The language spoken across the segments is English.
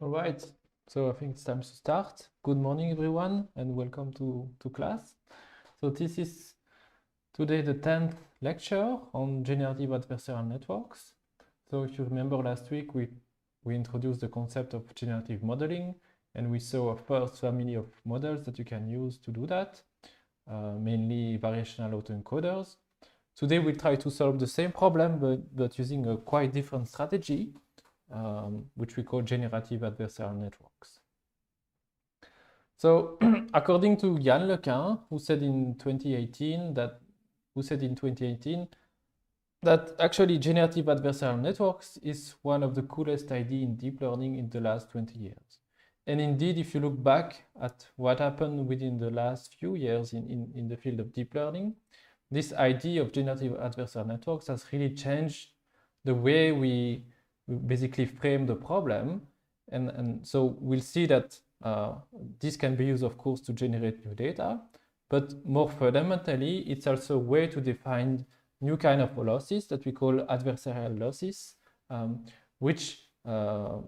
All right, so I think it's time to start. Good morning, everyone, and welcome to class. So this is today the 10th lecture on generative adversarial networks. So if you remember last week, we introduced the concept of generative modeling, and we saw a first family of models that you can use to do that, mainly variational autoencoders. Today we'll try to solve the same problem, but using a quite different strategy, which we call generative adversarial networks. So according to Yann Lequin, who said in 2018 that actually generative adversarial networks is one of the coolest ideas in deep learning in the last 20 years. And indeed, if you look back at what happened within the last few years in the field of deep learning, this idea of generative adversarial networks has really changed the way we basically frame the problem. And so we'll see that this can be used, of course, to generate new data, but more fundamentally, it's also a way to define new kind of losses that we call adversarial losses, which are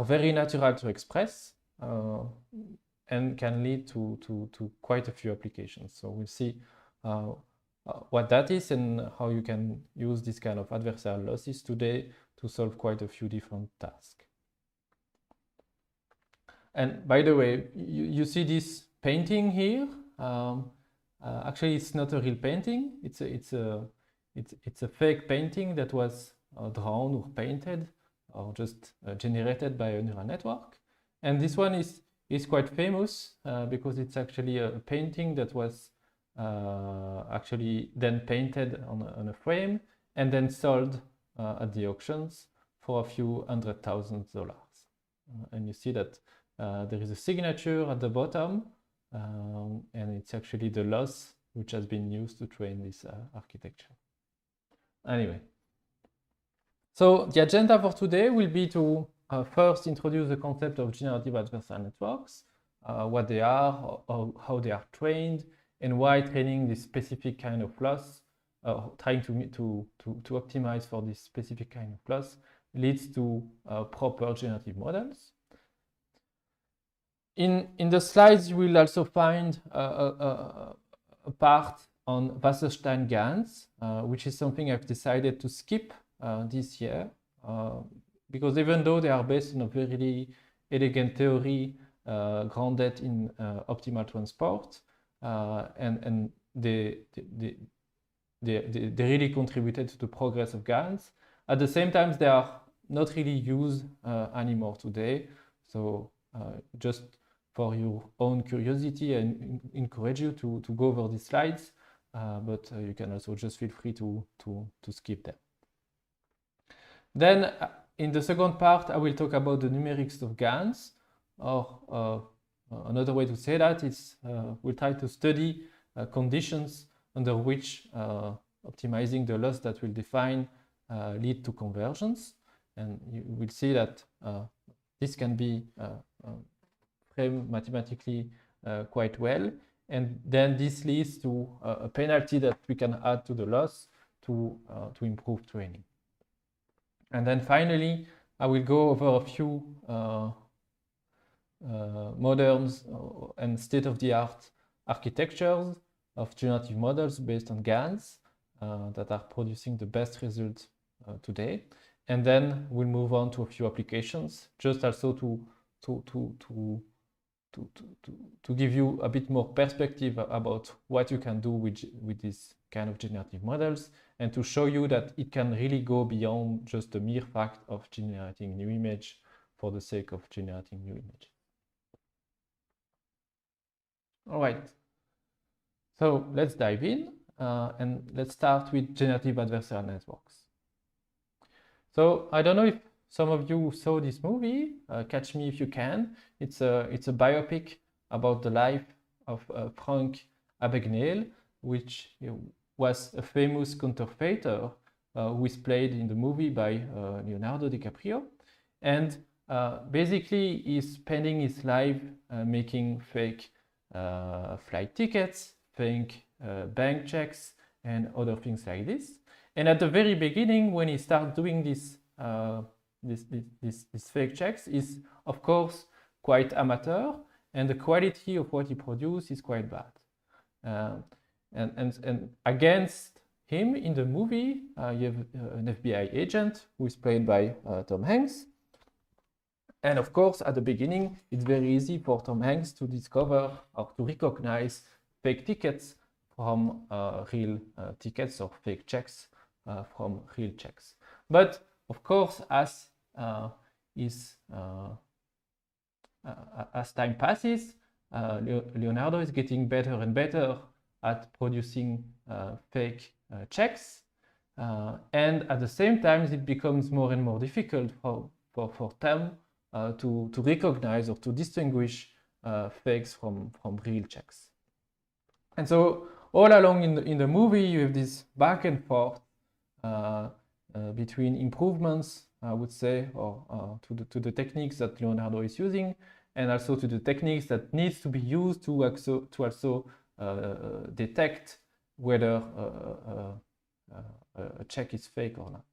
very natural to express and can lead to quite a few applications. So we'll see what that is and how you can use this kind of adversarial losses today to solve quite a few different tasks. And by the way, you see this painting here. Actually, it's not a real painting. It's a fake painting that was drawn or painted or just generated by a neural network. And this one is quite famous because it's actually a painting that was actually then painted on a frame and then sold at the auctions for a few $100,000. And you see that there is a signature at the bottom, and it's actually the loss which has been used to train this architecture. Anyway, so the agenda for today will be to first introduce the concept of generative adversarial networks, what they are, how they are trained, and why training this specific kind of loss, trying to optimize for this specific kind of loss, leads to proper generative models. In the slides, you will also find a part on Wasserstein-Ganz, which is something I've decided to skip this year, because even though they are based on a very elegant theory grounded in optimal transport, and they really contributed to the progress of GANs. At the same time, they are not really used anymore today. So just for your own curiosity, I encourage you to go over these slides, but you can also just feel free to skip them. Then in the second part, I will talk about the numerics of GANs, or another way to say that is we'll try to study conditions under which optimizing the loss that we'll define lead to convergence. And you will see that this can be framed mathematically quite well. And then this leads to a penalty that we can add to the loss to improve training. And then finally, I will go over a few modern and state-of-the-art architectures of generative models based on GANs that are producing the best results today. And then we'll move on to a few applications, just also to give you a bit more perspective about what you can do with this kind of generative models, and to show you that it can really go beyond just the mere fact of generating new image for the sake of generating new image. All right, so let's dive in and let's start with generative adversarial networks. So I don't know if some of you saw this movie, Catch Me If You Can. It's a biopic about the life of Frank Abagnale, which was a famous counterfeiter who is played in the movie by Leonardo DiCaprio. And basically he's spending his life making fake flight tickets, fake bank checks, and other things like this. And at the very beginning, when he starts doing this these fake checks is, of course, quite amateur, and the quality of what he produces is quite bad. And against him in the movie, you have an FBI agent who is played by Tom Hanks. And of course, at the beginning, it's very easy for Tom Hanks to discover or to recognize fake tickets from real tickets or fake checks from real checks. But of course, as time passes, Leonardo is getting better and better at producing fake checks. And at the same time, it becomes more and more difficult for Tom to recognize or to distinguish fakes from real checks. And so all along in the movie, you have this back and forth between improvements, I would say, or to the techniques that Leonardo is using, and also to the techniques that needs to be used to also detect whether a check is fake or not.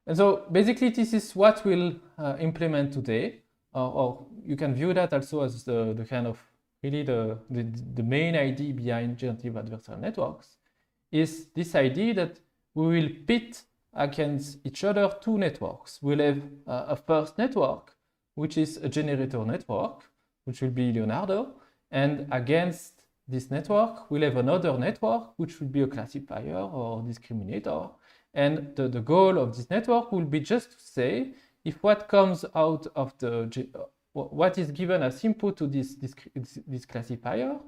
And so basically this is what we'll implement today, or you can view that also as the kind of really the main idea behind generative adversarial networks, is this idea that we will pit against each other two networks. We'll have a first network, which is a generator network, which will be Leonardo, and against this network, we'll have another network, which will be a classifier or discriminator. And the goal of this network will be just to say if what comes out of what is given as input to this classifier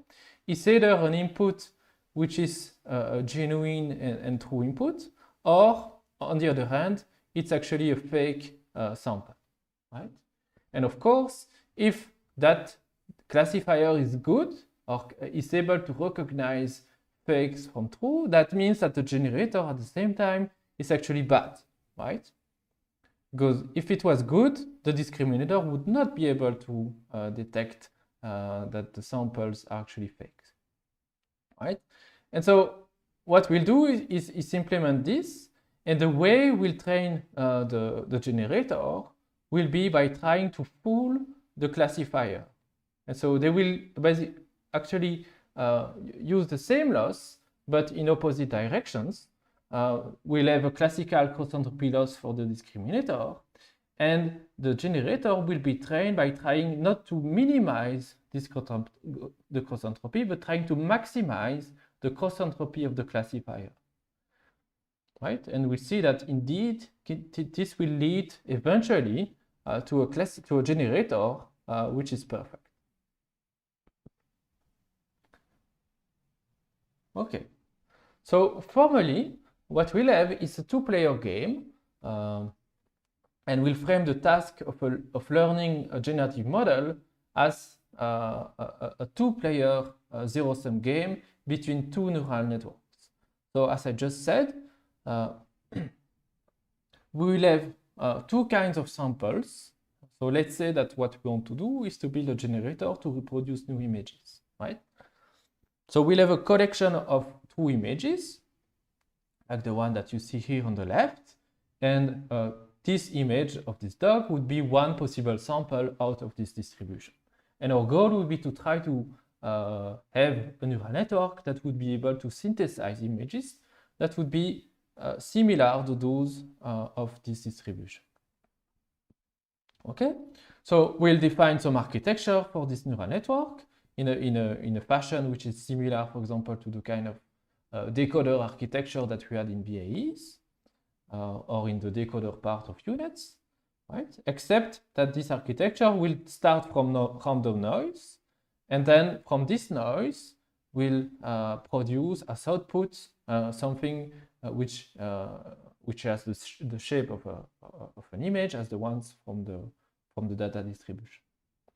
is either an input which is a genuine and true input, or on the other hand, it's actually a fake sample, right? And of course, if that classifier is good or is able to recognize fakes from true, that means that the generator at the same time is actually bad, right? Because if it was good, the discriminator would not be able to detect that the samples are actually fake, right? And so what we'll do is implement this, and the way we'll train the generator will be by trying to fool the classifier. And so they will actually use the same loss, but in opposite directions. We'll have a classical cross-entropy loss for the discriminator, and the generator will be trained by trying not to minimize the cross-entropy, but trying to maximize the cross-entropy of the classifier, right? And we see that indeed this will lead eventually to a generator which is perfect. Okay, so formally, what we'll have is a two-player game, and we'll frame the task of learning a generative model as a two-player zero-sum game between two neural networks. So as I just said, we will have two kinds of samples. So let's say that what we want to do is to build a generator to reproduce new images, right? So we'll have a collection of two images, like the one that you see here on the left, and this image of this dog would be one possible sample out of this distribution. And our goal would be to try to have a neural network that would be able to synthesize images that would be similar to those of this distribution. Okay, so we'll define some architecture for this neural network in a fashion which is similar, for example, to the kind of decoder architecture that we had in VAEs or in the decoder part of units, right? Except that this architecture will start from random noise, and then from this noise will produce as output something which has the shape of an image as the ones from the data distribution,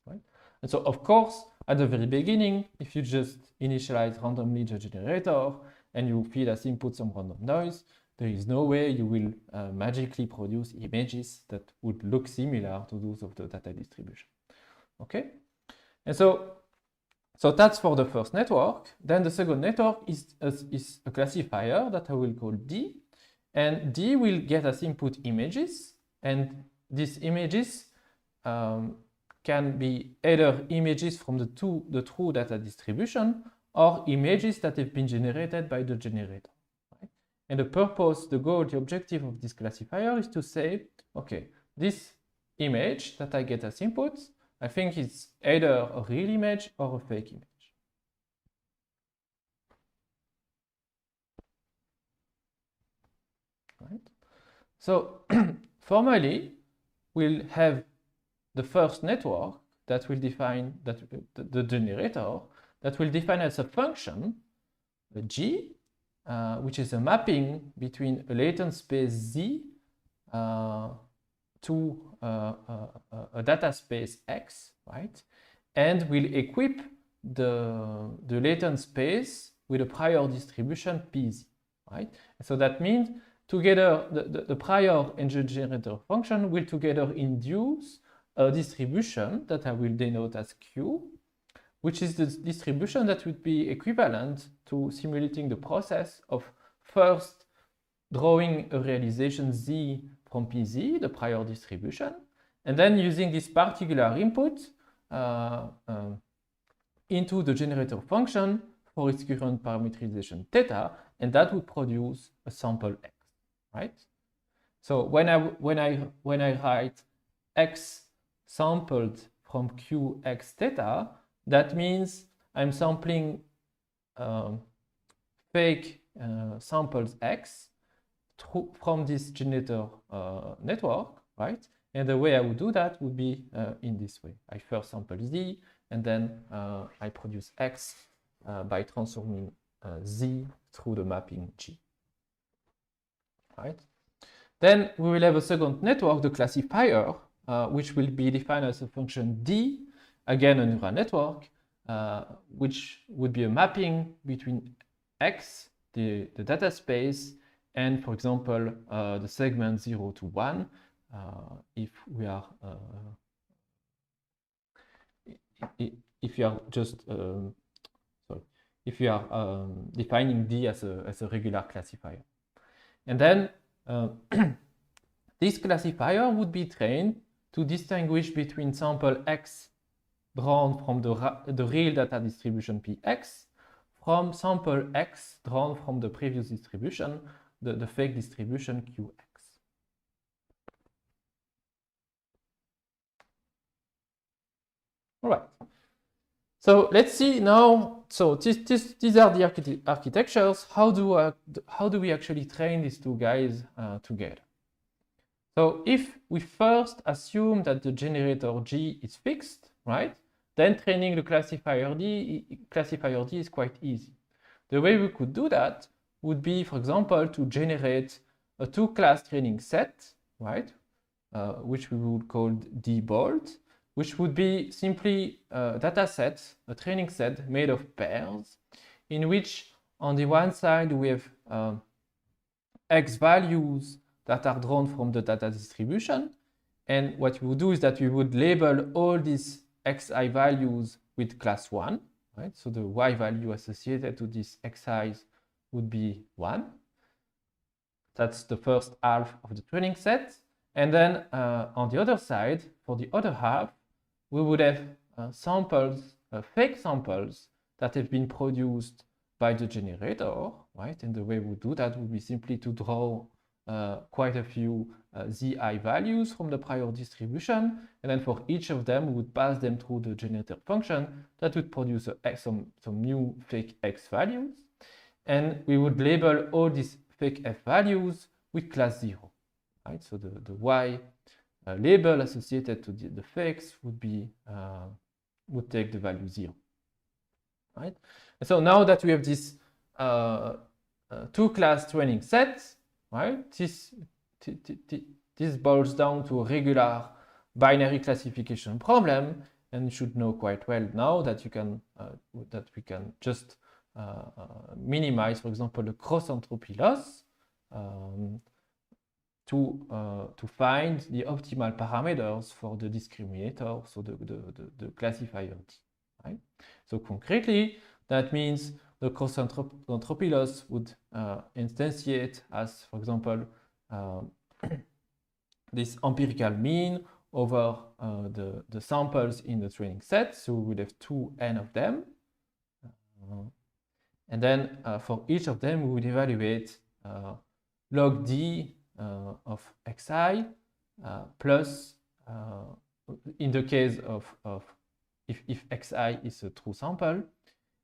right? And so, of course, at the very beginning, if you just initialize randomly the generator and you feed as input some random noise, there is no way you will magically produce images that would look similar to those of the data distribution. Okay, and so that's for the first network. Then the second network is a classifier that I will call D, and D will get as input images, and these images can be either images from the true data distribution or images that have been generated by the generator. Right? And the purpose, the goal, the objective of this classifier is to say, okay, this image that I get as input, I think it's either a real image or a fake image. Right? So formally, we'll have the first network that will define that the generator that will define as a function a G, which is a mapping between a latent space Z to a data space X, right? And we'll equip the latent space with a prior distribution PZ, right? So that means together the prior and the generator function will together induce a distribution that I will denote as Q, which is the distribution that would be equivalent to simulating the process of first drawing a realization Z from PZ, the prior distribution, and then using this particular input into the generator function for its current parameterization theta, and that would produce a sample X, right? So when I write X sampled from Qx theta, that means I'm sampling fake samples X from this generator network, right? And the way I would do that would be in this way. I first sample Z, and then I produce X by transforming Z through the mapping G, right? Then we will have a second network, the classifier, which will be defined as a function D, again a neural network, which would be a mapping between X, the data space, and, for example, the segment 0 to 1, if we are if you are just if you are defining D as a regular classifier. And then this classifier would be trained to distinguish between sample X drawn from the real data distribution Px from sample X drawn from the previous distribution, the fake distribution Qx. All right. So let's see now. So these are the architectures. How do we actually train these two guys together? So if we first assume that the generator G is fixed, right? Then training the classifier D is quite easy. The way we could do that would be, for example, to generate a two-class training set, right? Which we would call D-bolt, which would be simply a data set, a training set made of pairs, in which on the one side we have X values that are drawn from the data distribution. And what we would do is that we would label all these Xi values with class 1, right? So the Y value associated to these Xi's would be 1. That's the first half of the training set. And then on the other side, for the other half, we would have samples, fake samples that have been produced by the generator, right? And the way we do that would be simply to draw quite a few Zi values from the prior distribution, and then for each of them, we would pass them through the generator function that would produce some new fake X values, and we would label all these fake F values with class 0, right? So the Y label associated to the fakes would take the value 0, right? And so now that we have this two-class training set, right? This boils down to a regular binary classification problem, and you should know quite well now that we can just minimize, for example, the cross entropy loss to find the optimal parameters for the discriminator, so the classifier D, right? So concretely, that means the cross-entropy loss would instantiate as, for example, this empirical mean over the samples in the training set. So we would have 2n of them. And then for each of them, we would evaluate log d of xi plus, in the case of if xi is a true sample,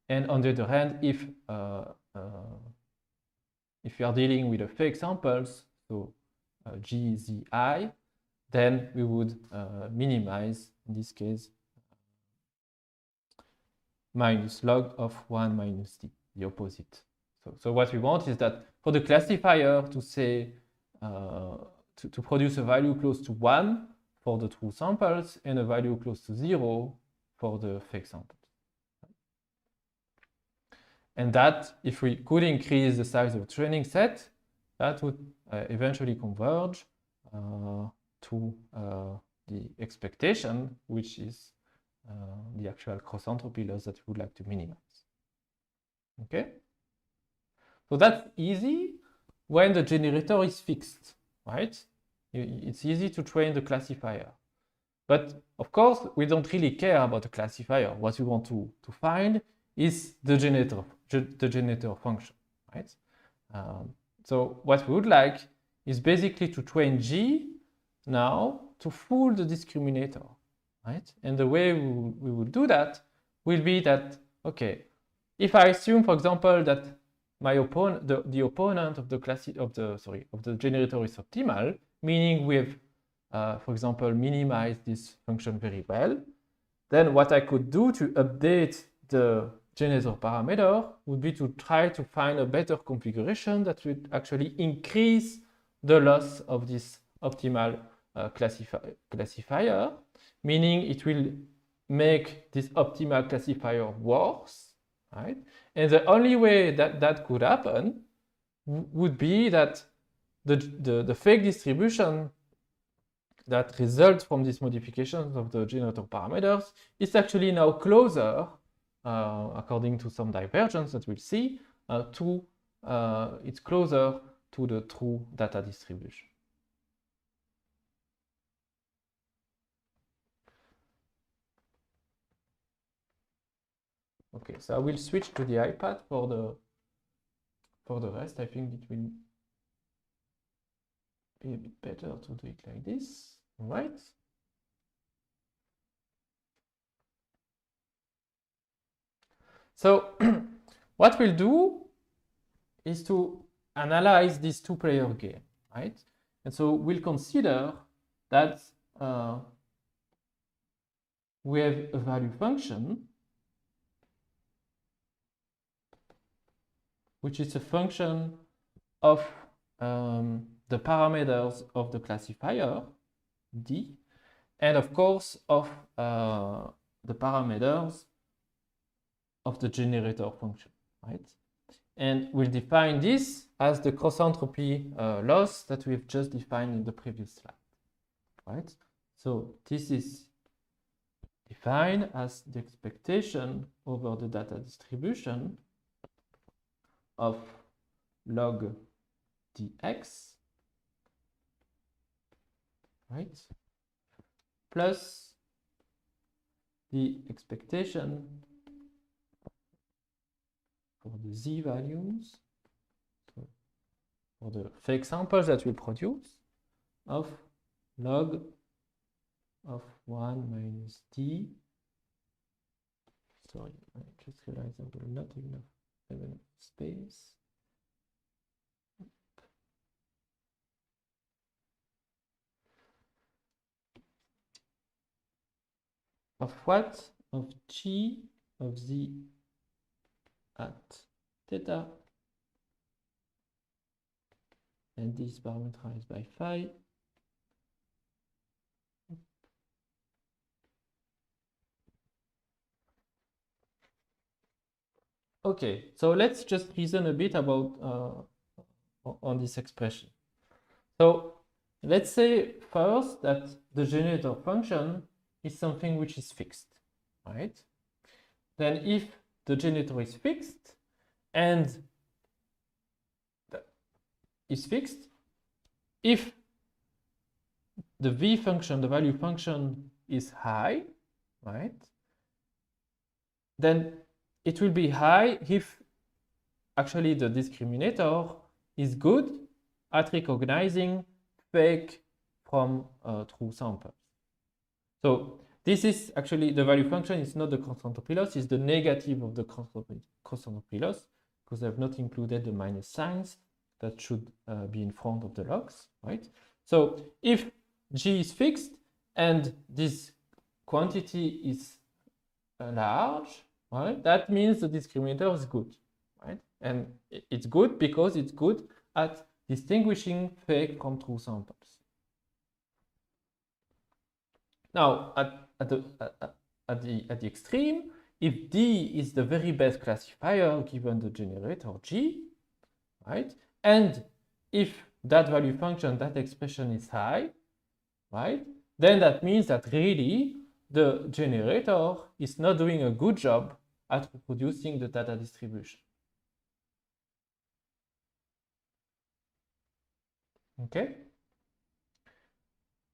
and on the other hand, if you are dealing with a fake samples, so gzi, then we would minimize, in this case, minus log of 1 minus d, the opposite. So what we want is that for the classifier to say, to produce a value close to 1 for the true samples and a value close to 0 for the fake samples. And that, if we could increase the size of the training set, that would eventually converge to the expectation, which is the actual cross-entropy loss that we would like to minimize. Okay? So that's easy when the generator is fixed, right? It's easy to train the classifier. But of course, we don't really care about the classifier. What we want to find is the generator function, right? So what we would like is basically to train G now to fool the discriminator, right? And the way we will do that will be that, okay, if I assume, for example, that my opponent, the opponent of the generator is optimal, meaning we have, for example, minimized this function very well, then what I could do to update the generator parameter would be to try to find a better configuration that would actually increase the loss of this optimal classifier, meaning it will make this optimal classifier worse, right? And the only way that that could happen would be that the fake distribution that results from these modifications of the generator parameters is actually now closer, according to some divergence that we'll see, it's closer to the true data distribution. Okay, so I will switch to the iPad for the rest. I think it will be a bit better to do it like this. All right. So what we'll do is to analyze this two-player game, right? And so we'll consider that we have a value function which is a function of the parameters of the classifier, D, and of course of the parameters of the generator function, right? And we'll define this as the cross-entropy loss that we've just defined in the previous slide, right? So this is defined as the expectation over the data distribution of log dx, right, plus the expectation for the z values, so for the fake samples that we produce, of log of 1 minus d. Sorry, I just realized I will not have enough space. Of what? Of g of z at theta, and this parameterized by phi. Okay, so let's just reason a bit about on this expression. So let's say first that the generator function is something which is fixed, right? Then if the generator is fixed, and is fixed, if the v function, the value function is high, right, then it will be high if actually the discriminator is good at recognizing fake from true samples. So this is actually the value function is not the constant of loss, it's the negative of the constant of loss, because I've not included the minus signs that should be in front of the logs, right? So if G is fixed and this quantity is large, right, that means the discriminator is good, right? And it's good because it's good at distinguishing fake from true samples. Now, at the extreme, if D is the very best classifier given the generator G, right, and if that value function, that expression is high, right, then that means that really the generator is not doing a good job at reproducing the data distribution. Okay?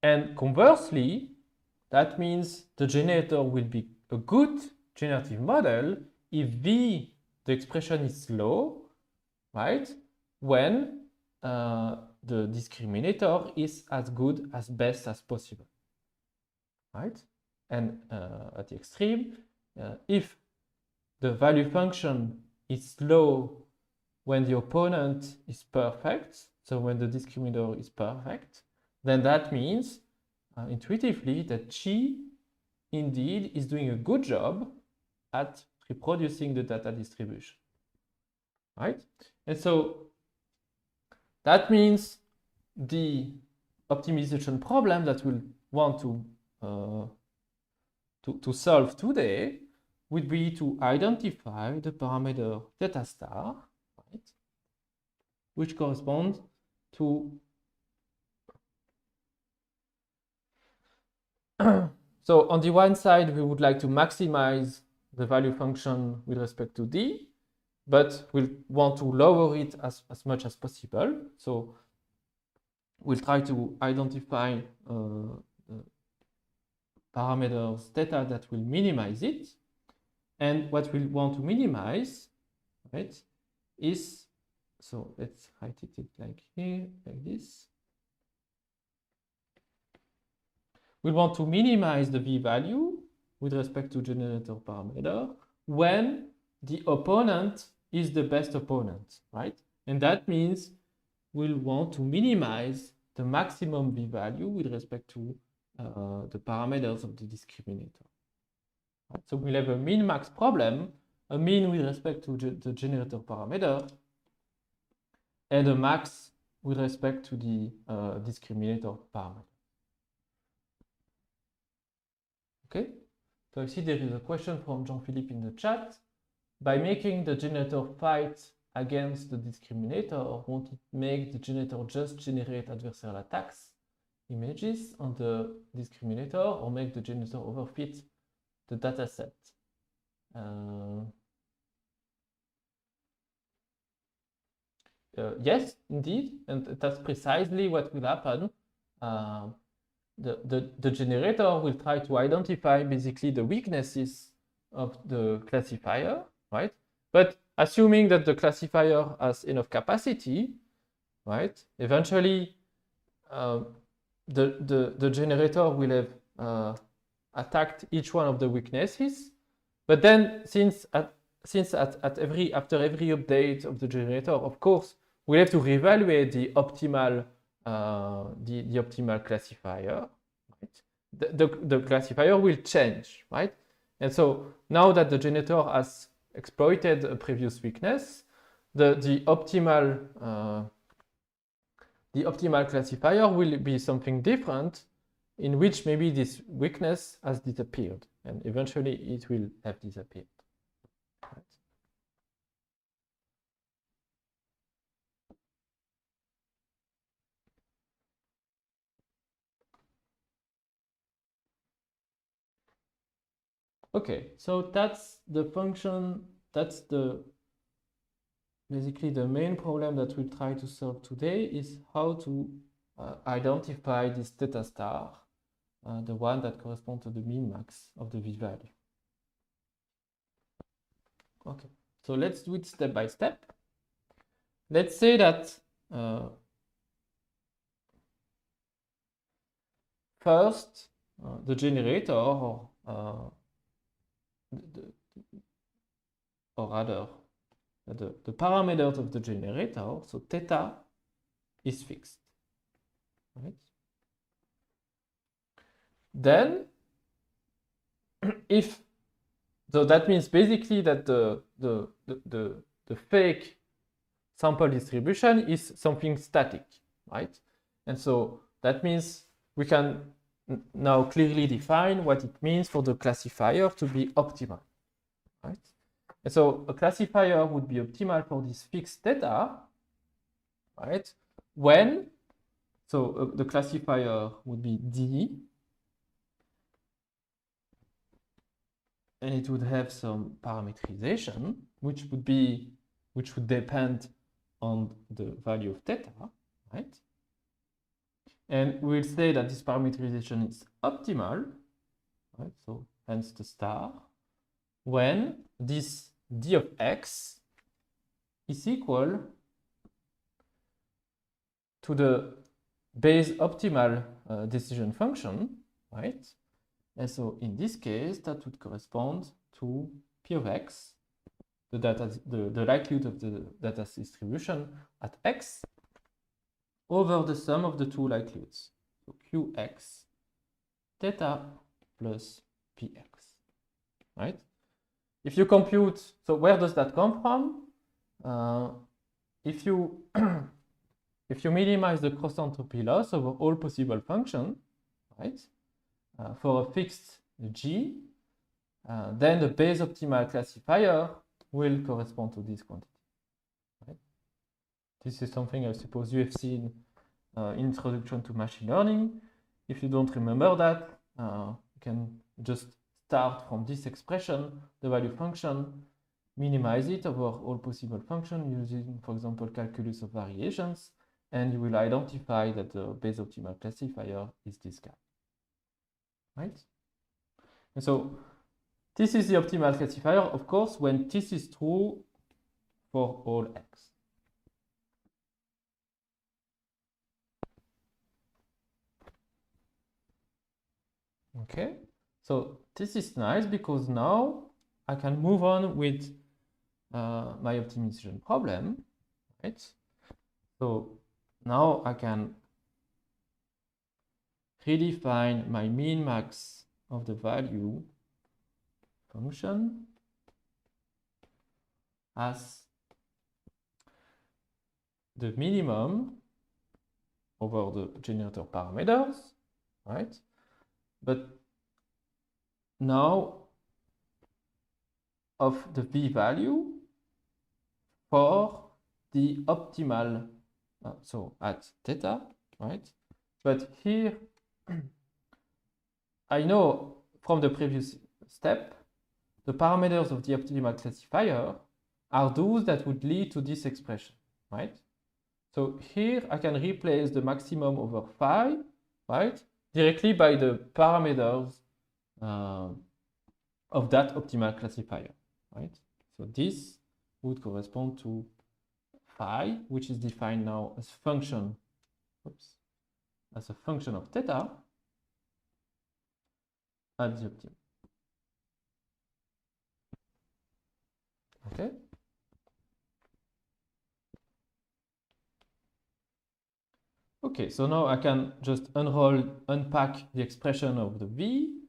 And conversely, that means the generator will be a good generative model if V, the expression is low, right, when the discriminator is as good as best as possible, right? And at the extreme, if the value function is low when the opponent is perfect, so when the discriminator is perfect, then that means intuitively that G indeed is doing a good job at reproducing the data distribution, right? And so that means the optimization problem that we'll want to solve today would be to identify the parameter theta star, right, which corresponds to so on the one side, we would like to maximize the value function with respect to D, but we'll want to lower it as much as possible. So we'll try to identify parameters theta that will minimize it. And what we want to minimize, right, is, so let's write it like here, like this. We want to minimize the V value with respect to generator parameter when the opponent is the best opponent, right? And that means we'll want to minimize the maximum V value with respect to the parameters of the discriminator. Right? So we'll have a min-max problem, a mean with respect to the generator parameter, and a max with respect to the discriminator parameter. Okay, so I see there is a question from Jean-Philippe in the chat. By making the generator fight against the discriminator, won't it make the generator just generate adversarial attacks images on the discriminator, or make the generator overfit the data set? Yes, indeed, and that's precisely what will happen. The generator will try to identify basically the weaknesses of the classifier, right? But assuming that the classifier has enough capacity, right? Eventually, the generator will have attacked each one of the weaknesses. But then, after every update of the generator, of course, we have to reevaluate the optimal the optimal classifier, right? The classifier will change, right? And so now that the generator has exploited a previous weakness, the optimal classifier will be something different, in which maybe this weakness has disappeared, and eventually it will have disappeared. Right? Okay, so that's the function, that's the basically the main problem that we'll try to solve today is how to identify this theta star, the one that corresponds to the min max of the v value. Okay, so let's do it step by step. Let's say that first the generator, or rather the parameters of the generator, so theta is fixed, right? Then if, so that means basically that the fake sample distribution is something static, right? And so that means we can now clearly define what it means for the classifier to be optimal, right? And so a classifier would be optimal for this fixed theta, right? When, so the classifier would be D, and it would have some parameterization, which would depend on the value of theta, right? And we'll say that this parameterization is optimal, right? So hence the star, when this d of x is equal to the base optimal decision function, right? And so in this case, that would correspond to p of x, the likelihood of the data distribution at x over the sum of the two likelihoods. So qx theta plus px, right? If you compute, so where does that come from? If you minimize the cross entropy loss over all possible functions, right? For a fixed g, then the base optimal classifier will correspond to this quantity. Right? This is something I suppose you have seen in Introduction to Machine Learning. If you don't remember that, you can just start from this expression, the value function, minimize it over all possible functions using, for example, calculus of variations, and you will identify that the base optimal classifier is this guy. Right? And so this is the optimal classifier, of course, when this is true for all x. Okay, so this is nice because now I can move on with my optimization problem, right? So now I can redefine my min max of the value function as the minimum over the generator parameters, right? But now of the v value for the optimal, so at theta, right? But here, I know from the previous step, the parameters of the optimal classifier are those that would lead to this expression, right? So here I can replace the maximum over phi, right, directly by the parameters of that optimal classifier, right? So this would correspond to phi, which is defined now as function, as a function of theta at the optimum. Okay. Okay, so now I can just unpack the expression of the v,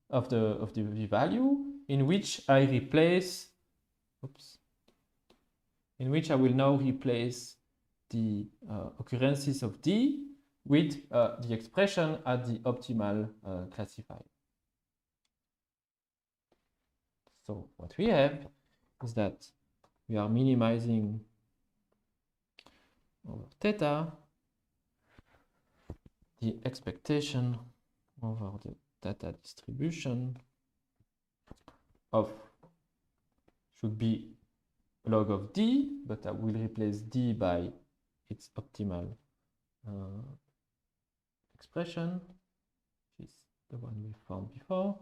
of the v value, in which I replace, in which I will now replace the occurrences of d with the expression at the optimal classifier. So what we have is that we are minimizing over theta the expectation over the data distribution of should be log of d, but I will replace d by its optimal expression, which is the one we found before.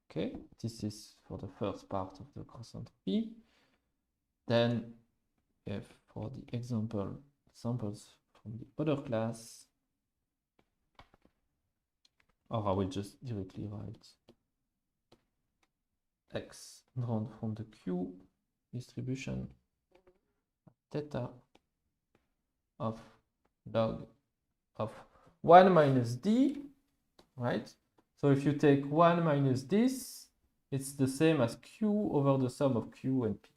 Okay, this is for the first part of the cross entropy. Then we have for the samples from the other class, or I will just directly write x drawn from the Q distribution theta of log of 1 minus d, right? So if you take 1 minus this, it's the same as q over the sum of q and p.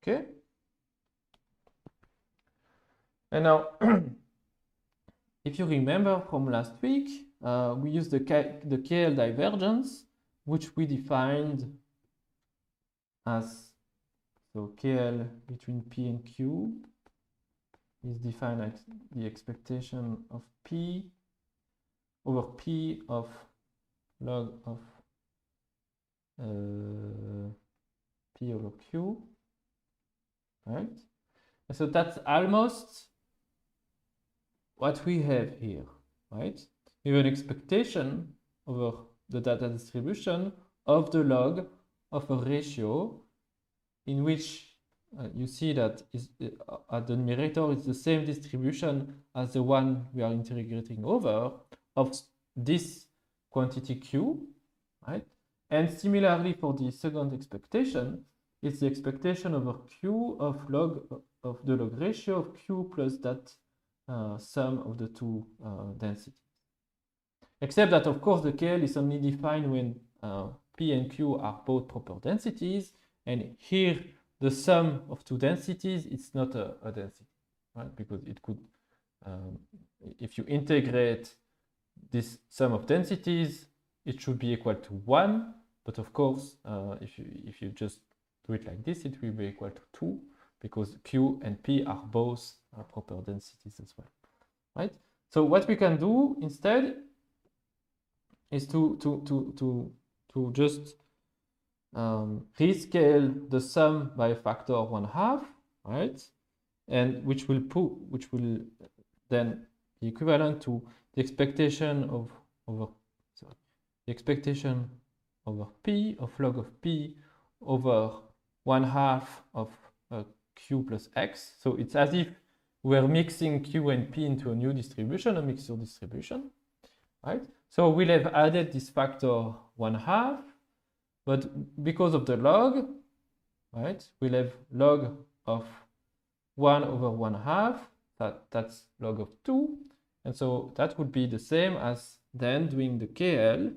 Okay. And now, if you remember from last week, we used the KL divergence, which we defined as, so KL between P and Q is defined as the expectation of P over P of log of P over Q, right? And so that's almost what we have here, right? We have an expectation over the data distribution of the log of a ratio in which you see that at the numerator is the same distribution as the one we are integrating over of this quantity q, right? And similarly for the second expectation, it's the expectation over q of the log ratio of q plus that sum of the two densities. Except that, of course, the KL is only defined when P and Q are both proper densities. And here, the sum of two densities, it's not a density, right? Because it could, if you integrate this sum of densities, it should be equal to 1. But of course, if you just do it like this, it will be equal to 2, because Q and P are both proper densities as well, right? So what we can do instead is to just rescale the sum by a factor of 1/2, right? And which will then be equivalent to the expectation over P of log of P over 1/2 of Q plus X. So it's as if we're mixing Q and P into a new distribution, a mixture distribution, right? So we'll have added this factor 1/2, but because of the log, right, we'll have log of 1 over 1/2, that's log of 2. And so that would be the same as then doing the KL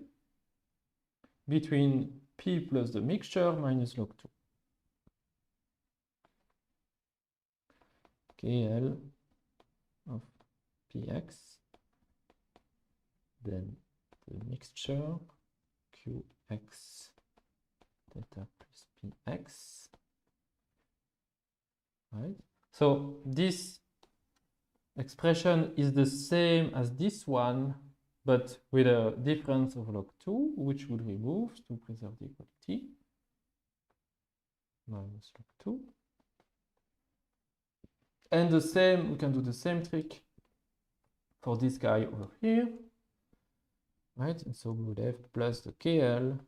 between P plus the mixture minus log 2. KL of Px, then the mixture Qx theta plus Px, right? So this expression is the same as this one, but with a difference of log 2, which would remove to preserve the equality, minus log 2. And the same, we can do the same trick for this guy over here, right? And so we would have plus the KL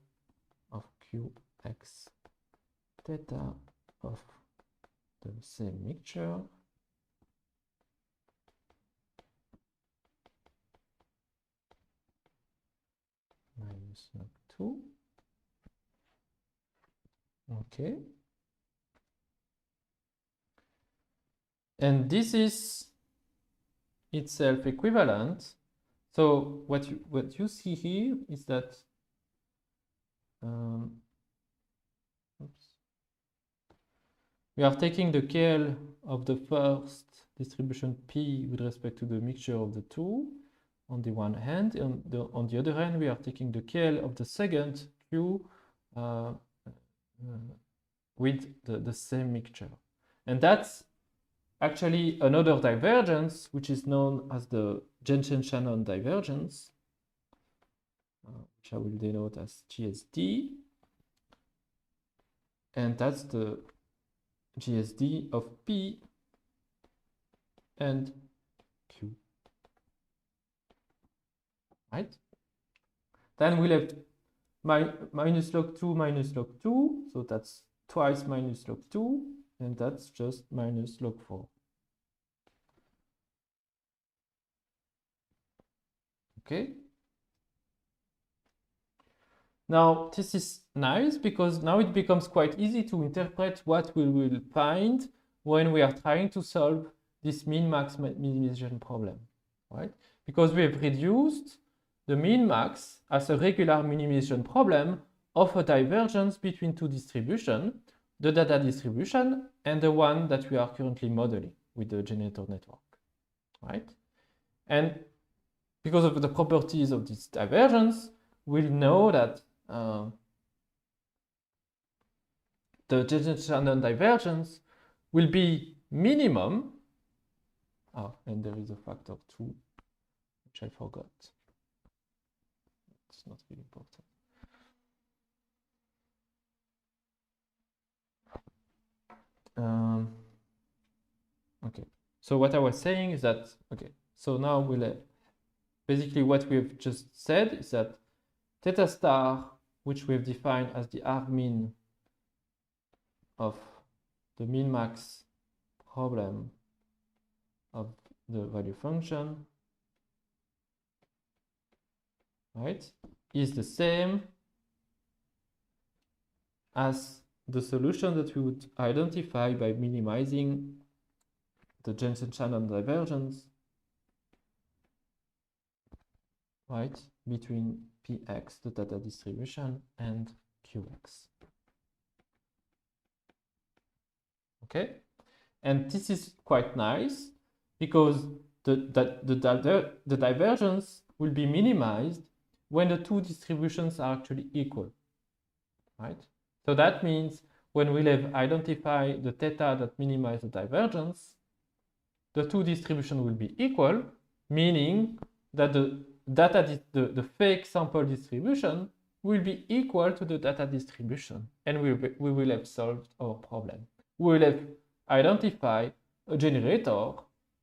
of Qx theta of the same mixture minus log 2. Okay. And this is itself equivalent. So what you see here is that we are taking the KL of the first distribution P with respect to the mixture of the two, on the one hand, and on the other hand, we are taking the KL of the second Q with the same mixture. And that's actually another divergence, which is known as the Jensen-Shannon divergence, which I will denote as GSD. And that's the GSD of P and Q. Right? Then we'll have minus log 2 minus log 2. So that's twice minus log 2. And that's just minus log 4. Okay. Now, this is nice because now it becomes quite easy to interpret what we will find when we are trying to solve this min-max minimization problem, right? Because we have reduced the min-max as a regular minimization problem of a divergence between two distributions, the data distribution and the one that we are currently modeling with the generator network, right? And because of the properties of this divergence, we'll know that the Jensen-Shannon divergence will be minimum. Oh, and there is a factor 2, which I forgot. It's not really important. Okay, so what I was saying is that, okay, so now we'll basically what we've just said is that theta star, which we've defined as the argmin of the min-max problem of the value function, right, is the same as the solution that we would identify by minimizing the Jensen-Shannon divergence, right, between Px, the data distribution, and Qx. Okay, and this is quite nice because the divergence will be minimized when the two distributions are actually equal, right? So that means when we'll have identified the theta that minimize the divergence, the two distributions will be equal, meaning that the fake sample distribution will be equal to the data distribution, and we will have solved our problem. We will have identified a generator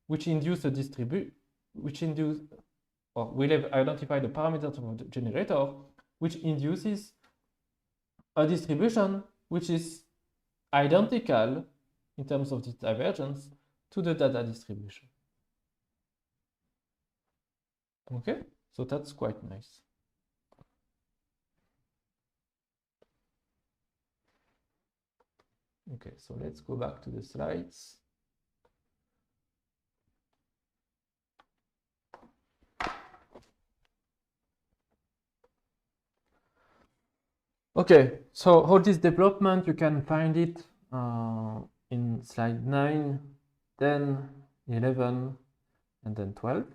which induce a or we'll have identified the parameters of the generator which induces a distribution which is identical in terms of the divergence to the data distribution. Okay, so that's quite nice. Okay, so let's go back to the slides. Okay, so all this development, you can find it in slide 9, 10, 11, and then 12.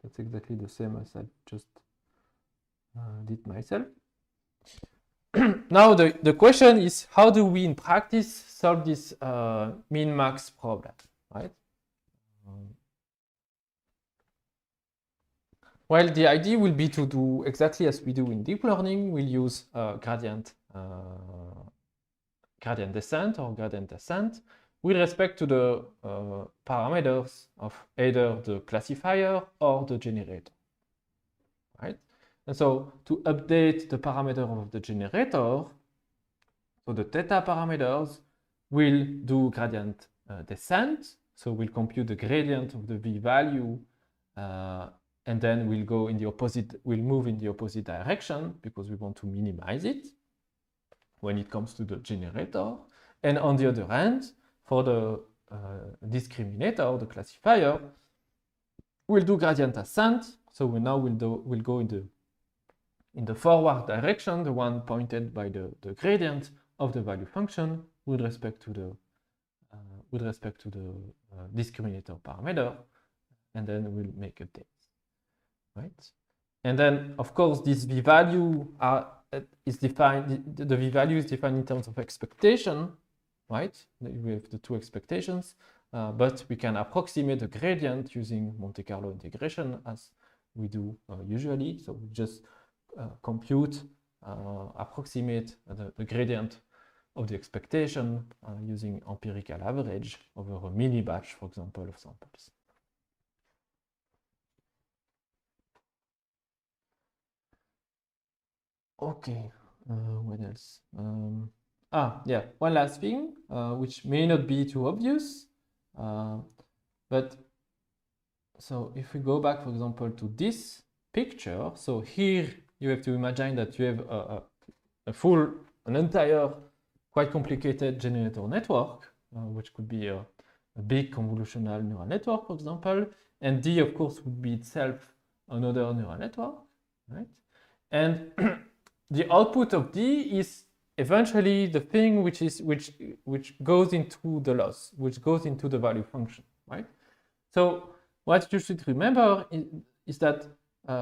That's exactly the same as I just did myself. Now the question is, how do we in practice solve this min-max problem, right? Well, the idea will be to do exactly as we do in deep learning. We'll use gradient descent or gradient descent with respect to the parameters of either the classifier or the generator, right? And so to update the parameter of the generator, so the theta parameters will do gradient descent. So we'll compute the gradient of the v value, and then we'll go in the opposite, we'll move in the opposite direction because we want to minimize it when it comes to the generator. And on the other hand, for the discriminator, the classifier, we'll do gradient ascent. So we'll go in the forward direction, the one pointed by the gradient of the value function with respect to the discriminator parameter, and then we'll make updates, right? And then, of course, this v-value is defined, the v-value is defined in terms of expectation, right? We have the two expectations, but we can approximate the gradient using Monte Carlo integration as we do usually. So we just compute, approximate the gradient of the expectation using empirical average over a mini batch, for example, of samples. Okay, what else? Yeah, one last thing, which may not be too obvious, but so if we go back, for example, to this picture, so here you have to imagine that you have an entire, quite complicated generator network, which could be a big convolutional neural network, for example, and D, of course, would be itself another neural network, right? And the output of D is eventually the thing which goes into the loss, which goes into the value function, right? So what you should remember is that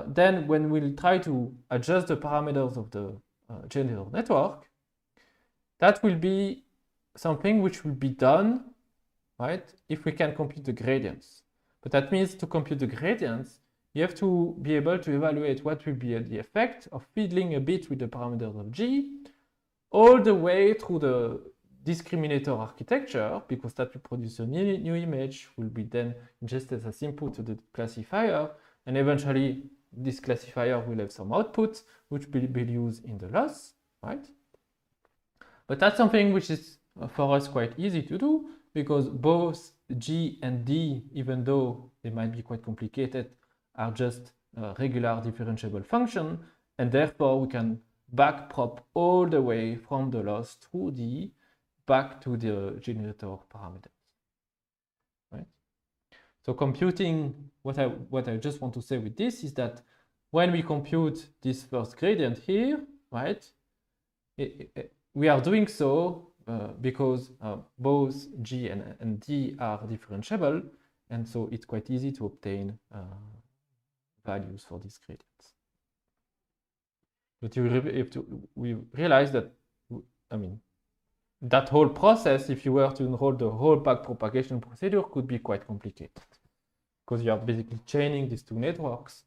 then when we'll try to adjust the parameters of the generator network, that will be something which will be done, right, if we can compute the gradients. But that means to compute the gradients, you have to be able to evaluate what will be the effect of fiddling a bit with the parameters of G all the way through the discriminator architecture, because that will produce a new image, will be then ingested as input to the classifier, and eventually this classifier will have some output which will be used in the loss, right? But that's something which is for us quite easy to do, because both G and D, even though they might be quite complicated, are just regular differentiable function, and therefore we can backprop all the way from the loss through D back to the generator parameters, right? So computing, what I just want to say with this is that when we compute this first gradient here, right, we are doing so because both G and D are differentiable, and so it's quite easy to obtain values for these gradients. But we realize that, I mean, that whole process, if you were to enroll the whole backpropagation procedure, could be quite complicated, because you are basically chaining these two networks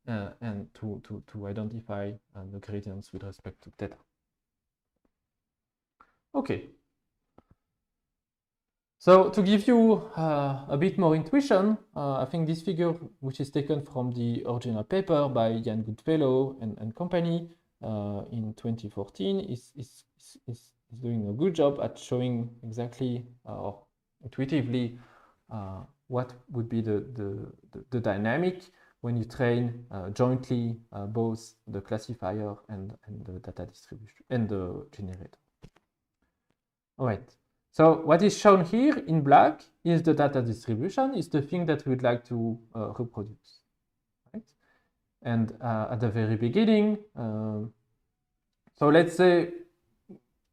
and to identify the gradients with respect to theta. Okay. So to give you a bit more intuition, I think this figure, which is taken from the original paper by Ian Goodfellow and company in 2014, is doing a good job at showing exactly or intuitively what would be the dynamic when you train jointly both the classifier and the data distribution and the generator. All right. So what is shown here in black is the data distribution, is the thing that we'd like to reproduce, right? And at the very beginning, so let's say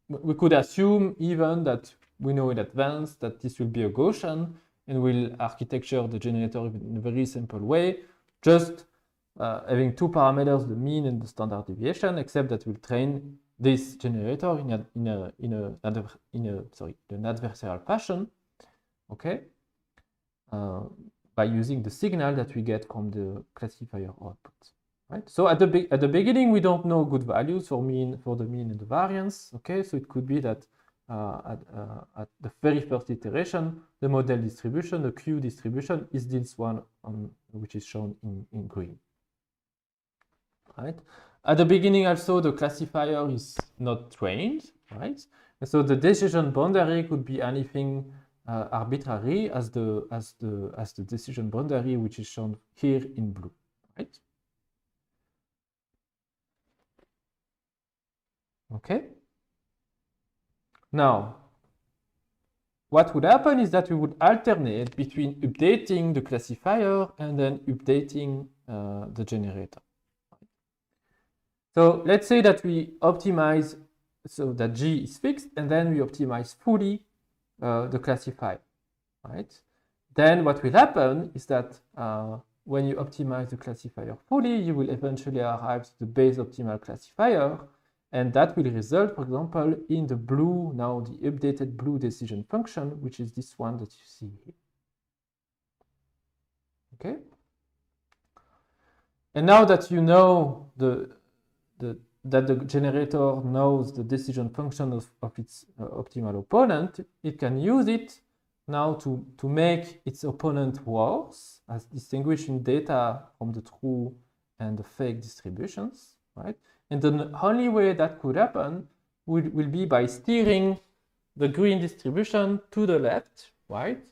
we could assume even that we know in advance that this will be a Gaussian, and we'll architecture the generator in a very simple way, just having two parameters, the mean and the standard deviation, except that we'll train this generator in an adversarial fashion, okay, by using the signal that we get from the classifier output, right? So at the beginning we don't know good values for the mean and the variance, okay? So it could be that at the very first iteration, the model distribution, the Q distribution, is this one which is shown in green, right? At the beginning also, the classifier is not trained, right? And so the decision boundary could be anything arbitrary as the decision boundary which is shown here in blue, right? Okay. Now, what would happen is that we would alternate between updating the classifier and then updating the generator. So let's say that we optimize so that G is fixed, and then we optimize fully the classifier, right? then what will happen is that when you optimize the classifier fully, you will eventually arrive to the base optimal classifier, and that will result, for example, in the blue, now the updated blue decision function, which is this one that you see here. Okay? And now that you know that the generator knows the decision function of its optimal opponent, it can use it now to make its opponent worse, as distinguishing data from the true and the fake distributions, right? And the only way that could happen will be by steering the green distribution to the left, right?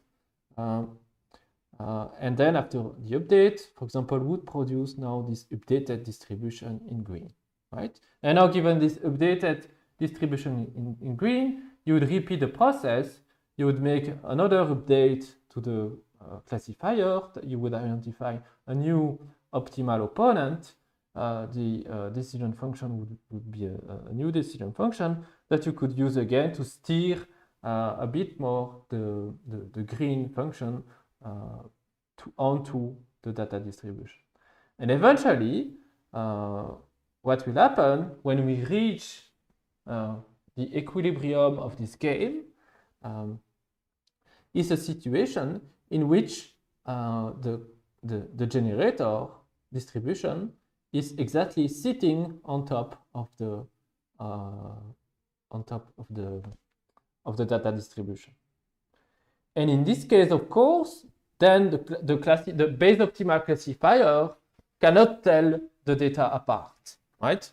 And then after the update, for example, would produce now this updated distribution in green, right? And now given this updated distribution in green, you would repeat the process. You would make another update to the classifier. You would identify a new optimal opponent. The decision function would be a new decision function that you could use again to steer a bit more the green function onto the data distribution. And eventually, what will happen when we reach the equilibrium of this game is a situation in which the generator distribution is exactly sitting on top of the data distribution. And in this case, of course, then the base optimal classifier cannot tell the data apart, right?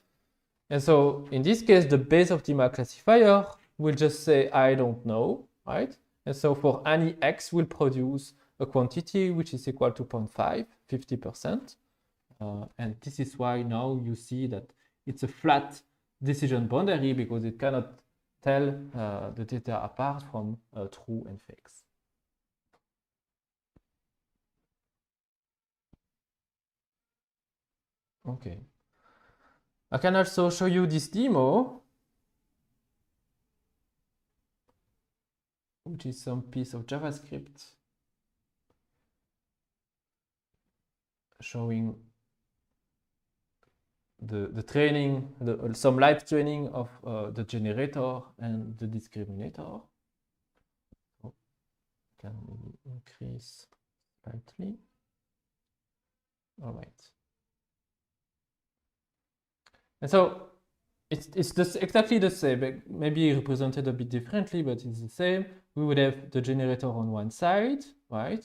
And so in this case, the base optimal classifier will just say, I don't know, right? And so for any x, will produce a quantity which is equal to 0.5, 50%. And this is why now you see that it's a flat decision boundary because it cannot tell the data apart from true and fakes. Okay. I can also show you this demo, which is some piece of JavaScript showing the training, some live training of the generator and the discriminator. So can maybe increase slightly. All right. And so it's exactly the same, maybe represented a bit differently, but it's the same. We would have the generator on one side, right?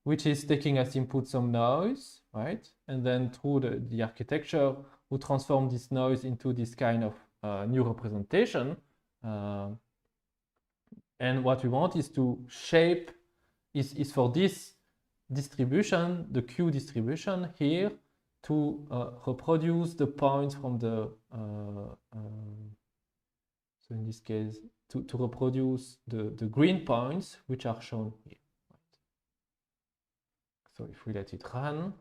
Which is taking as input some noise, right? And then through the architecture, we transform this noise into this kind of new representation. And what we want is to shape, is for this distribution, the Q distribution here, to reproduce the points from the, so in this case, to reproduce the green points, which are shown here. So if we let it run,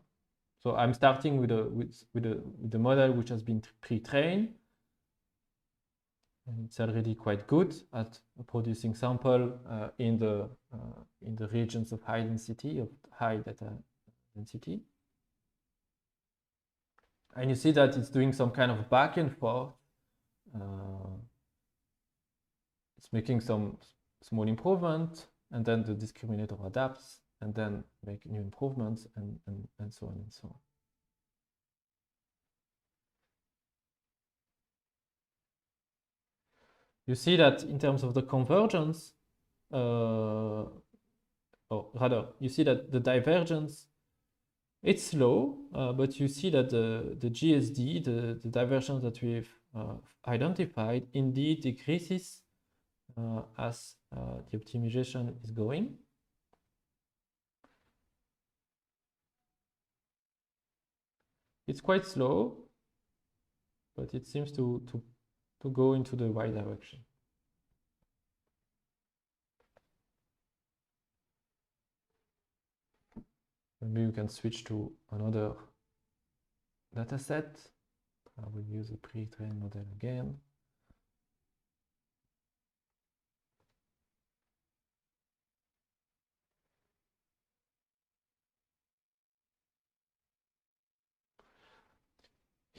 so I'm starting with the model which has been pre-trained. And it's already quite good at producing sample in the regions of high density, of high data density. And you see that it's doing some kind of back and forth. It's making some small improvement, and then the discriminator adapts, and then make new improvements, and so on and so on. You see that in terms of the convergence, or rather, you see that the divergence, it's slow, but you see that the GSD, the divergence that we've identified, indeed decreases as the optimization is going. It's quite slow, but it seems to go into the right direction. Maybe we can switch to another data set. I will use a pre-trained model again.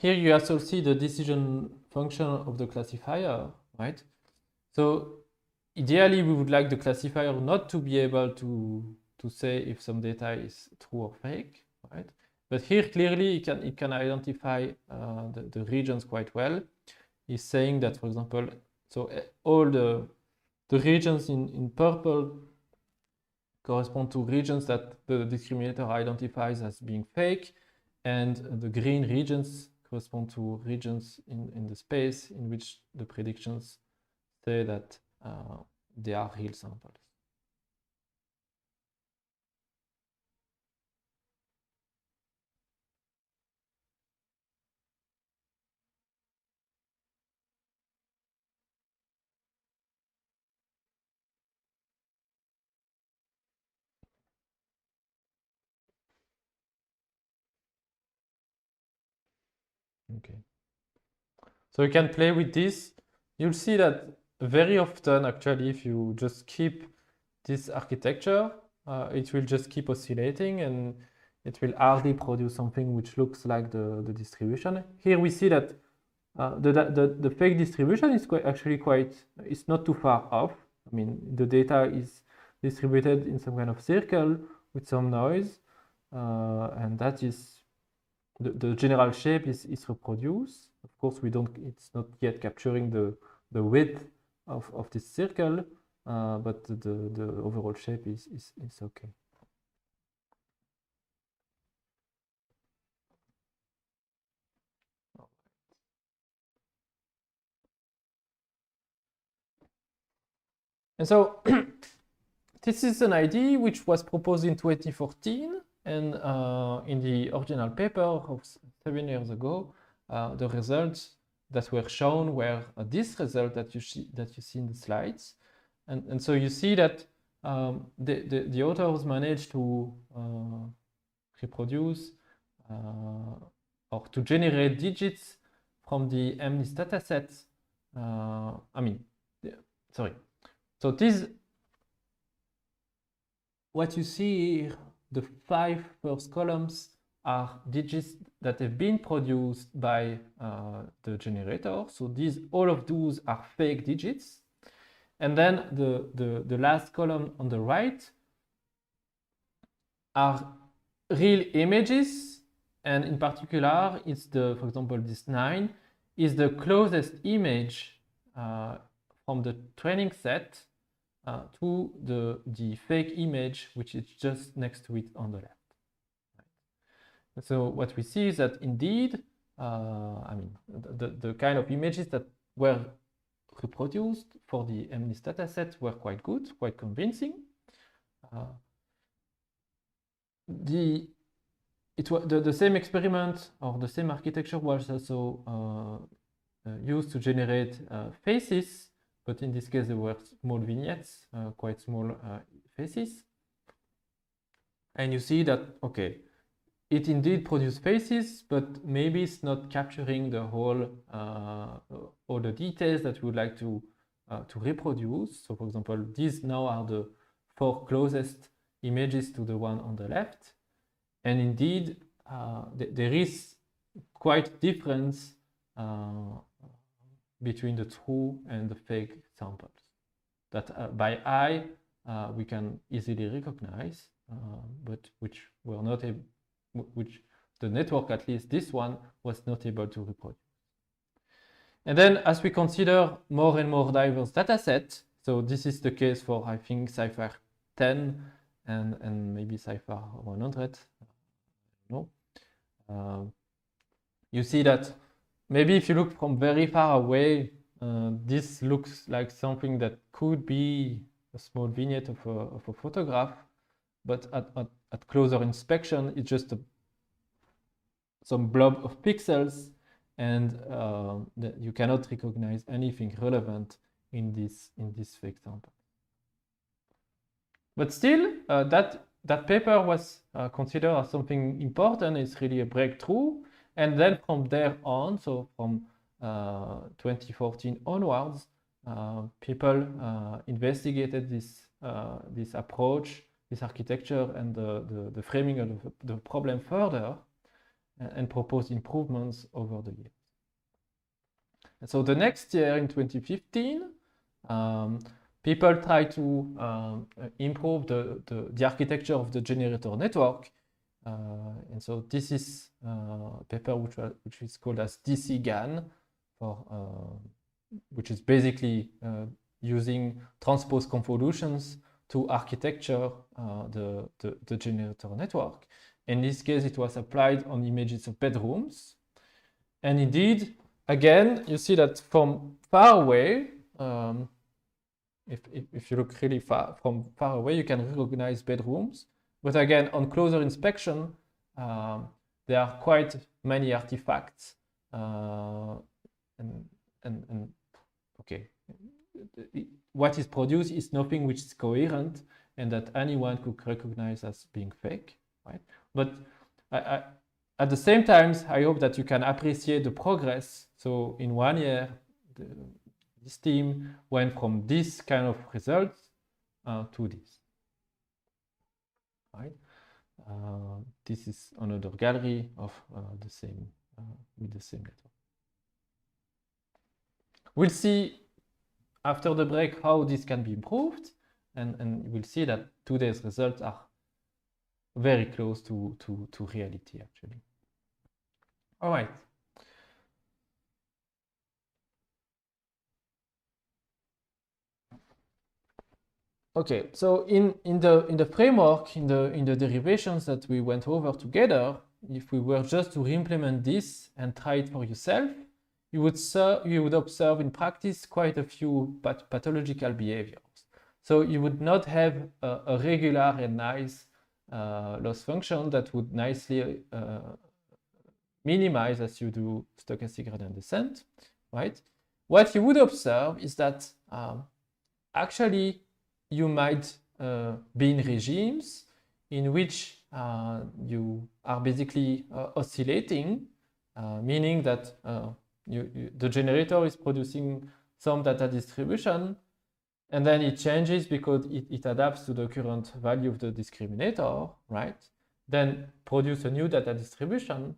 here you also see the decision function of the classifier, right? So ideally, we would like the classifier not to be able to say if some data is true or fake, right? But here clearly it can identify the regions quite well. It's saying that, for example, so all the regions in purple correspond to regions that the discriminator identifies as being fake, and the green regions correspond to regions in the space in which the predictions say that they are real samples. Okay. So you can play with this. You'll see that very often, actually, if you just keep this architecture, it will just keep oscillating and it will hardly produce something which looks like the distribution. Here we see that the fake distribution is actually quite, it's not too far off. I mean, the data is distributed in some kind of circle with some noise, and that is, the general shape is reproduced. Of course, it's not yet capturing the width of this circle, but the overall shape is okay. And so this is an idea which was proposed in 2014, and in the original paper of 7 years ago, the results that were shown were this result that you see in the slides, and so you see that the authors managed to reproduce or to generate digits from the MNIST dataset. So this, what you see here, the 5 first columns are digits that have been produced by the generator. So all of those are fake digits. And then the last column on the right are real images. And in particular, it's for example, this 9 is the closest image from the training set to the fake image, which is just next to it on the left. Right. So what we see is that indeed, the kind of images that were reproduced for the MNIST dataset were quite good, quite convincing. The same experiment or the same architecture was also used to generate faces. But in this case, there were small vignettes, quite small faces. And you see that, okay, it indeed produces faces, but maybe it's not capturing the whole, all the details that we would like to reproduce. So for example, these now are the 4 closest images to the one on the left. And indeed, there is quite difference between the true and the fake samples that by eye we can easily recognize, but which were not able, which the network, at least this one, was not able to reproduce. And then as we consider more and more diverse datasets, so this is the case for, I think, Cypher 10 and maybe Cypher 100, you see that maybe if you look from very far away, this looks like something that could be a small vignette of a photograph, but at closer inspection, it's just some blob of pixels, and you cannot recognize anything relevant in this fake sample. But still, that paper was considered as something important. It's really a breakthrough. And then from there on, so from 2014 onwards, people investigated this approach, this architecture, and the framing of the problem further. and propose improvements over the years. And so the next year, in 2015, people try to improve the architecture of the generator network. And so this is a paper which is called as DC-GAN, which is basically using transpose convolutions to architecture the generator network. In this case, it was applied on images of bedrooms. And indeed, again, you see that from far away, if you look really from far away, you can recognize bedrooms. But again, on closer inspection, there are quite many artifacts. Okay, what is produced is nothing which is coherent and that anyone could recognize as being fake, right? But at the same time, I hope that you can appreciate the progress. So in 1 year, this team went from this kind of results to this, right? This is another gallery of with the same network. We'll see after the break how this can be improved, and we'll see that today's results are very close to reality, actually. All right. Okay, so in the framework, in the derivations that we went over together, if we were just to re-implement this and try it for yourself, you would observe in practice quite a few pathological behaviors. So you would not have a regular and nice loss function that would nicely minimize as you do stochastic gradient descent, right? What you would observe is that actually you might be in regimes in which you are basically oscillating, meaning that the generator is producing some data distribution, and then it changes because it adapts to the current value of the discriminator, right? Then produce a new data distribution,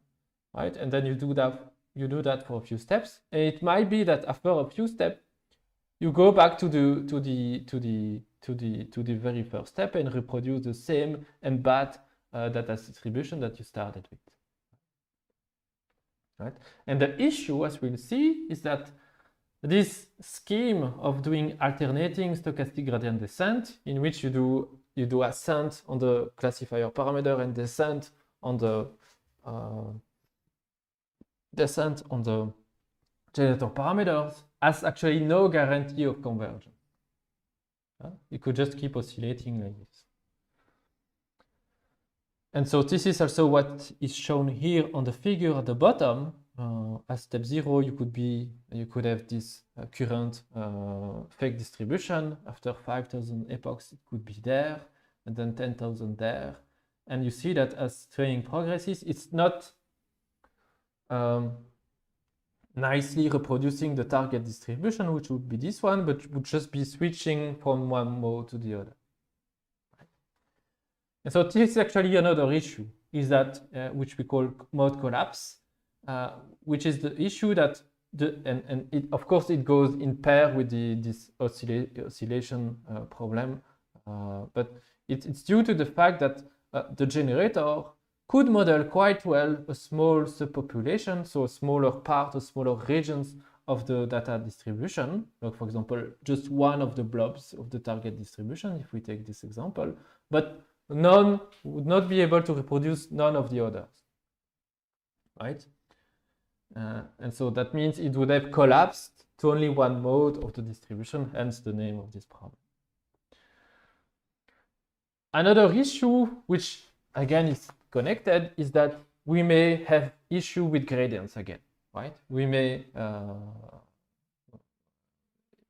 right? And then you do that for a few steps. And it might be that after a few steps, you go back to the very first step and reproduce the same and bad data distribution that you started with. Right? And the issue, as we'll see, is that this scheme of doing alternating stochastic gradient descent, in which you do ascent on the classifier parameter and descent on the generator parameters, has actually no guarantee of convergence. You could just keep oscillating like this. And so this is also what is shown here on the figure at the bottom. At step 0, you could have this current fake distribution. After 5,000 epochs, it could be there, and then 10,000 there. And you see that as training progresses, it's not nicely reproducing the target distribution, which would be this one, but would just be switching from one mode to the other. And so this is actually another issue, is that which we call mode collapse, which is the issue that of course it goes in pair with this oscillation problem, but it's due to the fact that the generator could model quite well a small subpopulation, so a smaller part, or smaller regions of the data distribution, like for example, just one of the blobs of the target distribution, if we take this example, but none would not be able to reproduce none of the others, right? And so that means it would have collapsed to only one mode of the distribution, hence the name of this problem. Another issue, which again is connected, is that we may have issue with gradients again, right? We may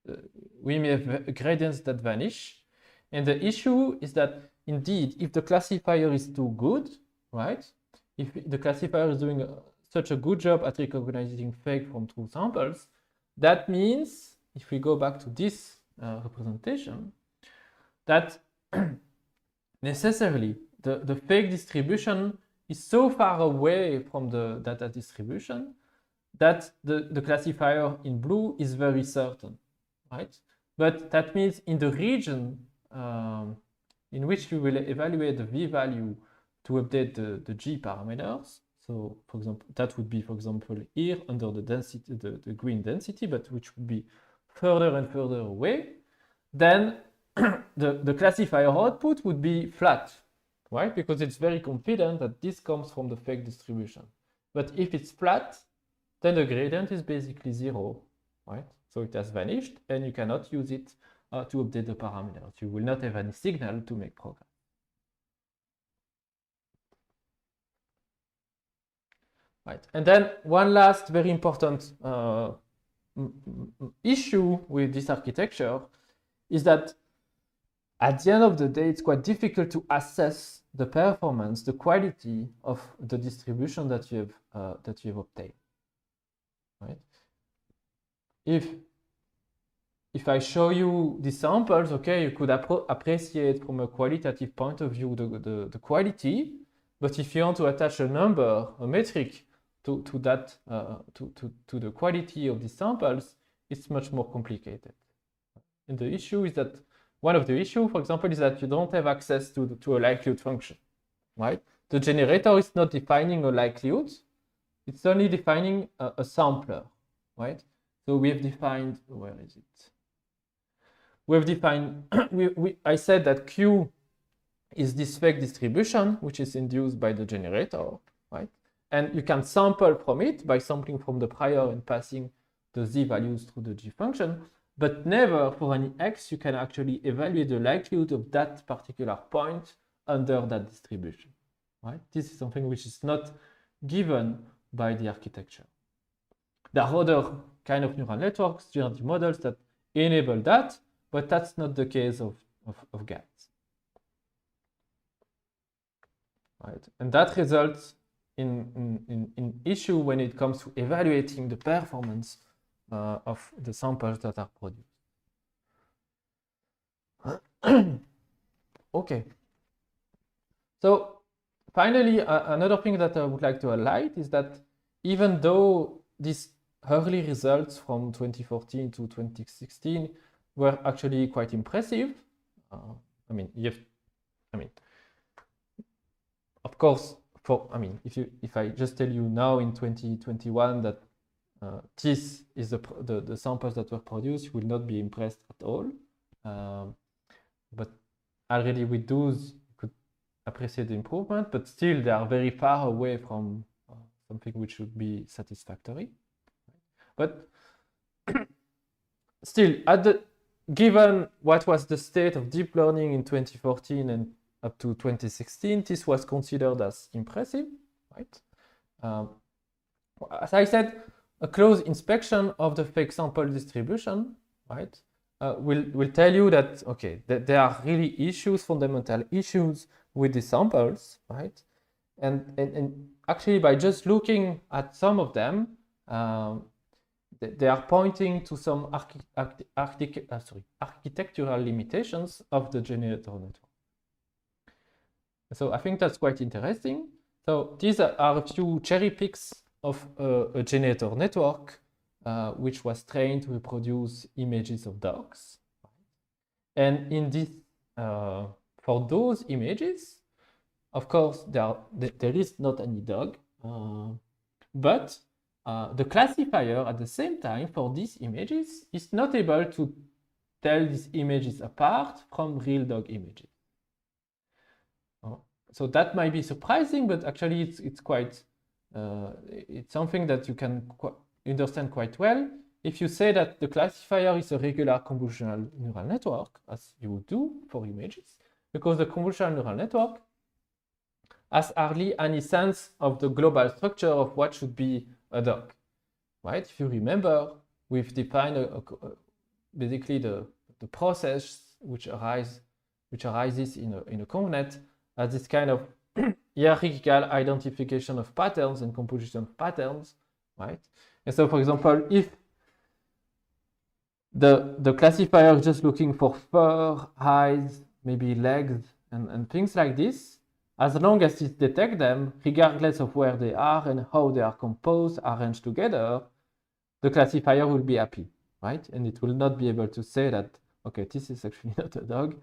have gradients that vanish, and the issue is that indeed, if the classifier is too good, right? If the classifier is doing such a good job at recognizing fake from true samples, that means, if we go back to this representation, that necessarily the fake distribution is so far away from the data distribution that the classifier in blue is very certain, right? But that means in the region in which you will evaluate the v-value to update the g parameters, so for example, that would be, for example, here under the density, the green density, but which would be further and further away, then the classifier output would be flat, right? Because it's very confident that this comes from the fake distribution. But if it's flat, then the gradient is basically 0, right? So it has vanished and you cannot use it to update the parameters. You will not have any signal to make progress. Right. And then one last very important issue with this architecture is that at the end of the day, it's quite difficult to assess the performance, the quality of the distribution that you have obtained. Right? If I show you the samples, okay, you could appreciate from a qualitative point of view the quality, but if you want to attach a number, a metric to the quality of the samples, it's much more complicated. And the issue is that one of the issues, for example, is that you don't have access to a likelihood function, right? The generator is not defining a likelihood, it's only defining a sampler, right? So we have defined, where is it? We have defined, I said that Q is this fake distribution, which is induced by the generator, right? And you can sample from it by sampling from the prior and passing the z values through the g function, but never for any x you can actually evaluate the likelihood of that particular point under that distribution, right? This is something which is not given by the architecture. There are other kind of neural networks, generative models that enable that, but that's not the case of GATS. Right? And that results in issue when it comes to evaluating the performance of the samples that are produced. Okay. So finally, another thing that I would like to highlight is that even though these early results from 2014 to 2016 were actually quite impressive, of course, if I just tell you now in 2021 that this is the samples that were produced, you will not be impressed at all. But already with those, you could appreciate the improvement, but still they are very far away from something which should be satisfactory. But still, given what was the state of deep learning in 2014 and up to 2016, this was considered as impressive, right? As I said, a close inspection of the fake sample distribution, right, will tell you that, okay, that there are really issues, fundamental issues with the samples, right? And actually, by just looking at some of them, they are pointing to some architectural limitations of the generator network. So I think that's quite interesting. So these are a few cherry picks of a generator network which was trained to reproduce images of dogs. And in this, for those images, of course, there is not any dog, but the classifier at the same time for these images is not able to tell these images apart from real dog images. So that might be surprising, but actually it's quite, it's something that you can understand quite well if you say that the classifier is a regular convolutional neural network, as you would do for images, because the convolutional neural network has hardly any sense of the global structure of what should be a dog, right? If you remember, we've defined basically the process which arises in a convnet as this kind of hierarchical identification of patterns and composition of patterns, right? And so, for example, if the classifier is just looking for fur, eyes, maybe legs, and things like this, as long as it detects them, regardless of where they are and how they are composed, arranged together, the classifier will be happy, right? And it will not be able to say that, okay, this is actually not a dog,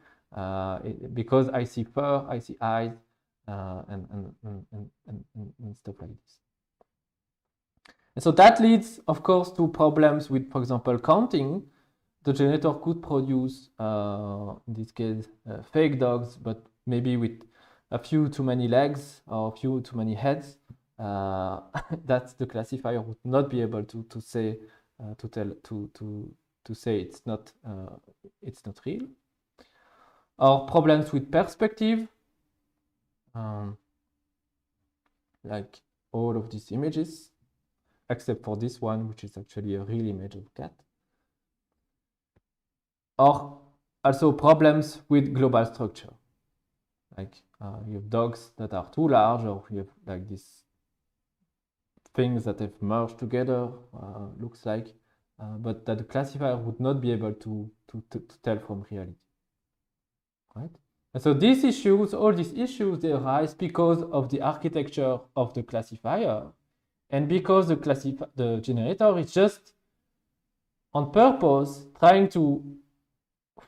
because I see fur, I see eyes, and stuff like this. And so that leads, of course, to problems with, for example, counting. The generator could produce, in this case, fake dogs, but maybe with a few too many legs or a few too many heads. That the classifier would not be able to say to say it's not real. Or problems with perspective, like all of these images, except for this one, which is actually a real image of a cat. Or also problems with global structure, like you have dogs that are too large, or you have like these things that have merged together, looks like, but that the classifier would not be able to tell from reality, right? And so these issues, all these issues, they arise because of the architecture of the classifier, and because the generator is just on purpose trying to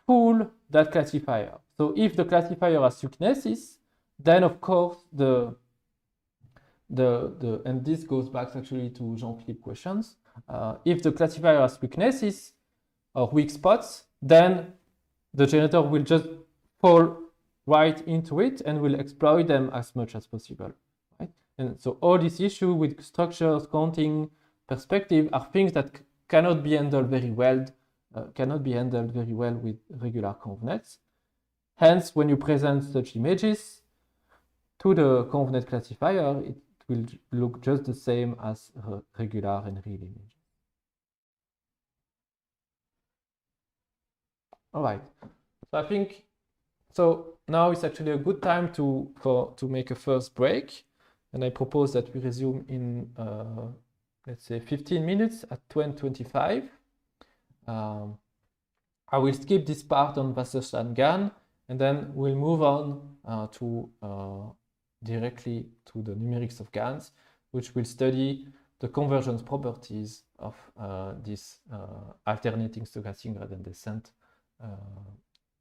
fool that classifier. So if the classifier has weaknesses, then of course and this goes back actually to Jean-Philippe questions. If the classifier has weaknesses or weak spots, then the generator will just fall right into it and will exploit them as much as possible, right? And so all these issues with structures, counting, perspective are things that cannot be handled very well with regular convnets. Hence, when you present such images to the convnet classifier, it will look just the same as regular and real images. All right. So I think now it's actually a good time to make a first break, and I propose that we resume in let's say 15 minutes at 20:25. I will skip this part on Wasserstein GAN, and then we'll move on directly to the numerics of GANs, which will study the convergence properties of this alternating stochastic gradient descent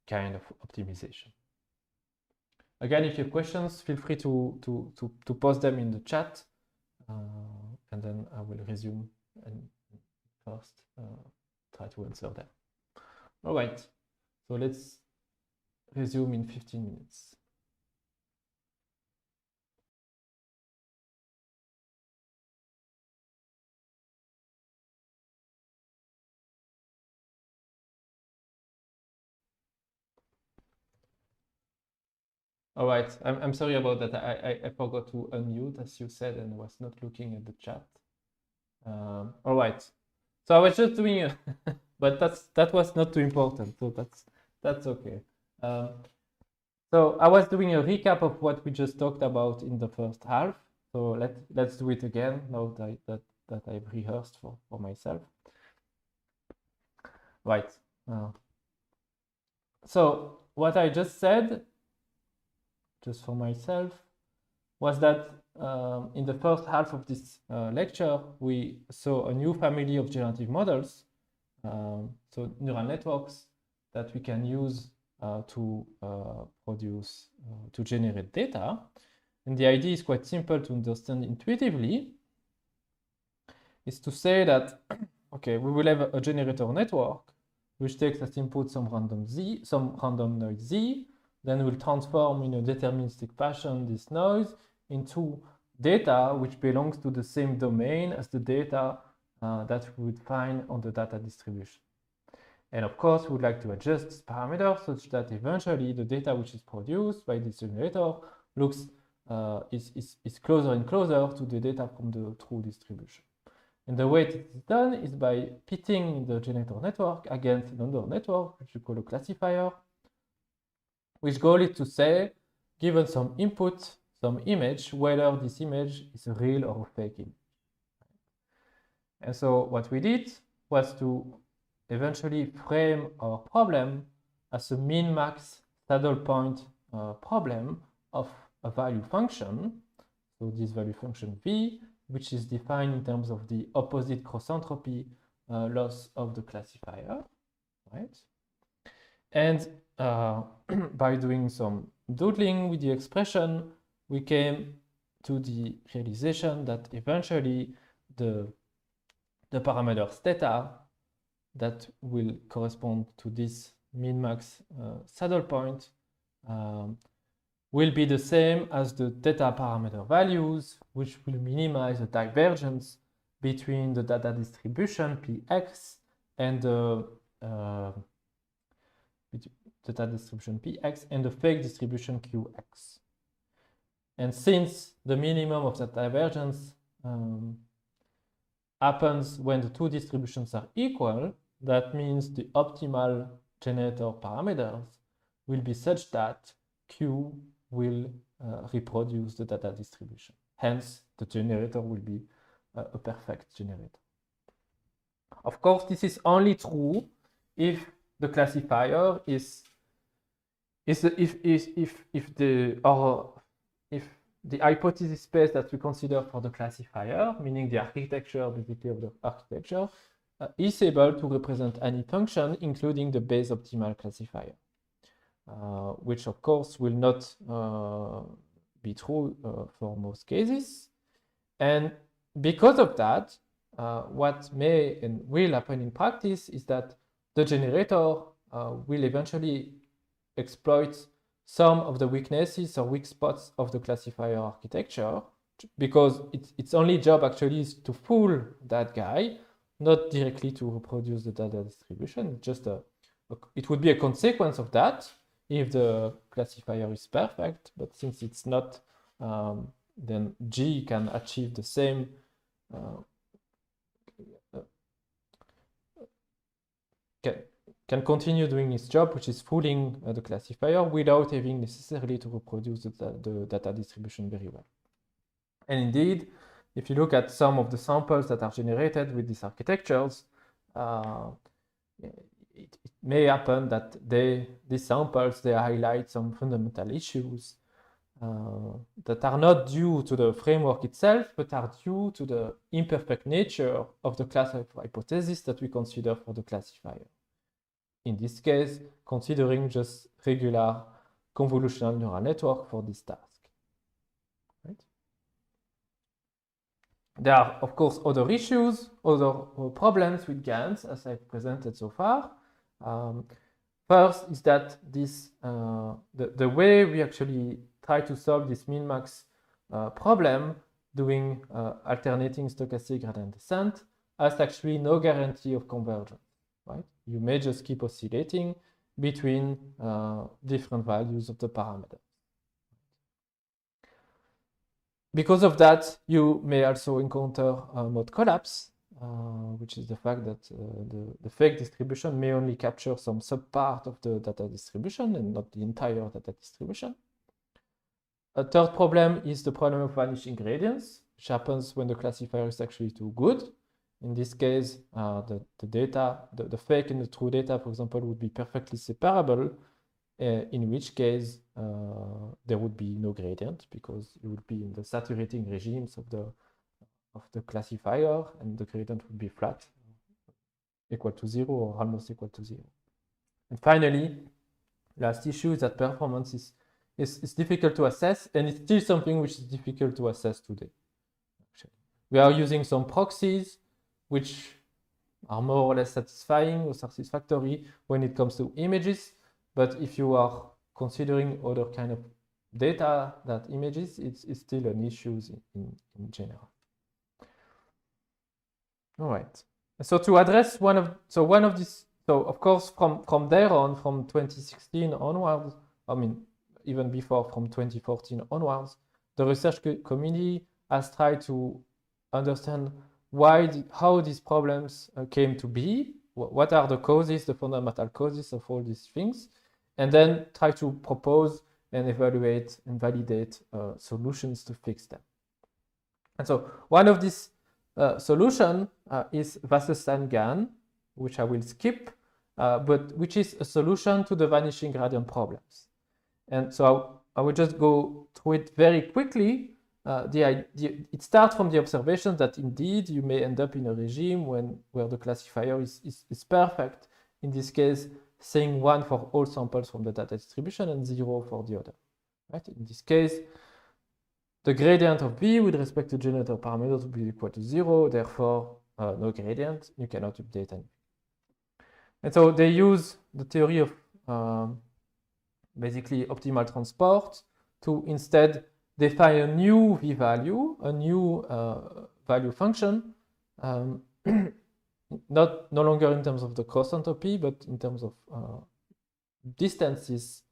kind of optimization. Again, if you have questions, feel free to post them in the chat, and then I will resume and first try to answer them. All right, so let's resume in 15 minutes. All right, I'm sorry about that. I forgot to unmute, as you said, and was not looking at the chat. All right, so I was just doing a but that was not too important, so that's okay. So I was doing a recap of what we just talked about in the first half. So let's do it again now that I've rehearsed for myself. Right. So what I just said, just for myself, was that in the first half of this lecture, we saw a new family of generative models, so neural networks that we can use to generate data. And the idea is quite simple to understand intuitively. Is to say that, okay, we will have a generator network which takes as input some random noise z, then will transform in a deterministic fashion this noise into data which belongs to the same domain as the data that we would find on the data distribution. And of course, we would like to adjust this parameter such that eventually the data which is produced by this generator looks is closer and closer to the data from the true distribution. And the way it is done is by pitting the generator network against another network, which we call a classifier, which goal is to say, given some input, some image, whether this image is a real or a fake image. And so what we did was to eventually frame our problem as a min-max saddle point problem of a value function, so this value function v, which is defined in terms of the opposite cross-entropy loss of the classifier, right? And by doing some doodling with the expression, we came to the realization that eventually the parameters theta that will correspond to this min-max saddle point will be the same as the theta parameter values, which will minimize the divergence between the data distribution Px and the data distribution Px and the fake distribution Qx. And since the minimum of that divergence happens when the two distributions are equal, that means the optimal generator parameters will be such that Q will reproduce the data distribution. Hence, the generator will be a perfect generator. Of course, this is only true if the classifier if the hypothesis space that we consider for the classifier, meaning the architecture basically of the architecture, is able to represent any function, including the base optimal classifier, which of course will not be true for most cases. And because of that, what may and will happen in practice is that the generator will eventually exploit some of the weaknesses or weak spots of the classifier architecture, because its only job actually is to fool that guy, not directly to reproduce the data distribution. Just it would be a consequence of that if the classifier is perfect, but since it's not, then G can achieve the same can continue doing its job, which is fooling the classifier without having necessarily to reproduce the data distribution very well. And indeed, if you look at some of the samples that are generated with these architectures, it may happen that these samples, they highlight some fundamental issues that are not due to the framework itself, but are due to the imperfect nature of the class of hypothesis that we consider for the classifier. In this case, considering just regular convolutional neural network for this task. Right? There are, of course, other issues, other problems with GANs, as I've presented so far. First is that this the way we actually try to solve this min-max problem doing alternating stochastic gradient descent has actually no guarantee of convergence. Right? You may just keep oscillating between different values of the parameter. Because of that, you may also encounter mode collapse, which is the fact that the fake distribution may only capture some subpart of the data distribution and not the entire data distribution. A third problem is the problem of vanishing gradients, which happens when the classifier is actually too good. In this case, the fake and the true data, for example, would be perfectly separable, in which case there would be no gradient because it would be in the saturating regimes of the classifier, and the gradient would be flat, equal to 0 or almost equal to 0. And finally, last issue is that performance is difficult to assess, and it's still something which is difficult to assess today. Actually, we are using some proxies which are more or less satisfying or satisfactory when it comes to images. But if you are considering other kind of data that images, it's still an issue in general. All right. So to address one of these, so of course from there on, from 2016 onwards, I mean even before, from 2014 onwards, the research community has tried to understand how these problems came to be, what are the causes, the fundamental causes of all these things, and then try to propose and evaluate and validate solutions to fix them. And so one of these solutions is Wasserstein-GAN, which I will skip, but which is a solution to the vanishing gradient problems. And so I will just go through it very quickly. It starts from the observation that indeed you may end up in a regime where the classifier is perfect. In this case, saying 1 for all samples from the data distribution and 0 for the other. Right? In this case, the gradient of B with respect to generator parameters will be equal to 0, therefore no gradient, you cannot update anything. And so they use the theory of basically optimal transport to instead define a new V value, a new value function, no longer in terms of the cross entropy, but in terms of distances,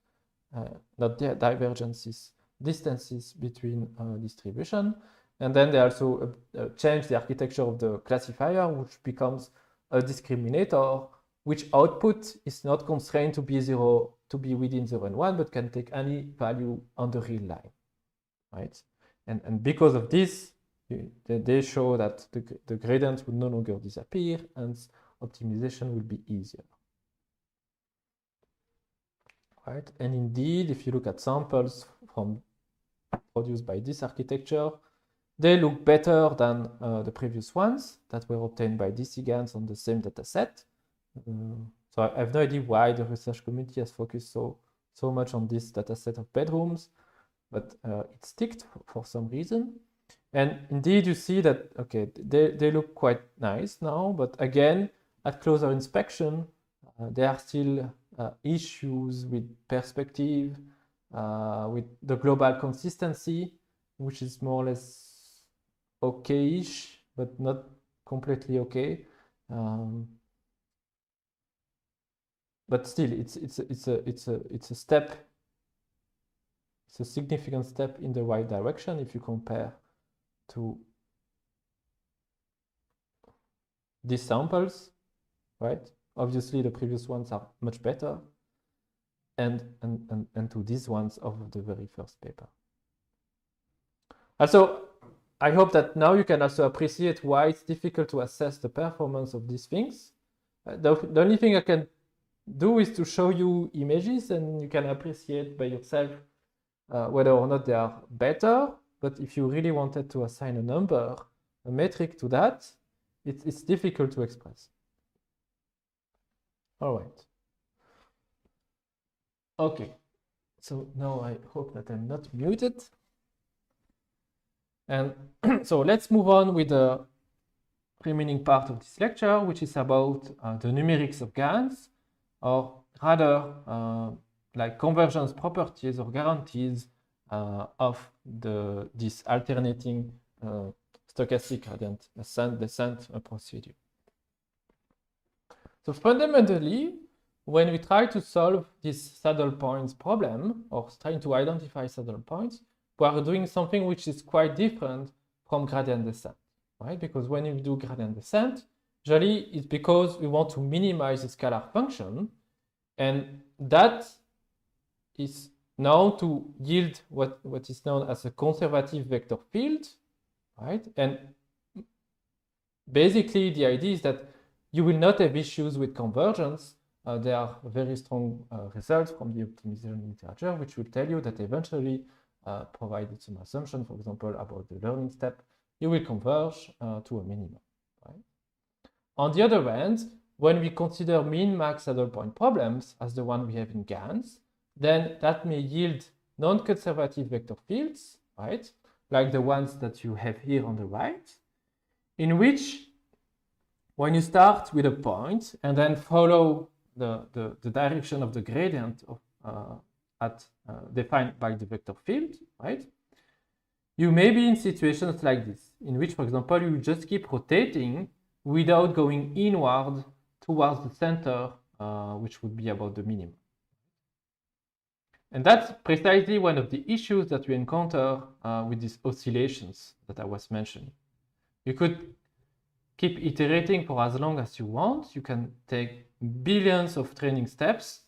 not divergences, distances between distribution. And then they also change the architecture of the classifier, which becomes a discriminator, which output is not constrained to be within 0 and 1, but can take any value on the real line, right? And because of this, they show that the gradient will no longer disappear, and optimization will be easier, right? And indeed, if you look at samples produced by this architecture, they look better than the previous ones that were obtained by DC GANs on the same data set. So I have no idea why the research community has focused so much on this data set of bedrooms, but it sticked for some reason. And indeed, you see that, okay, they look quite nice now, but again, at closer inspection, there are still issues with perspective, with the global consistency, which is more or less okay-ish, but not completely okay. But still, it's a step. It's a significant step in the right direction if you compare to these samples, right? Obviously, the previous ones are much better, and to these ones of the very first paper. Also, I hope that now you can also appreciate why it's difficult to assess the performance of these things. The only thing I can do is to show you images, and you can appreciate by yourself whether or not they are better. But if you really wanted to assign a number, a metric to that, it's difficult to express. All right. Okay. So now I hope that I'm not muted. And so let's move on with the remaining part of this lecture, which is about the numerics of GANs, or rather like convergence properties or guarantees of this alternating stochastic gradient ascent procedure. So fundamentally, when we try to solve this saddle points problem, or trying to identify saddle points, we are doing something which is quite different from gradient descent, right? Because when you do gradient descent, usually it's because we want to minimize the scalar function, and that is known to yield what is known as a conservative vector field, right? And basically the idea is that you will not have issues with convergence. There are very strong results from the optimization literature, which will tell you that eventually, provided some assumption, for example, about the learning step, you will converge to a minimum, right? On the other hand, when we consider min-max saddle point problems as the one we have in GANs, then that may yield non-conservative vector fields, right? Like the ones that you have here on the right, in which when you start with a point and then follow the direction of the gradient defined by the vector field, right? You may be in situations like this, in which, for example, you just keep rotating without going inward towards the center, which would be about the minimum. And that's precisely one of the issues that we encounter with these oscillations that I was mentioning. You could keep iterating for as long as you want. You can take billions of training steps,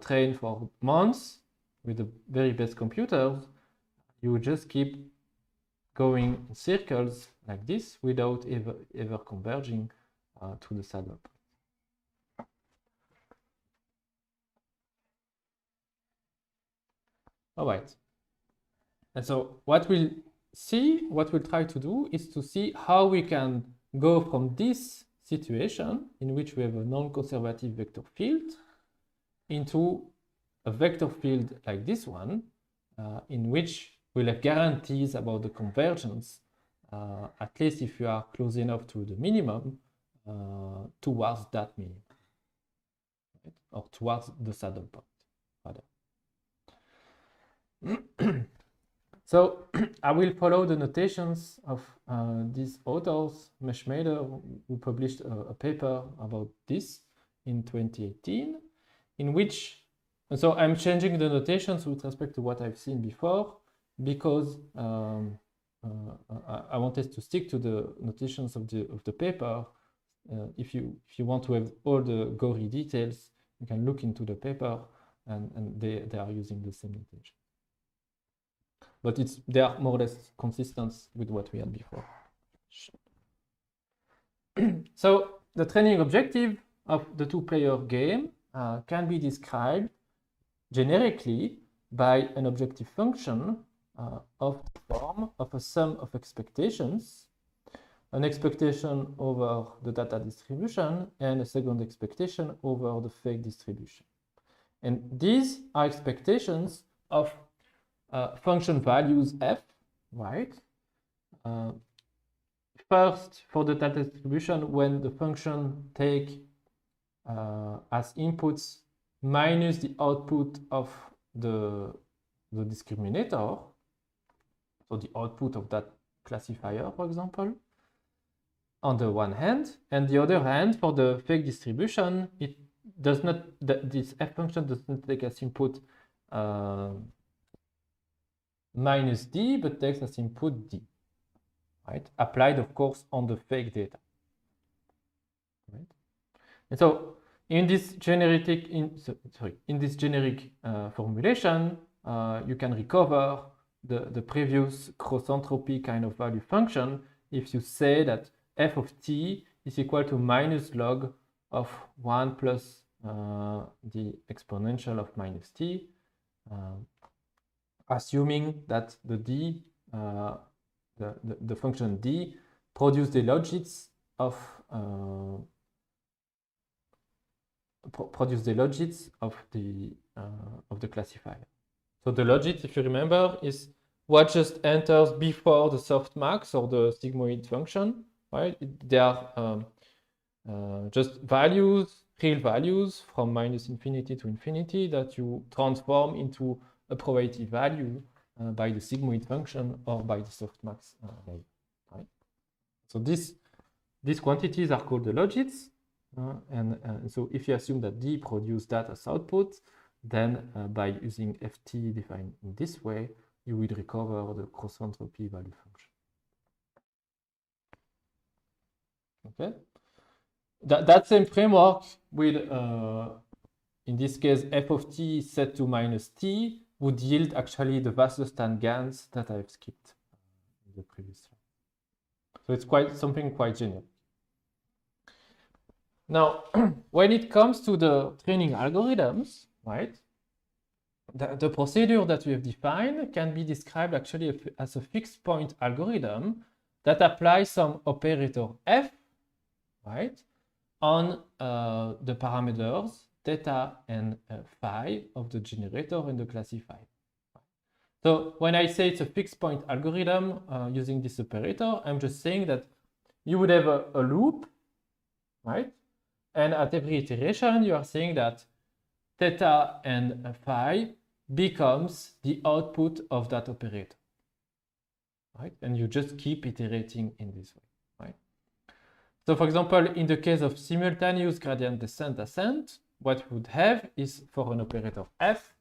train for months with the very best computers. You would just keep going in circles like this without ever converging to the saddle point. All right. And so what we'll try to do is to see how we can go from this situation in which we have a non-conservative vector field into a vector field like this one, in which we'll have guarantees about the convergence, at least if you are close enough to the minimum, towards that minimum, right? Or towards the saddle point, rather. So I will follow the notations of these authors. Meshmader, who published a paper about this in 2018, in which, and so I'm changing the notations with respect to what I've seen before, because I wanted to stick to the notations of the paper. If you want to have all the gory details, you can look into the paper, and they are using the same notation. But they are more or less consistent with what we had before. So the training objective of the two-player game can be described generically by an objective function of the form of a sum of expectations, an expectation over the data distribution, and a second expectation over the fake distribution. And these are expectations of function values f, right? First, for the data distribution, when the function take as inputs minus the output of the discriminator, so the output of that classifier, for example, on the one hand, and the other hand, for the fake distribution, it does not, this f function does not take as input minus d, but takes as input d, right? Applied, of course, on the fake data, right? And so in this generic formulation, you can recover the previous cross-entropy kind of value function if you say that f of t is equal to minus log of 1 plus the exponential of minus t, assuming that the d, the function d, produce the logits of the classifier. So the logit, if you remember, is what just enters before the softmax or the sigmoid function, right? They are just values, real values from minus infinity to infinity that you transform into a probability value by the sigmoid function or by the softmax value, right? So these quantities are called the logits, and so if you assume that d produce that as output, then by using ft defined in this way, you will recover the cross-entropy value function. Okay, that same framework will, in this case, f of t set to minus t would yield actually the Wasserstein GANs that I've skipped in the previous slide. So it's something quite generic. Now, when it comes to the training algorithms, right, the procedure that we have defined can be described actually as a fixed point algorithm that applies some operator f, right, on the parameters theta and phi of the generator and the classifier. So when I say it's a fixed point algorithm using this operator, I'm just saying that you would have a loop, right? And at every iteration, you are saying that theta and phi becomes the output of that operator, right? And you just keep iterating in this way, right? So for example, in the case of simultaneous gradient descent, what we would have is for an operator f,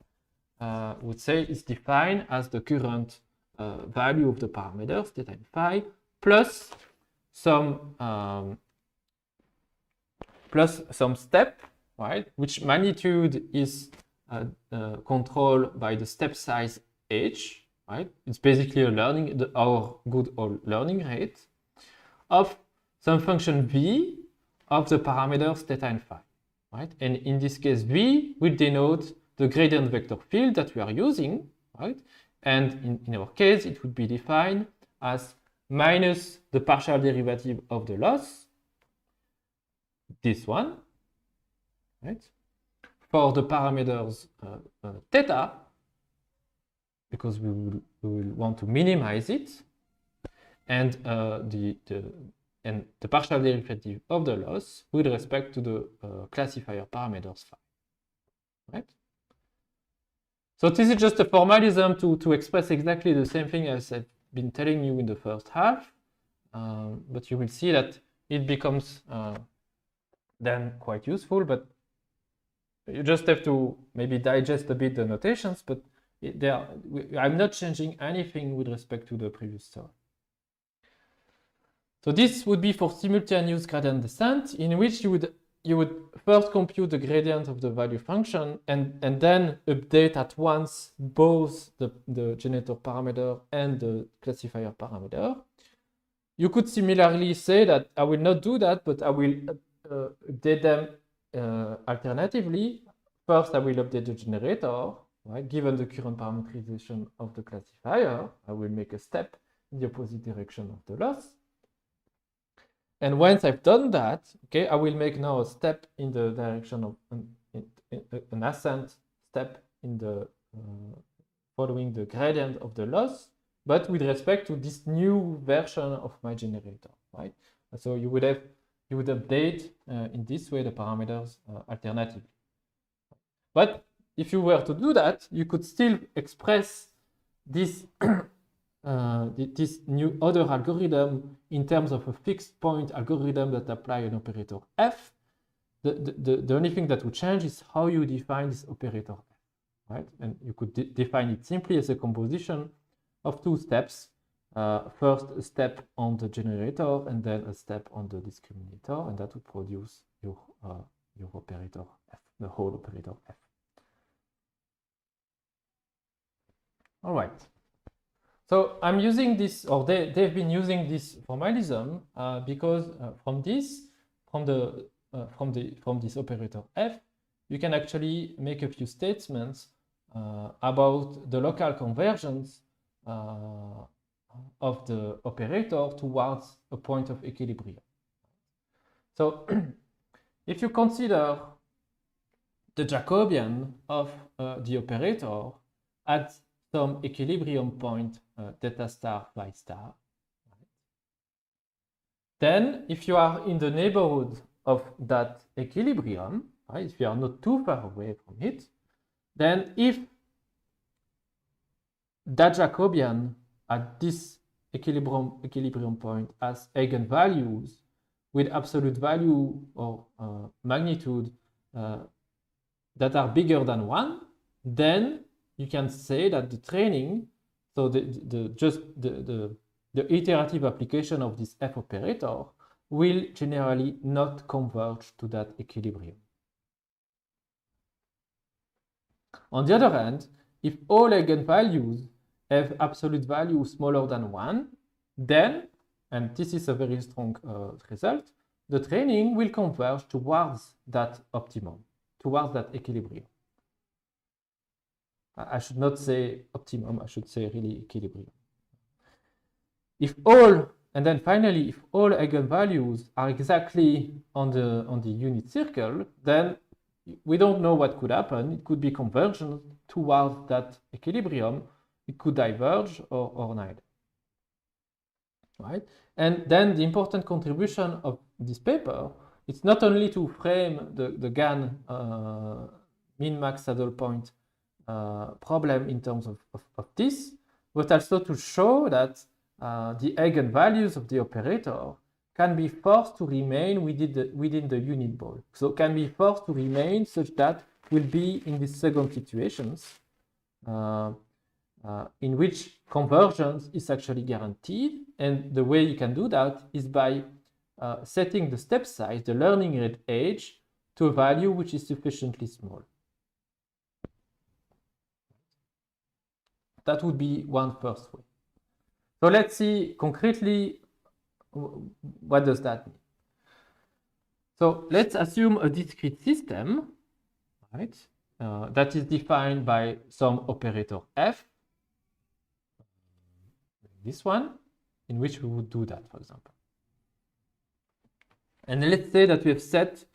would say it's defined as the current value of the parameters theta and phi plus some step, right? Which magnitude is controlled by the step size h, right? It's basically our good old learning rate of some function v of the parameters theta and phi, right? And in this case, v will denote the gradient vector field that we are using, right? And in our case, it would be defined as minus the partial derivative of the loss, this one, right? For the parameters theta, because we will want to minimize it, and the partial derivative of the loss with respect to the classifier parameters phi, right? So this is just a formalism to express exactly the same thing as I've been telling you in the first half, but you will see that it becomes then quite useful, but you just have to maybe digest a bit the notations, but I'm not changing anything with respect to the previous story. So this would be for simultaneous gradient descent, in which you would first compute the gradient of the value function and then update at once both the generator parameter and the classifier parameter. You could similarly say that I will not do that, but I will update them alternatively. First, I will update the generator, right? Given the current parameterization of the classifier, I will make a step in the opposite direction of the loss. And once I've done that, okay, I will make now a step in the direction of an ascent step in the following the gradient of the loss, but with respect to this new version of my generator, right? So you would update in this way the parameters alternatively. But if you were to do that, you could still express this this new other algorithm in terms of a fixed point algorithm that apply an operator f. The only thing that would change is how you define this operator f, right? And you could define it simply as a composition of two steps. First, a step on the generator and then a step on the discriminator, and that would produce your operator f, the whole operator f. All right. So I'm using this, or they've been using this formalism because from this operator f, you can actually make a few statements about the local convergence of the operator towards a point of equilibrium. So if you consider the Jacobian of the operator at some equilibrium point theta star phi star, right? Then if you are in the neighborhood of that equilibrium, right, if you are not too far away from it, then if that Jacobian at this equilibrium point has eigenvalues with absolute value or magnitude that are bigger than 1, then you can say that the training, so the iterative application of this f operator will generally not converge to that equilibrium. On the other hand, if all eigenvalues have absolute value smaller than 1, then, and this is a very strong result, the training will converge towards that optimum, towards that equilibrium. I should not say optimum, I should say really equilibrium. If all, and then finally, if all eigenvalues are exactly on the unit circle, then we don't know what could happen. It could be convergence towards that equilibrium. It could diverge or neither. Right? And then the important contribution of this paper, it's not only to frame the GAN min-max saddle point problem in terms of this, but also to show that the eigenvalues of the operator can be forced to remain within the unit ball. So can be forced to remain such that will be in these second situations in which convergence is actually guaranteed. And the way you can do that is by setting the step size, the learning rate age, to a value which is sufficiently small. That would be one first way. So let's see concretely what does that mean. So let's assume a discrete system, right, that is defined by some operator f, this one, in which we would do that, for example. And let's say that we have set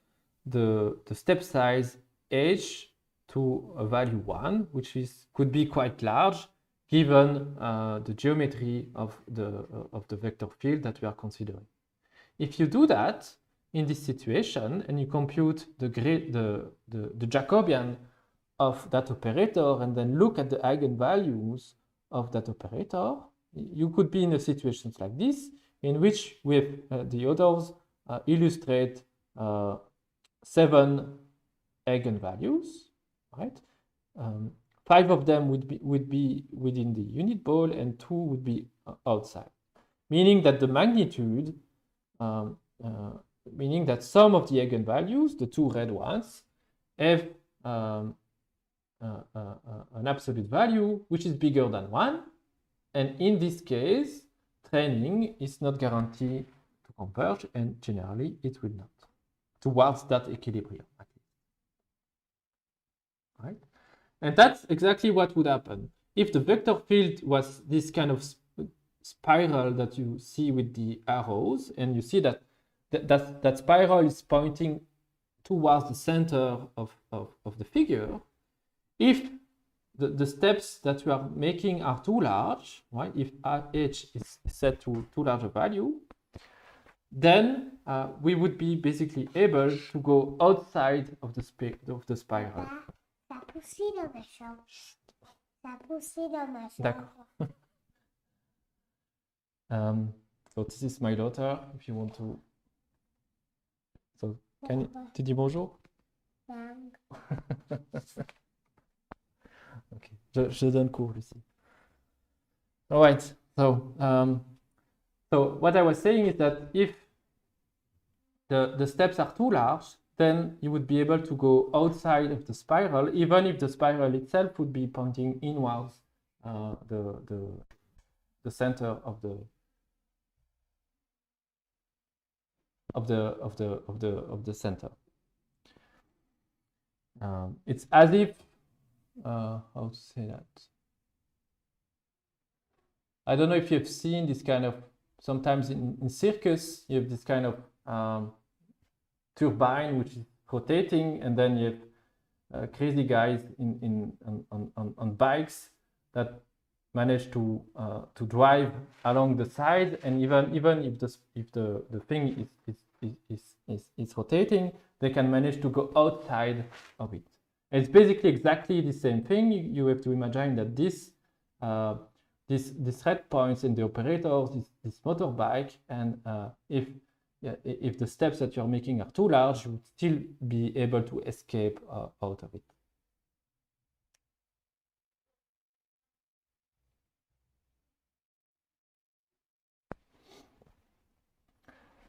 the step size h to a value 1, which could be quite large given the geometry of the vector field that we are considering. If you do that in this situation and you compute the Jacobian of that operator and then look at the eigenvalues of that operator, you could be in a situation like this, in which with the others illustrate 7 eigenvalues, right? 5 of them would be within the unit ball and 2 would be outside, meaning that the magnitude, meaning that some of the eigenvalues, the 2 red ones, have an absolute value which is bigger than 1, and in this case, training is not guaranteed to converge, and generally it will not, towards that equilibrium, at least. Right? And that's exactly what would happen. If the vector field was this kind of spiral that you see with the arrows, and you see that that spiral is pointing towards the center of the figure, if the steps that we are making are too large, right? If h is set to too large a value, then we would be basically able to go outside of the spiral. Ça pousse dans ma chambre. Ça pousse dans ma chambre. D'accord. So this is my daughter, if you want to. So tu dis bonjour? Ok, je donne cours ici. All right. So what I was saying is that if the steps are too large, then you would be able to go outside of the spiral, even if the spiral itself would be pointing inwards the center of the center. It's as if how to say that? I don't know if you've seen this kind of, sometimes in circus you have this kind of turbine which is rotating, and then you have crazy guys on bikes that manage to drive along the side, and even if the thing is rotating, they can manage to go outside of it. And it's basically exactly the same thing. You have to imagine that this red points in the operator, this motorbike, and if the steps that you're making are too large, you would still be able to escape out of it.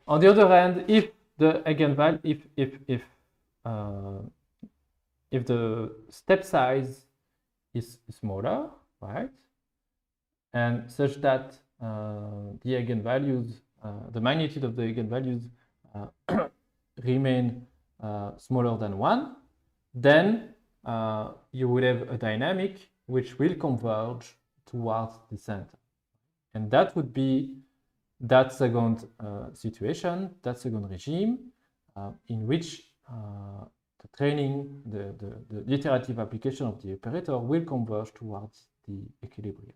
On the other hand, if the eigenvalue, if the step size is smaller, right, and such that the eigenvalues, the magnitude of the eigenvalues remain smaller than 1, then you would have a dynamic which will converge towards the center. And that would be that second situation, that second regime, in which the training, the iterative application of the operator will converge towards the equilibrium.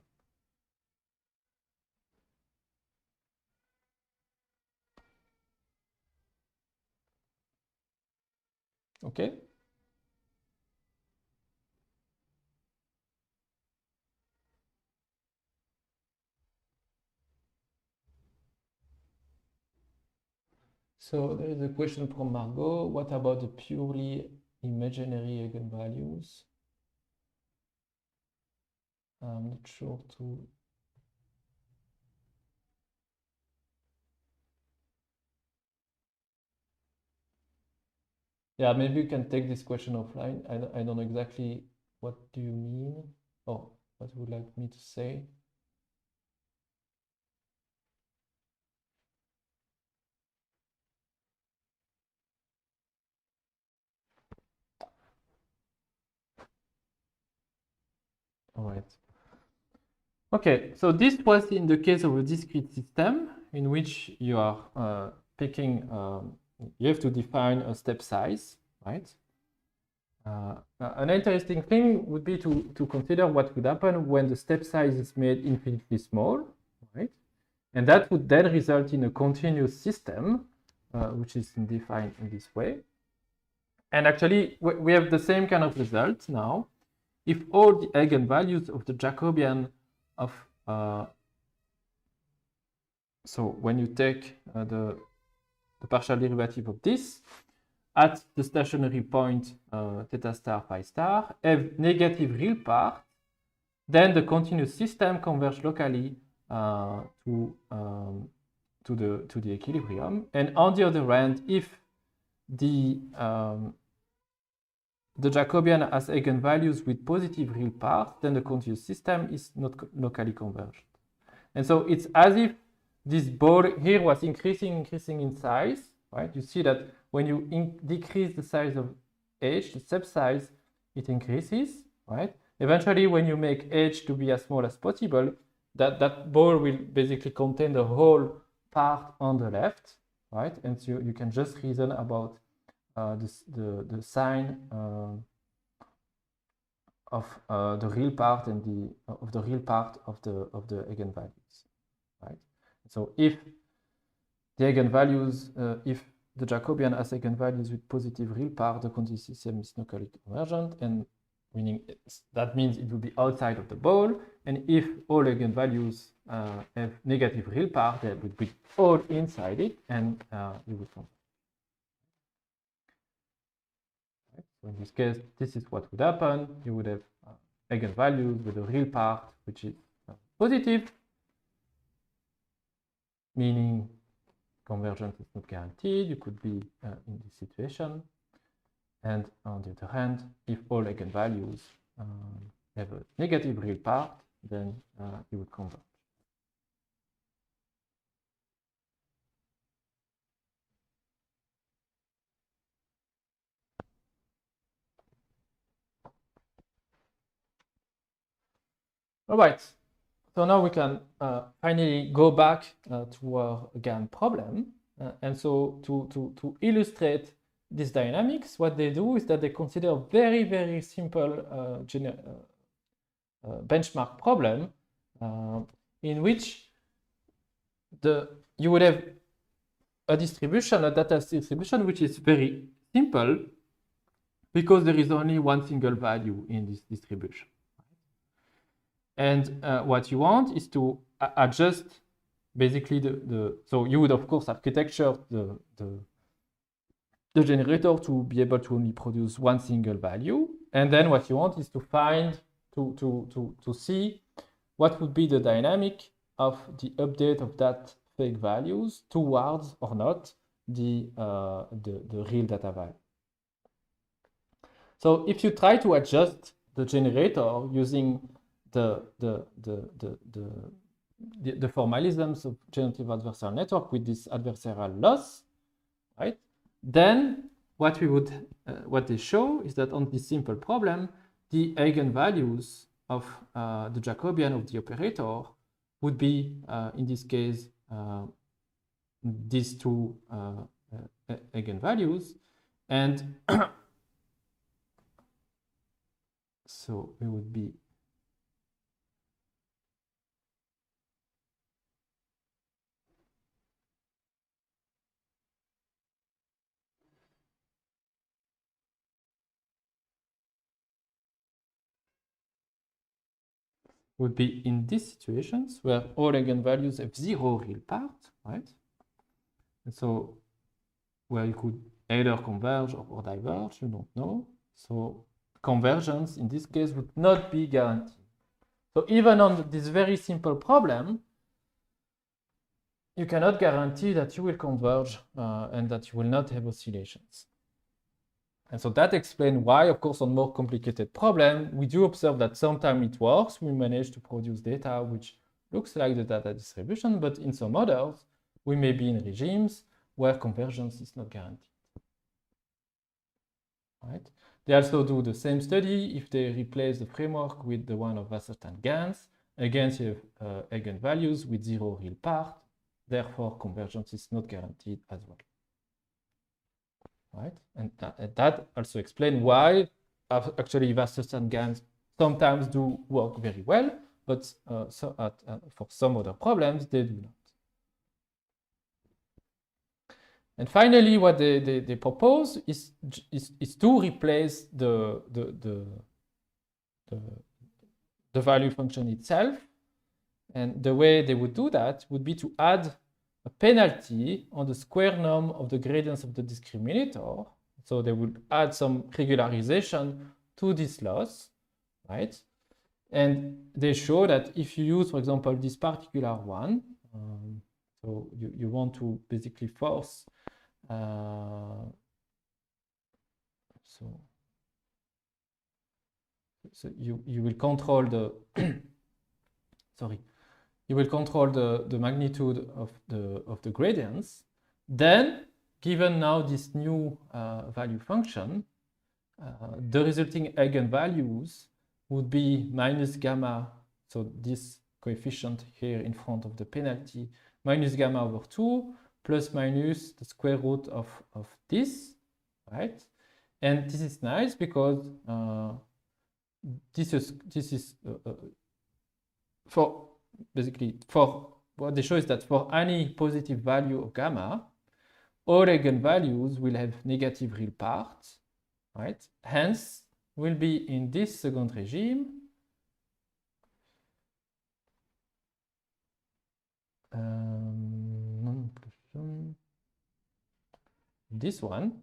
Okay? So there is a question from Margot. What about the purely imaginary eigenvalues? I'm not sure to. Yeah, maybe you can take this question offline. I don't know exactly what do you mean, or what you would like me to say. All right. Okay, so this was in the case of a discrete system in which you are picking, you have to define a step size, right? An interesting thing would be to consider what would happen when the step size is made infinitely small, right? And that would then result in a continuous system, which is defined in this way. And actually, we have the same kind of result now. If all the eigenvalues of the Jacobian of, so when you take the partial derivative of this, at the stationary point theta star phi star have negative real part, then the continuous system converges locally to the equilibrium. And on the other hand, if the Jacobian has eigenvalues with positive real part, then the continuous system is not locally converged. And so it's as if this ball here was increasing in size, right? You see that when you decrease the size of h, the subsize, it increases, right? Eventually, when you make h to be as small as possible, that ball will basically contain the whole part on the left, right? And so you can just reason about the sign of the real part and the real part of the eigenvalues, right? So if the eigenvalues, if the Jacobian has eigenvalues with positive real part, the continuous system is locally convergent, and meaning that means it will be outside of the ball. And if all eigenvalues have negative real part, they would be all inside it, and you would converge. Right? So in this case, this is what would happen. You would have eigenvalues with a real part which is positive, meaning convergence is not guaranteed. You could be in this situation. And on the other hand, if all eigenvalues have a negative real part, then you would converge. All right. So now we can finally go back to our GAN problem. And so to illustrate these dynamics, what they do is that they consider a very, very simple benchmark problem in which you would have a distribution, a data distribution, which is very simple because there is only one single value in this distribution. And what you want is to adjust basically so you would of course architecture the generator to be able to only produce one single value. And then what you want is to find, to see what would be the dynamic of the update of that fake values towards or not the real data value. So if you try to adjust the generator using the formalisms of generative adversarial network with this adversarial loss, right? Then what they show is that on this simple problem, the eigenvalues of the Jacobian of the operator would be, in this case, these two eigenvalues, and so it would be in these situations where all eigenvalues have zero real part, right? And so where you could either converge or diverge, you don't know. So convergence in this case would not be guaranteed. So even on this very simple problem, you cannot guarantee that you will converge and that you will not have oscillations. And so that explains why, of course, on more complicated problems, we do observe that sometimes it works. We manage to produce data which looks like the data distribution, but in some others, we may be in regimes where convergence is not guaranteed. Right? They also do the same study if they replace the framework with the one of Wasserstein-Ganz, Again, you have eigenvalues with zero real part. Therefore, convergence is not guaranteed as well. Right? And that also explains why actually Wasserstein GANs sometimes do work very well, but for some other problems, they do not. And finally, what they propose is to replace the value function itself. And the way they would do that would be to add a penalty on the square norm of the gradients of the discriminator. So they would add some regularization to this loss, right? And they show that if you use, for example, this particular one, so you want to basically force, so you will control the, sorry, you will control the magnitude of the gradients. Then, given now this new value function, the resulting eigenvalues would be minus gamma, so this coefficient here in front of the penalty, minus gamma over 2, plus minus the square root of this, right? And this is nice because this is for basically, for what they show is that for any positive value of gamma, all eigenvalues will have negative real parts, right? Hence, will be in this second regime. This one,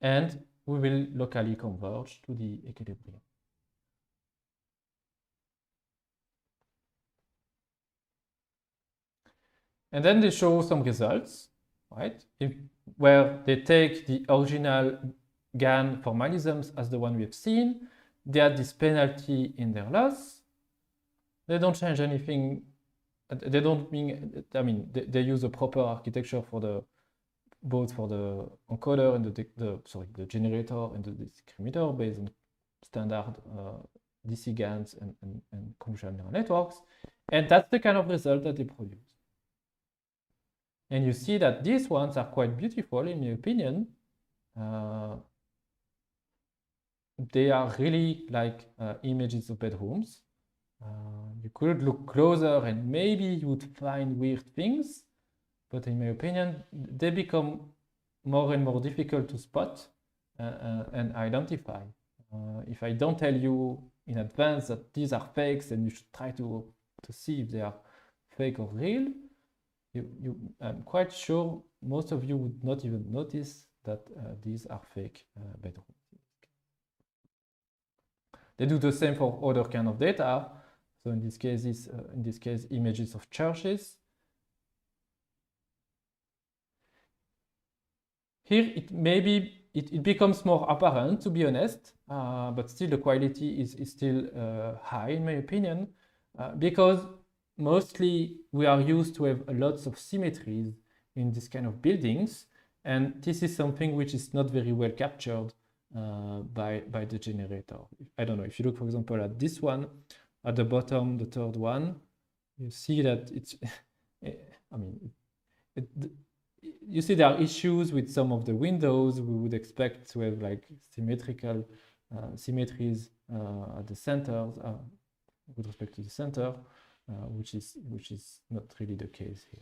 and we will locally converge to the equilibrium. And then they show some results, right? Where they take the original GAN formalisms as the one we've seen. They add this penalty in their loss. They don't change anything. They don't mean, I mean, they use a proper architecture for the both for the encoder and the generator and the discriminator based on standard DC GANs and convolutional neural networks. And that's the kind of result that they produce. And you see that these ones are quite beautiful, in my opinion. They are really like images of bedrooms. You could look closer and maybe you would find weird things, but in my opinion, they become more and more difficult to spot and identify. If I don't tell you in advance that these are fakes and you should try to see if they are fake or real, I'm quite sure most of you would not even notice that these are fake bedrooms. They do the same for other kind of data. So in this case, images of churches. Here, it becomes more apparent, to be honest, but still the quality is still high, in my opinion, because mostly we are used to have lots of symmetries in this kind of buildings, and this is something which is not very well captured by the generator. I don't know, if you look, for example, at this one, at the bottom, the third one, you see that it's, I mean, you see there are issues with some of the windows. We would expect to have like symmetrical symmetries at the center with respect to the center, which is not really the case here.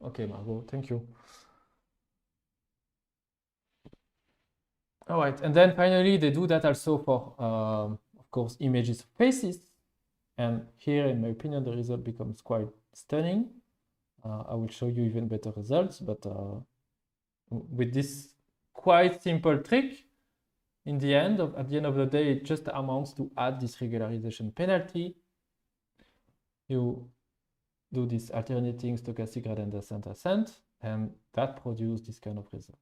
Okay, Margot, thank you. All right, and then finally they do that also for, of course, images of faces. And here, in my opinion, the result becomes quite stunning. I will show you even better results, but with this quite simple trick, at the end of the day, it just amounts to add this regularization penalty. You do this alternating stochastic gradient ascent, and that produces this kind of results.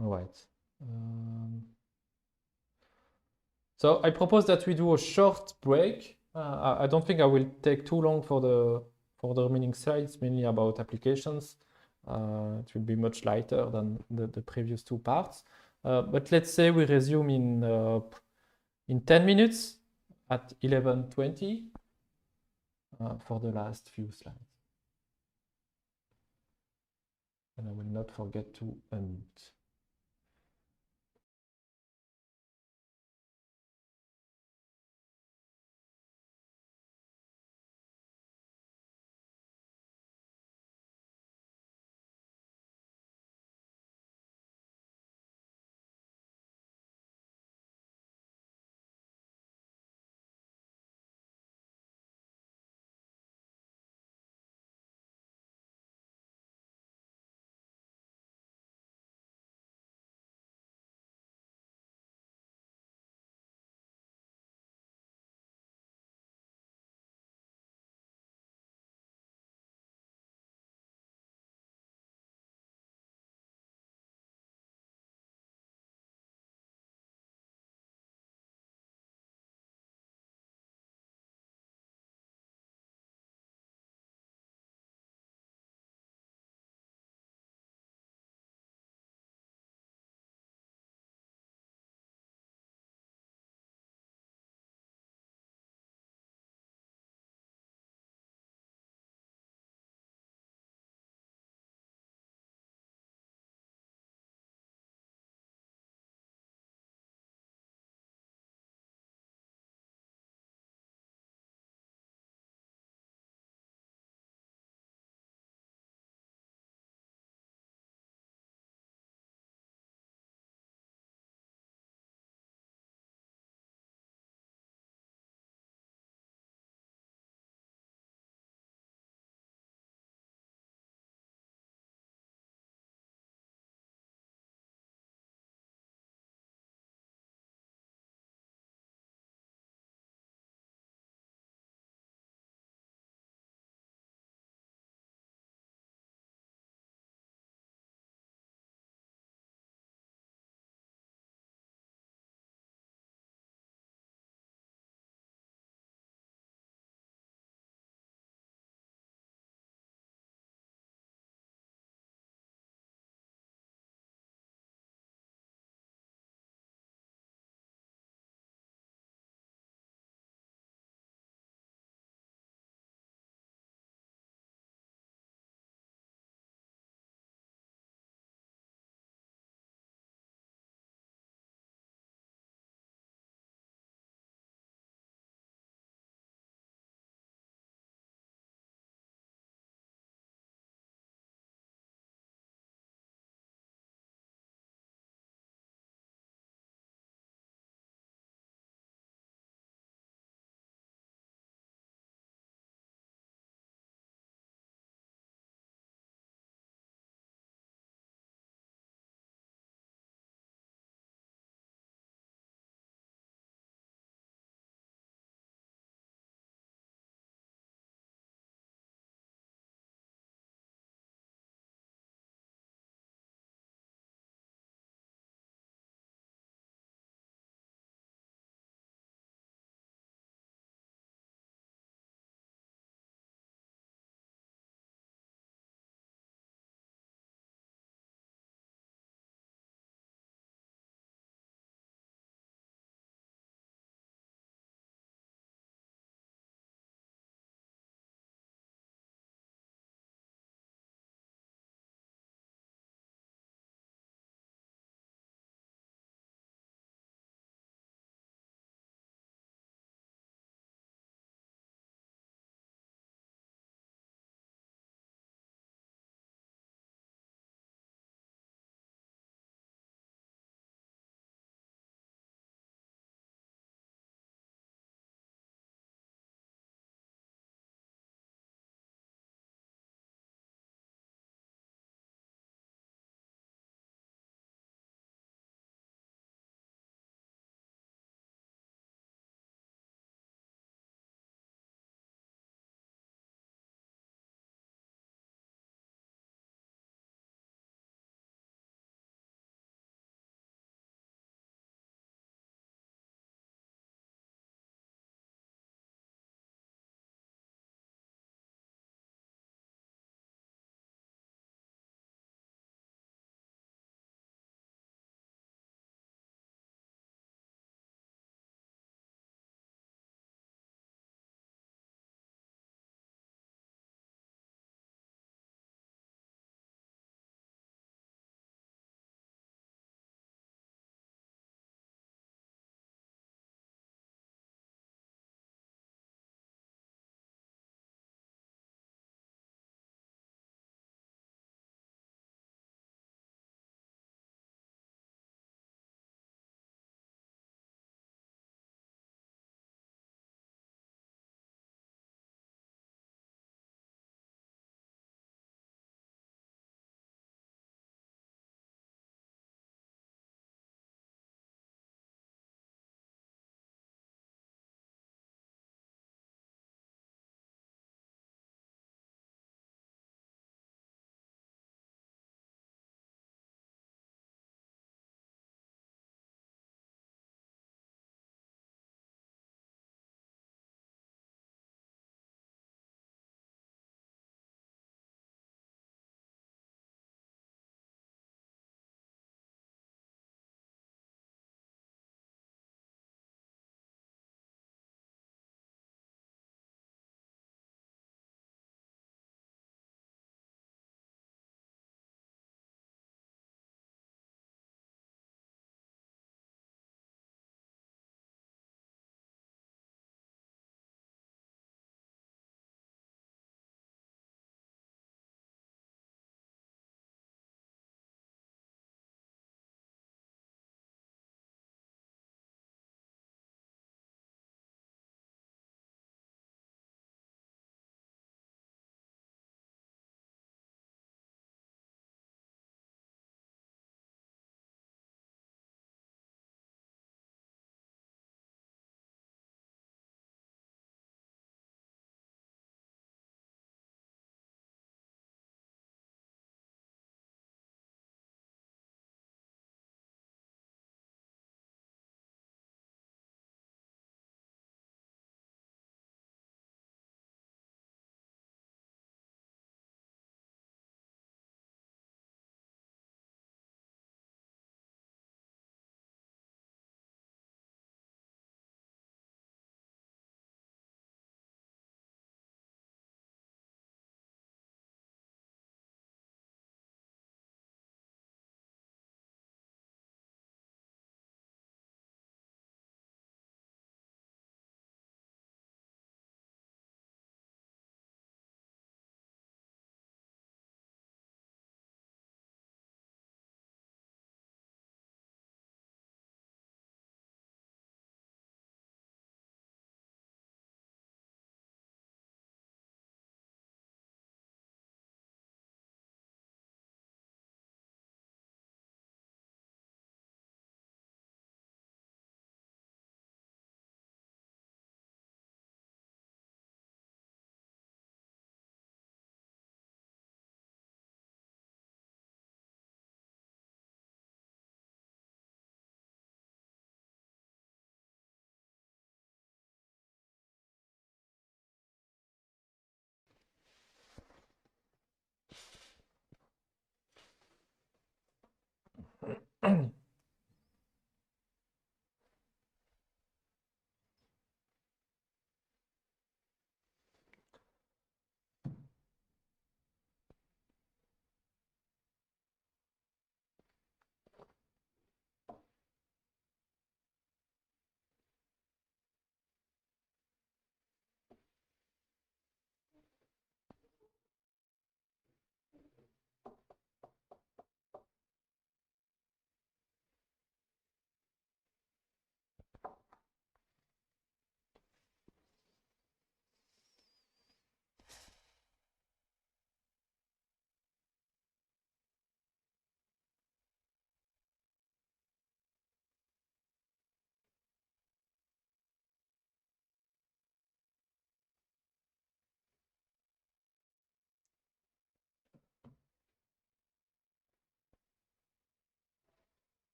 All right. So I propose that we do a short break. I don't think I will take too long for the remaining slides, mainly about applications. It will be much lighter than the previous two parts. But let's say we resume in 10 minutes at 11:20 for the last few slides. And I will not forget to unmute.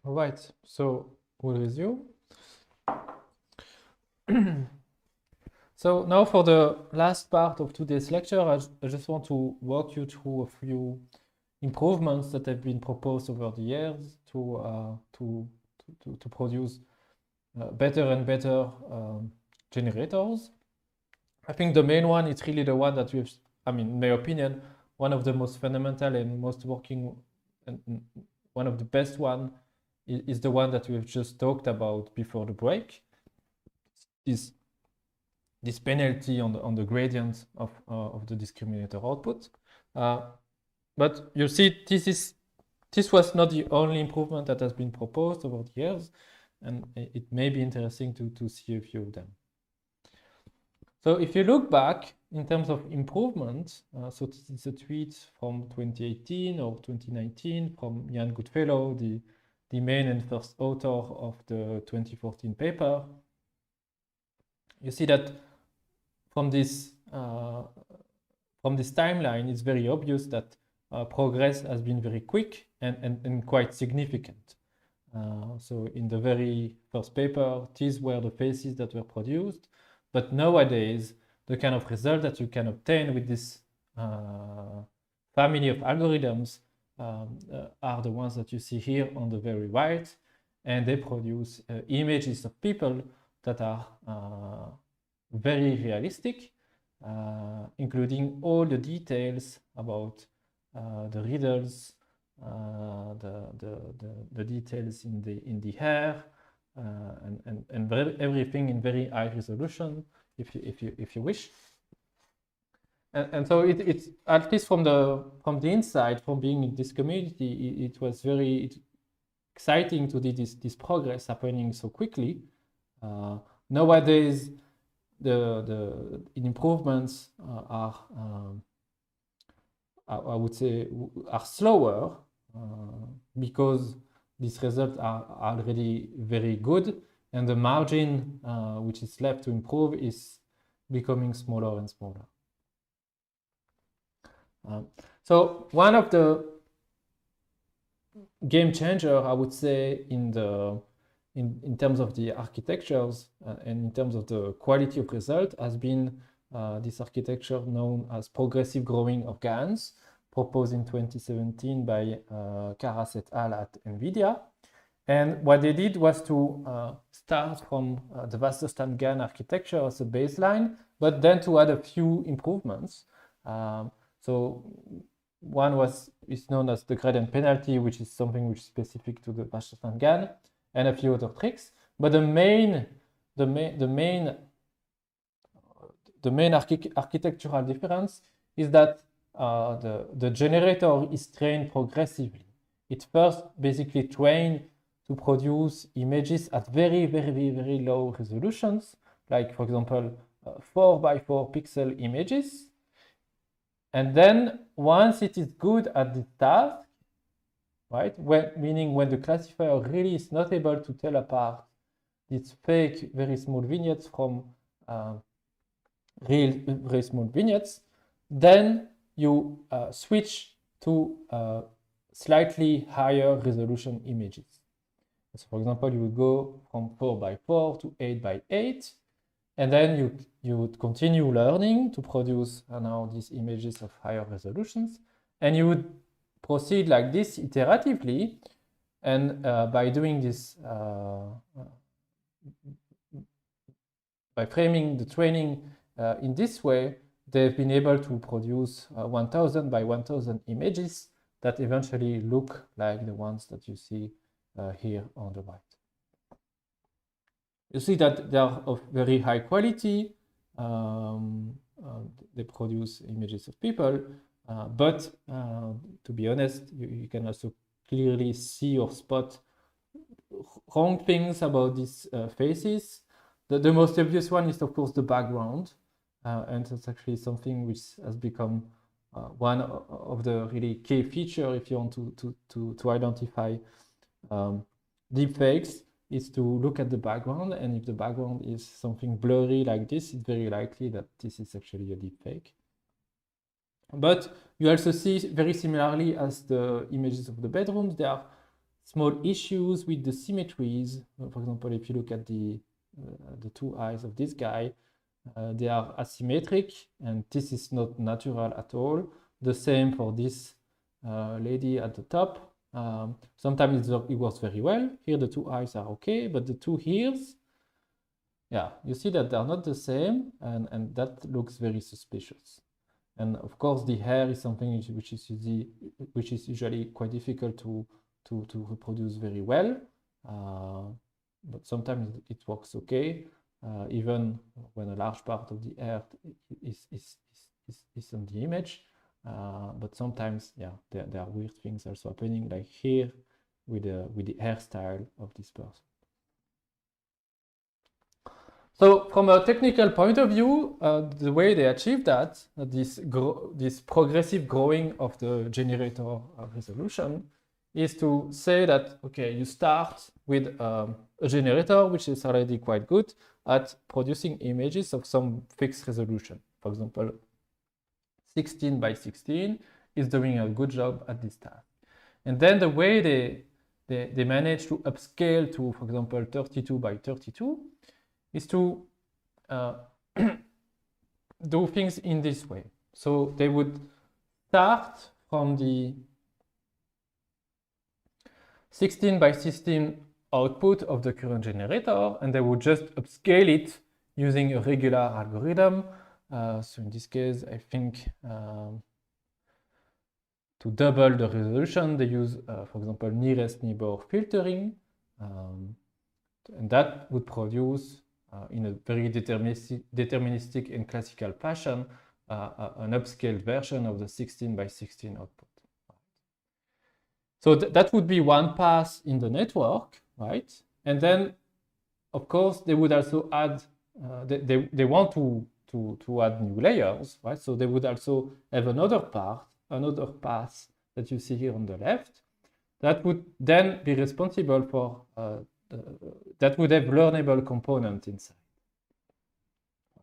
All right, so we'll resume. So now for the last part of today's lecture, I just want to walk you through a few improvements that have been proposed over the years to produce better and better generators. I think the main one is really the one that we've, I mean, in my opinion, one of the most fundamental and most working, and one of the best one is the one that we've just talked about before the break. This penalty on the gradient of the discriminator output. But you see, this was not the only improvement that has been proposed over the years, and it may be interesting to see a few of them. So if you look back in terms of improvement, so this is a tweet from 2018 or 2019 from Ian Goodfellow, the main and first author of the 2014 paper. You see that from this timeline, it's very obvious that progress has been very quick and quite significant. So in the very first paper, these were the phases that were produced. But nowadays, the kind of result that you can obtain with this family of algorithms are the ones that you see here on the very right. And they produce images of people that are very realistic, including all the details about the riddles, the details in the hair, and everything in very high resolution, if you wish. And so it's at least from the inside, from being in this community, it was very exciting to see this progress happening so quickly. Nowadays, the improvements are I would say are slower because these results are already very good, and the margin which is left to improve is becoming smaller and smaller. So one of the game changer, I would say, in terms of the architectures and in terms of the quality of result has been this architecture known as progressive growing of GANs, proposed in 2017 by Karas et al. At NVIDIA. And what they did was to start from the Wasserstein GAN architecture as a baseline, but then to add a few improvements. So one is known as the gradient penalty, which is something which is specific to the Wasserstein GAN, and a few other tricks. But the main architectural difference is that the generator is trained progressively. It first basically trained to produce images at very, very, very low resolutions, like, for example, 4x4 pixel images. And then once it is good at this task, right, meaning when the classifier really is not able to tell apart these fake very small vignettes from real very small vignettes, then you switch to slightly higher resolution images. So for example, you would go from 4x4 to 8x8, and then you would continue learning to produce now these images of higher resolutions, and you would proceed like this iteratively. And by doing this, by framing the training in this way, they've been able to produce 1000 by 1000 images that eventually look like the ones that you see here on the right. You see that they are of very high quality. They produce images of people, but to be honest, you can also clearly see or spot wrong things about these faces. The most obvious one is, of course, the background. And that's actually something which has become one of the really key features if you want to identify deepfakes, is to look at the background. And if the background is something blurry like this, it's very likely that this is actually a deepfake. But you also see very similarly as the images of the bedrooms, there are small issues with the symmetries. For example, if you look at the two eyes of this guy, they are asymmetric, and this is not natural at all. The same for this lady at the top. Sometimes it works very well. Here the two eyes are okay, but the two ears, yeah, you see that they're not the same, and that looks very suspicious. And of course, the hair is something which is usually quite difficult to reproduce very well. But sometimes it works okay, even when a large part of the hair is on the image. But sometimes, yeah, there are weird things also happening, like here with the hairstyle of this person. So from a technical point of view, the way they achieve that, this progressive growing of the generator resolution, is to say that, okay, you start with a generator which is already quite good at producing images of some fixed resolution. For example, 16 by 16 is doing a good job at this task. And then the way they manage to upscale to, for example, 32 by 32 is to do things in this way. So they would start from the 16 by 16 output of the current generator, and they would just upscale it using a regular algorithm. So in this case, I think to double the resolution, they use, for example, nearest neighbor filtering, and that would produce in a very deterministic and classical fashion an upscaled version of the 16 by 16 output. So that would be one pass in the network, right? And then, of course, they would also add, they want to add new layers, right? So they would also have another pass that you see here on the left, that would then be responsible for, that would have learnable component inside.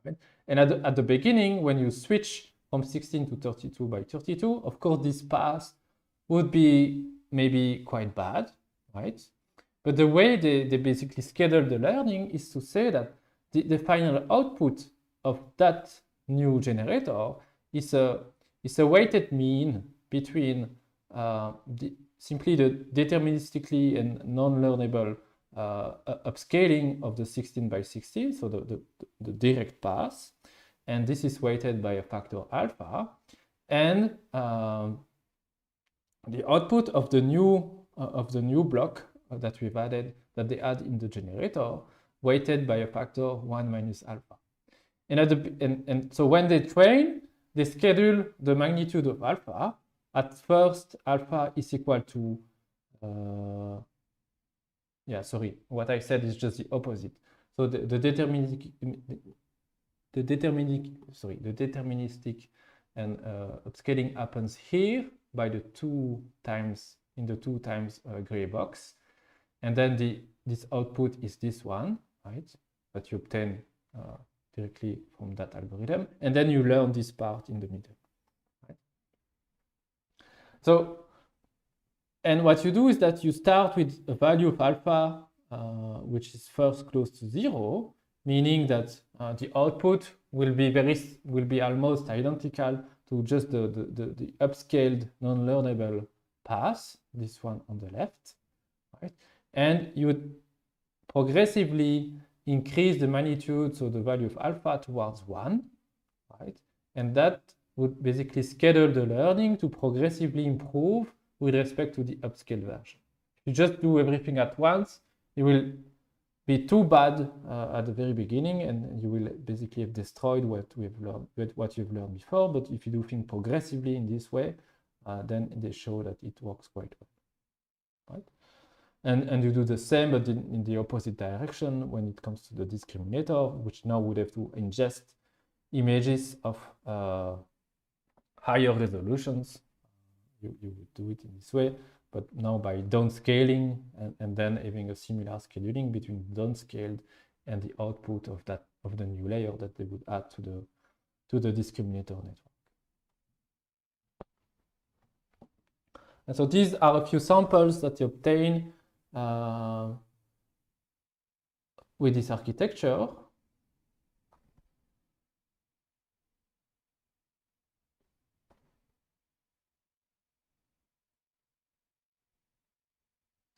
Right? And at the beginning, when you switch from 16 to 32 by 32, of course, this pass would be maybe quite bad, right? But the way they basically schedule the learning is to say that the final output of that new generator is a weighted mean between simply the deterministically and non-learnable upscaling of the 16 by 16, so the direct pass, and this is weighted by a factor alpha, and the output of the new block that we've added, that they add in the generator, weighted by a factor 1 minus alpha. And so when they train, they schedule the magnitude of alpha. At first, alpha is equal to, what I said is just the opposite. So the deterministic and upscaling happens here by the 2 times in the 2 times gray box, and then this output is this one, right? That you obtain directly from that algorithm, and then you learn this part in the middle. Right? So, and what you do is that you start with a value of alpha which is first close to 0, meaning that the output will be almost identical to just the upscaled non-learnable pass, this one on the left, right? And you would progressively increase the magnitude, so the value of alpha towards 1, right? And that would basically schedule the learning to progressively improve with respect to the upscaled version. If you just do everything at once, it will be too bad at the very beginning, and you will basically have destroyed what you've learned before. But if you do things progressively in this way, then they show that it works quite well, right? And you do the same, but in the opposite direction when it comes to the discriminator, which now would have to ingest images of higher resolutions. You would do it in this way, but now by downscaling and then having a similar scheduling between downscaled and the output of the new layer that they would add to the discriminator network. And so these are a few samples that you obtain with this architecture.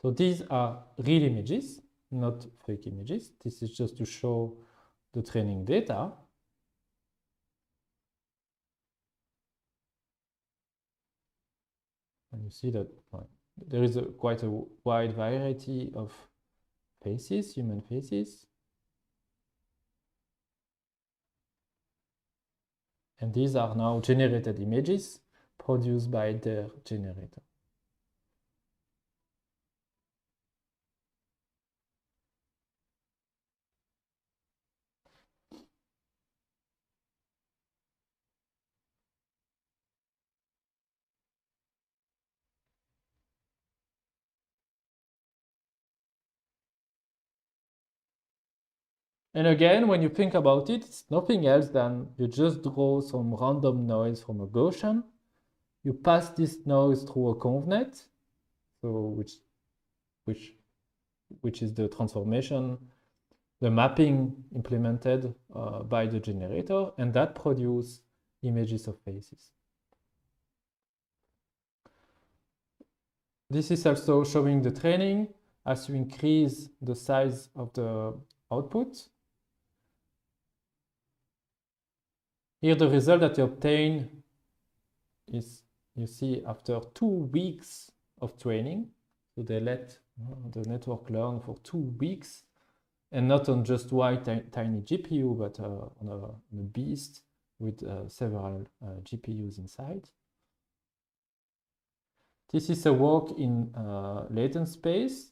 So these are real images, not fake images. This is just to show the training data. And you see that there is quite a wide variety of faces, human faces. And these are now generated images produced by their generator. And again, when you think about it, it's nothing else than you just draw some random noise from a Gaussian. You pass this noise through a convnet, so which is the transformation, the mapping implemented by the generator, and that produces images of faces. This is also showing the training. As you increase the size of the output, here the result that you obtain is, you see, after 2 weeks of training. So they let the network learn for 2 weeks, and not on just one tiny GPU, but on a beast with several GPUs inside. This is a walk in latent space.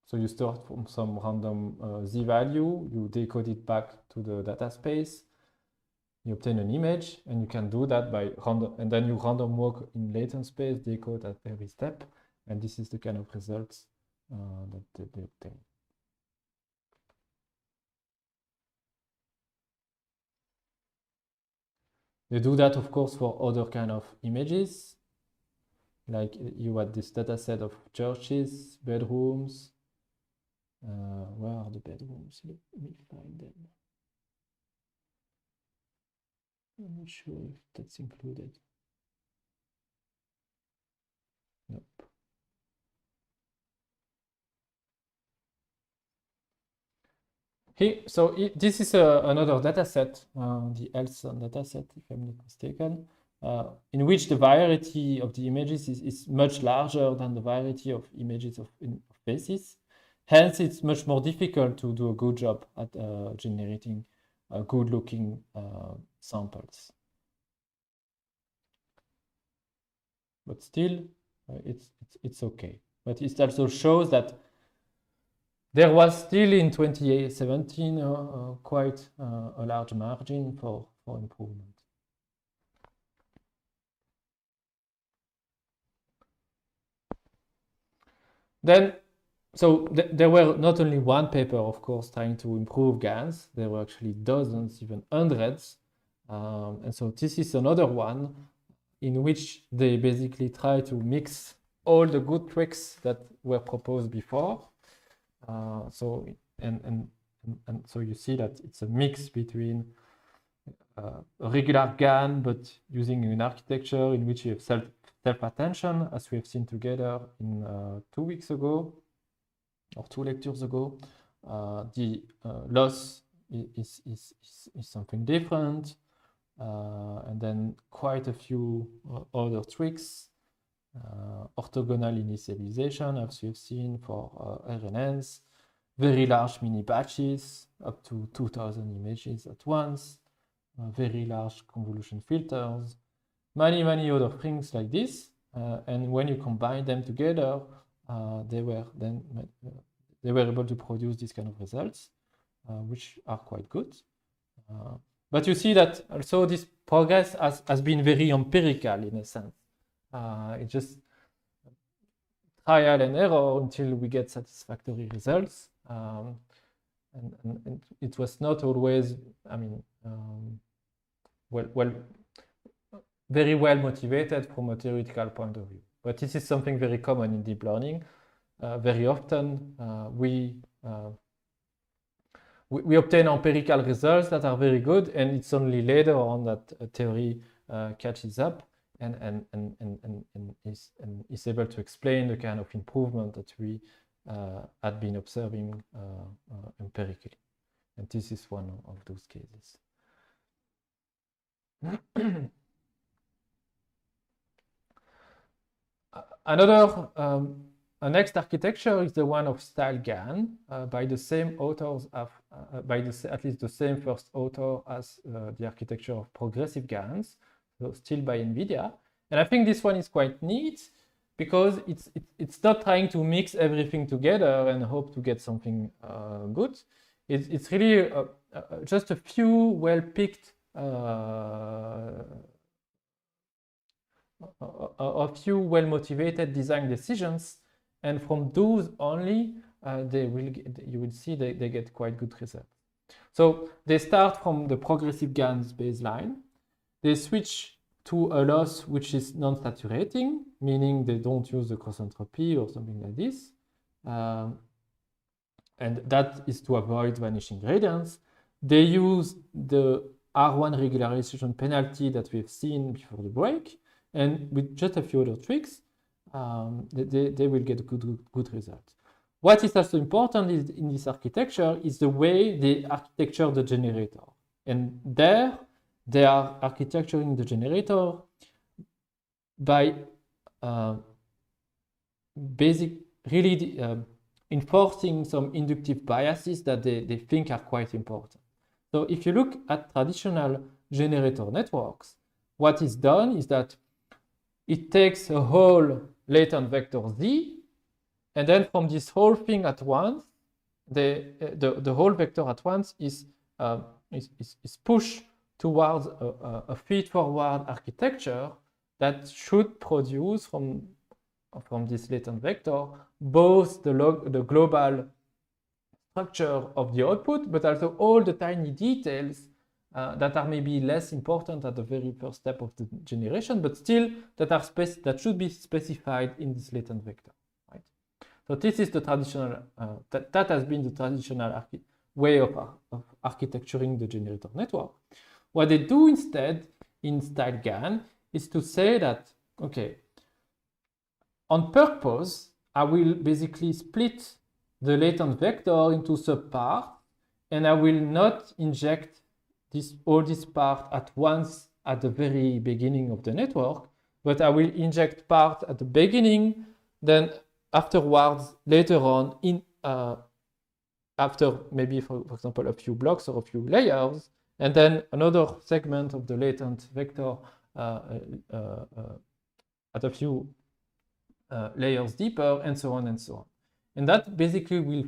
So you start from some random Z value, you decode it back to the data space, you obtain an image, and you can do that by random, and then you random walk in latent space, decode at every step, and this is the kind of results that they obtain. They do that, of course, for other kind of images, like you had this data set of churches, bedrooms. Where are the bedrooms? Let me find them. I'm not sure if that's included. Nope. Here, so this is another data set, the Elson data set, if I'm not mistaken, in which the variety of the images is much larger than the variety of images of faces. Hence, it's much more difficult to do a good job at generating good-looking samples. But still, it's okay. But it also shows that there was still in 2017 quite a large margin for improvement. Then, so there were not only one paper, of course, trying to improve GANs. There were actually dozens, even hundreds. And so this is another one in which they basically try to mix all the good tricks that were proposed before. So you see that it's a mix between a regular GAN, but using an architecture in which you have self-attention, as we have seen together in 2 weeks ago, or 2 lectures ago. The loss is something different. And then quite a few other tricks. Orthogonal initialization, as you've seen for RNNs, very large mini batches, up to 2000 images at once, very large convolution filters, many other things like this. And when you combine them together, they were able to produce this kind of results, which are quite good. But you see that also this progress has been very empirical in a sense. It's just trial and error until we get satisfactory results. And it was not always, I mean, well, very well motivated from a theoretical point of view. But this is something very common in deep learning. Very often we obtain empirical results that are very good, and it's only later on that theory catches up and is able to explain the kind of improvement that we had been observing empirically. And this is one of those cases. A next architecture is the one of style GAN by the same authors at least the same first author as the architecture of progressive GANs, so still by NVIDIA. And I think this one is quite neat because it's not trying to mix everything together and hope to get something good. It's really just a few well-picked a few well-motivated design decisions, and from those only you will see they get quite good results. So they start from the progressive GANs baseline. They switch to a loss which is non-saturating, meaning they don't use the cross entropy or something like this. And that is to avoid vanishing gradients. They use the R1 regularization penalty that we've seen before the break, and with just a few other tricks, they will get good results. What is also important is in this architecture is the way they architecture the generator. And there, they are architecturing the generator by enforcing some inductive biases that they think are quite important. So if you look at traditional generator networks, what is done is that it takes a whole latent vector Z, and then from this whole thing at once, the whole vector at once is pushed towards a feed-forward architecture that should produce from this latent vector both the global structure of the output, but also all the tiny details that are maybe less important at the very first step of the generation, but still that should be specified in this latent vector. Right? So this is the traditional, that has been the traditional way of architecturing the generator network. What they do instead in style GAN is to say that, okay, on purpose, I will basically split the latent vector into subparts, and I will not inject all this part at once at the very beginning of the network, but I will inject part at the beginning, then afterwards, later on, after maybe, for example, a few blocks or a few layers, and then another segment of the latent vector at a few layers deeper, and so on and so on. And that basically will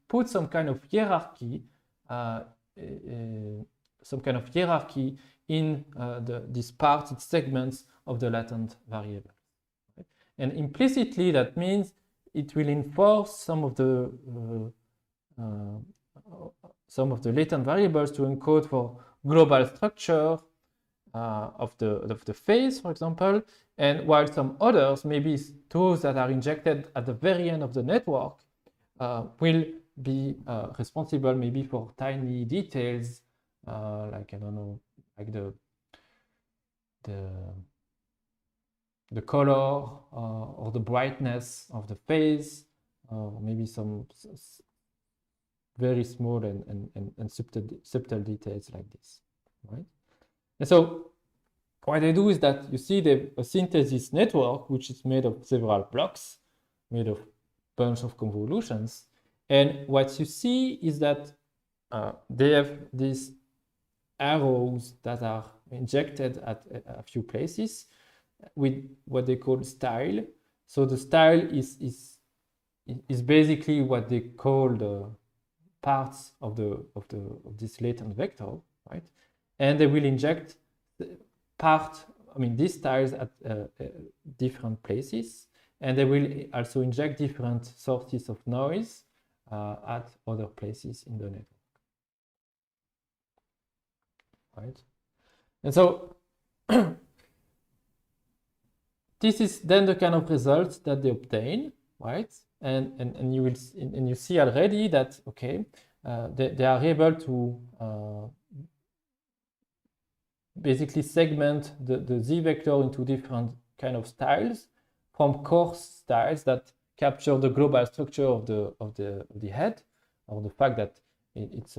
put some kind of hierarchy in these parts, segments of the latent variable. Right? And implicitly, that means it will enforce some of the latent variables to encode for global structure of the phase, for example, and while some others, maybe those that are injected at the very end of the network, will be responsible maybe for tiny details, like, I don't know, like the color or the brightness of the phase, or maybe some very small and subtle details like this, right? And so what they do is that you see a synthesis network, which is made of several blocks, made of a bunch of convolutions. And what you see is that they have these arrows that are injected at a few places with what they call style. So the style is basically what they call the parts of this latent vector, right? And they will inject these styles at different places, and they will also inject different sources of noise at other places in the network, right? And so this is then the kind of results that they obtain, right? And you will and you see already that okay, they are able to basically segment the Z vector into different kind of styles, from coarse styles that capture the global structure of the head, or the fact that it's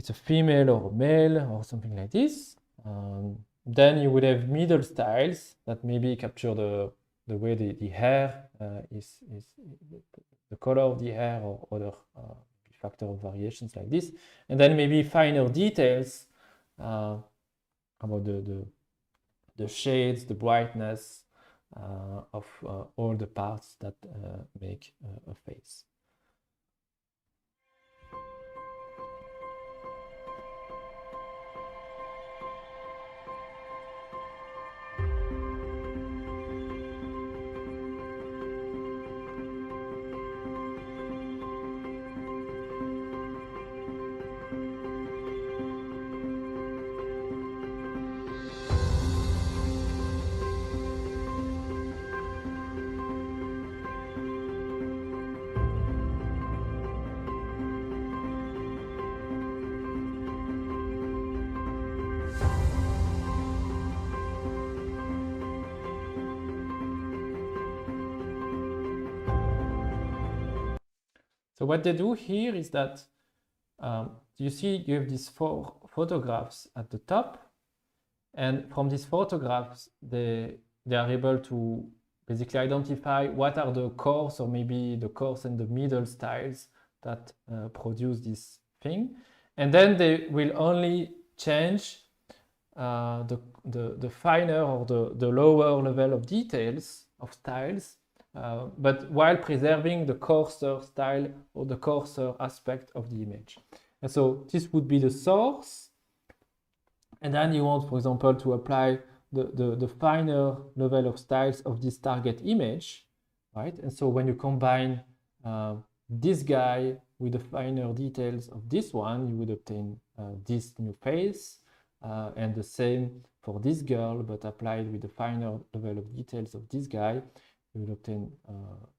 a female or a male or something like this. Then you would have middle styles that maybe capture the way the hair is the color of the hair, or other factor of variations like this, and then maybe finer details about the shades, the brightness of all the parts that make a face. So what they do here is that you see you have these 4 photographs at the top, and from these photographs they are able to basically identify what are the coarse, or maybe the coarse and the middle styles that produce this thing, and then they will only change the finer or the lower level of details of styles, but while preserving the coarser style or the coarser aspect of the image. And so this would be the source, and then you want, for example, to apply the finer level of styles of this target image, right? And so when you combine this guy with the finer details of this one, you would obtain this new face, and the same for this girl, but applied with the finer level of details of this guy, you will obtain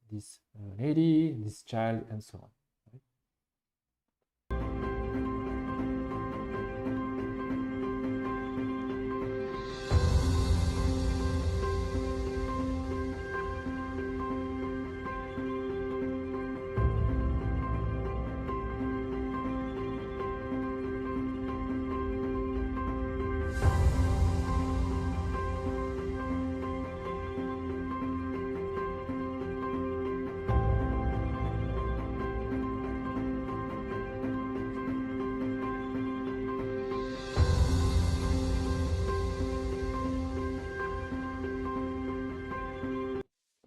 this lady, this child, and so on.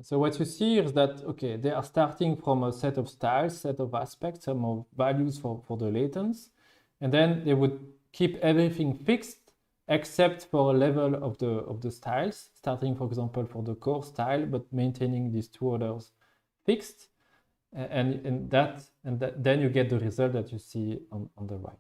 So what you see is that, okay, they are starting from a set of styles, set of aspects, some of values for the latents, and then they would keep everything fixed except for a level of the styles, starting, for example, for the core style, but maintaining these 2 others fixed, and then you get the result that you see on the right.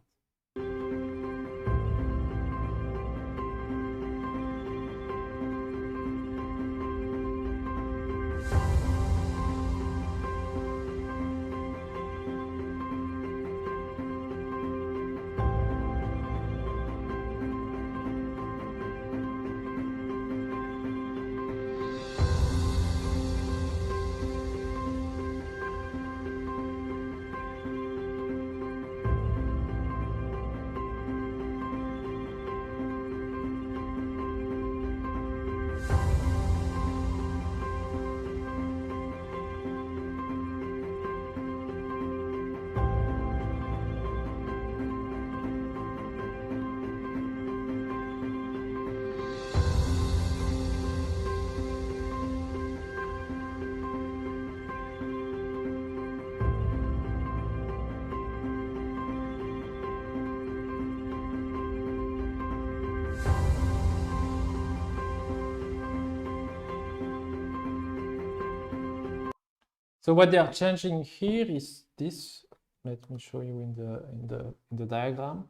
So what they are changing here is this. Let me show you in the diagram.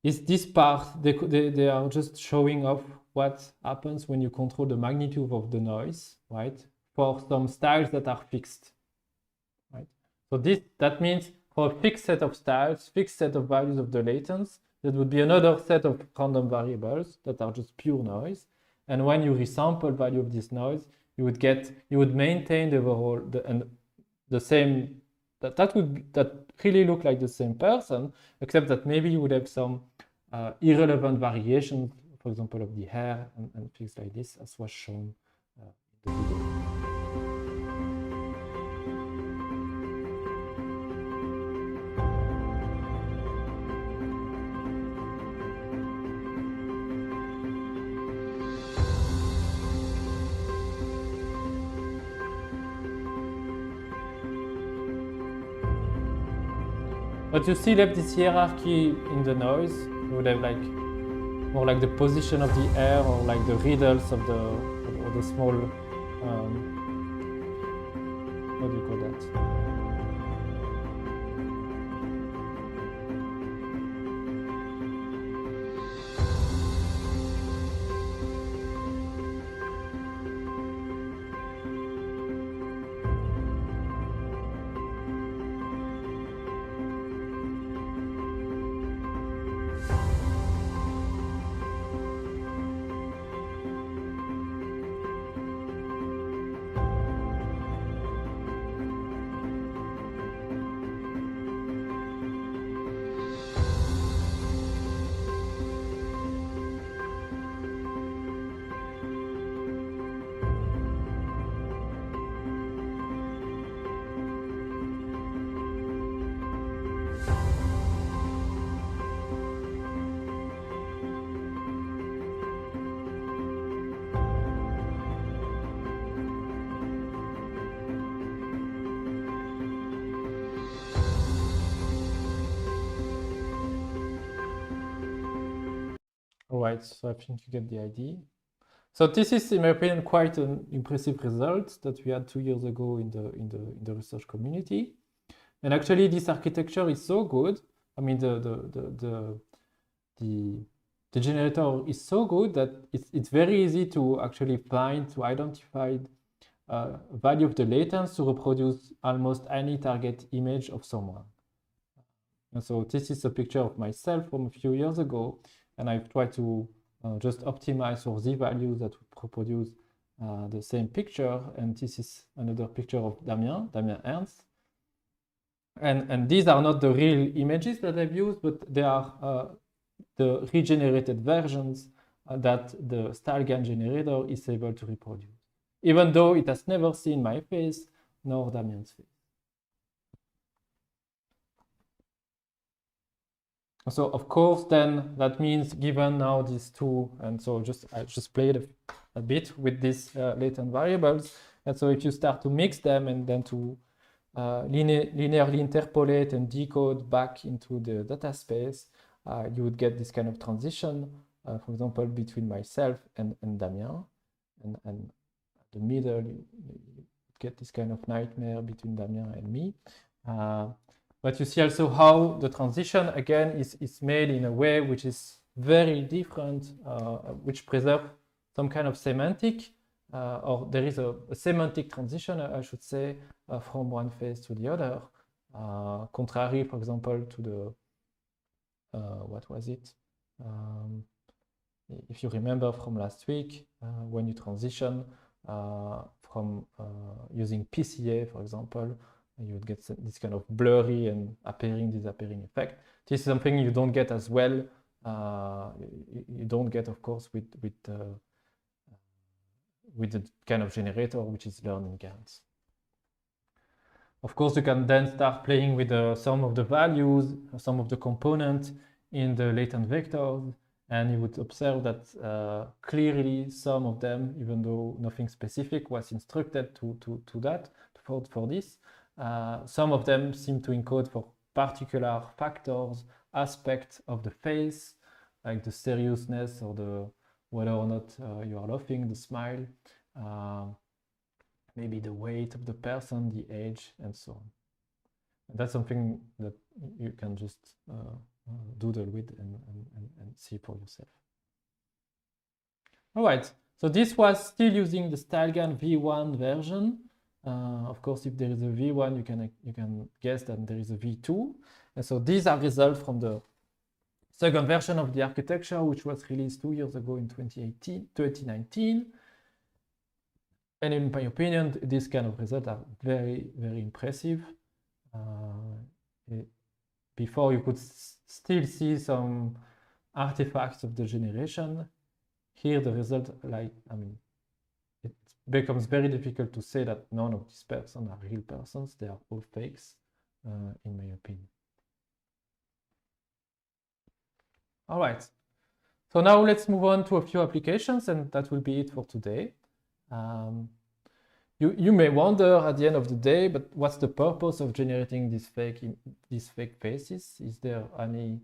is this part, they are just showing off what happens when you control the magnitude of the noise, right? For some styles that are fixed, right? So that means for a fixed set of styles, fixed set of values of the latents, there would be another set of random variables that are just pure noise. And when you resample value of this noise, you would maintain the overall, the same, that really look like the same person, except that maybe you would have some irrelevant variations, for example, of the hair and things like this, as was shown in the video. But you still have this hierarchy in the noise. You would have like more like the position of the hair, or like the riddles of the small, what do you call that? All right, so I think you get the idea. So this is, in my opinion, quite an impressive result that we had 2 years ago in the research community. And actually, this architecture is so good. I mean, the generator is so good that it's very easy to actually to identify value of the latents to reproduce almost any target image of someone. And so this is a picture of myself from a few years ago, and I've tried to just optimize for z values that would reproduce the same picture. And this is another picture of Damien Ernst. And these are not the real images that I've used, but they are the regenerated versions that the StyleGAN generator is able to reproduce, even though it has never seen my face nor Damien's face. So of course, then that means given now these two, and so I just played a bit with these latent variables. And so if you start to mix them and then to linearly interpolate and decode back into the data space, you would get this kind of transition, for example, between myself and Damien. And the middle, you get this kind of nightmare between Damien and me. But you see also how the transition, again, is made in a way which is very different, which preserves some kind of semantic, or there is a semantic transition, I should say, from one phase to the other, contrary, for example, to the, what was it? If you remember from last week, when you transition from using PCA, for example, you would get this kind of blurry and disappearing effect. This is something you don't get as well. You don't get, of course, with the kind of generator which is learning GANs. Of course, you can then start playing with some of the values, some of the components in the latent vectors, and you would observe that clearly some of them, even though nothing specific was instructed for this, some of them seem to encode for particular factors, aspects of the face, like the seriousness or the whether or not you are laughing, the smile, maybe the weight of the person, the age, and so on. And that's something that you can just doodle with and see for yourself. All right, so this was still using the StyleGAN V1 version. Of course, if there is a V1, you can guess that there is a V2. And so these are results from the second version of the architecture, which was released 2 years ago in 2019. And in my opinion, these kind of results are very, very impressive. Before you could still see some artifacts of the generation. Here the result, it becomes very difficult to say that none of these persons are real persons. They are all fakes, in my opinion. All right. So now let's move on to a few applications, and that will be it for today. You may wonder at the end of the day, but what's the purpose of generating these fake faces? Is there any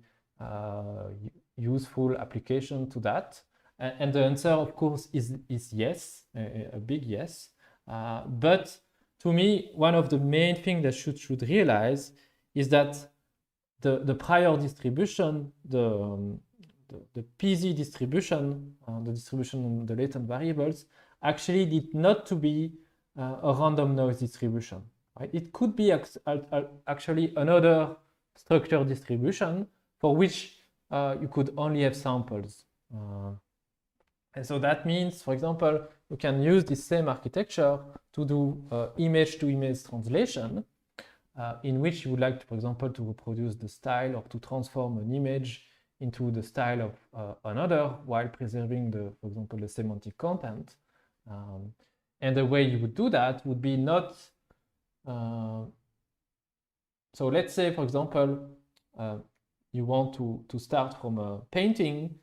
useful application to that? And the answer, of course, is yes, a big yes. But to me, one of the main things that should realize is that the prior distribution, the PZ distribution, the distribution of the latent variables, actually need not to be a random noise distribution. Right? It could be actually another structure distribution for which you could only have samples. And so that means, for example, you can use this same architecture to do image-to-image translation, in which you would like, for example, to reproduce the style or to transform an image into the style of another while preserving, for example, the semantic content. And the way you would do that would be not... so let's say, for example, you want to start from a painting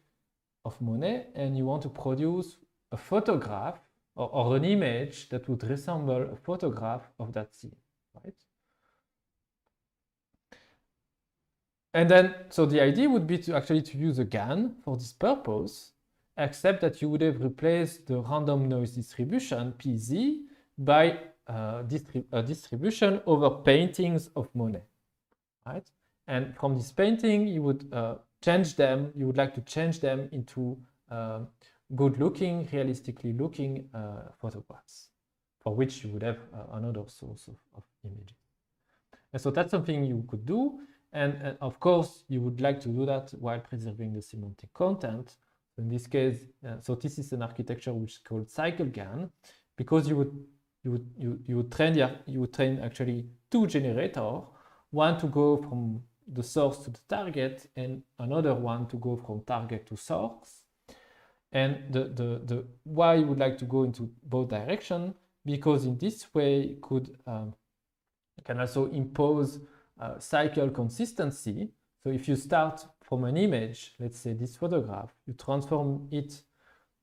of Monet, and you want to produce a photograph or an image that would resemble a photograph of that scene, right? And then, so the idea would be to actually use a GAN for this purpose, except that you would have replaced the random noise distribution, PZ, by a distribution over paintings of Monet, right? And from this painting, you would change them, you would like to change them into good-looking, realistically looking photographs, for which you would have another source of images. And so that's something you could do. And of course, you would like to do that while preserving the semantic content. In this case, so this is an architecture which is called cycle GAN, because you would train actually two generators, one to go from the source to the target, and another one to go from target to source. And the why you would like to go into both directions, because in this way you can also impose cycle consistency. So if you start from an image, let's say this photograph, you transform it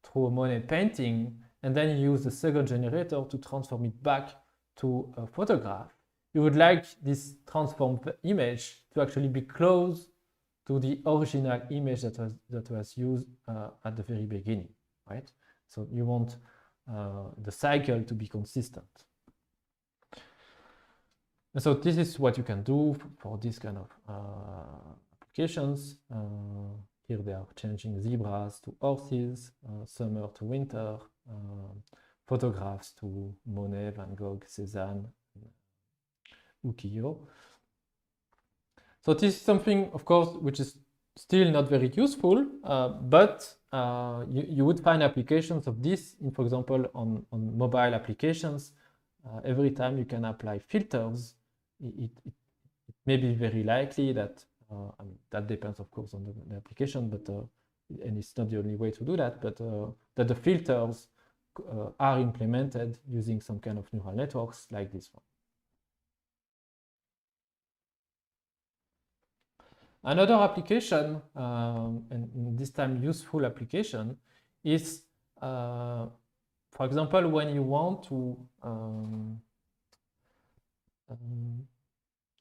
through a Monet painting, and then you use the second generator to transform it back to a photograph. You would like this transformed image to actually be close to the original image that was used at the very beginning, right? So you want the cycle to be consistent. And so this is what you can do for this kind of applications. Here they are changing zebras to horses, summer to winter, photographs to Monet, Van Gogh, Cézanne, Ukiyo. So this is something, of course, which is still not very useful, but you would find applications of this, for example, on mobile applications. Every time you can apply filters, it may be very likely that, I mean, that depends, of course, on the application, but and it's not the only way to do that, but that the filters are implemented using some kind of neural networks like this one. Another application, and this time useful application, is, for example, when you want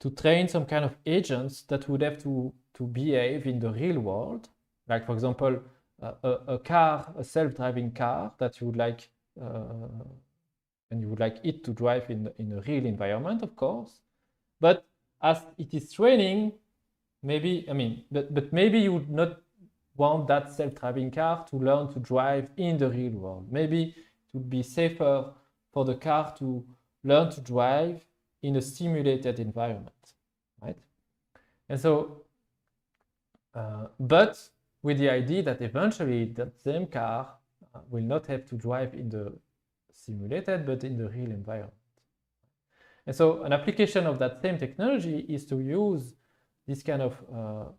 to train some kind of agents that would have to behave in the real world, like, for example, a self-driving car that you would like, and you would like it to drive in a real environment, of course. But as it is training, maybe, I mean, but maybe you would not want that self-driving car to learn to drive in the real world. Maybe it would be safer for the car to learn to drive in a simulated environment, right? And so, but with the idea that eventually that same car will not have to drive in the simulated, but in the real environment. And so an application of that same technology is to use this kind of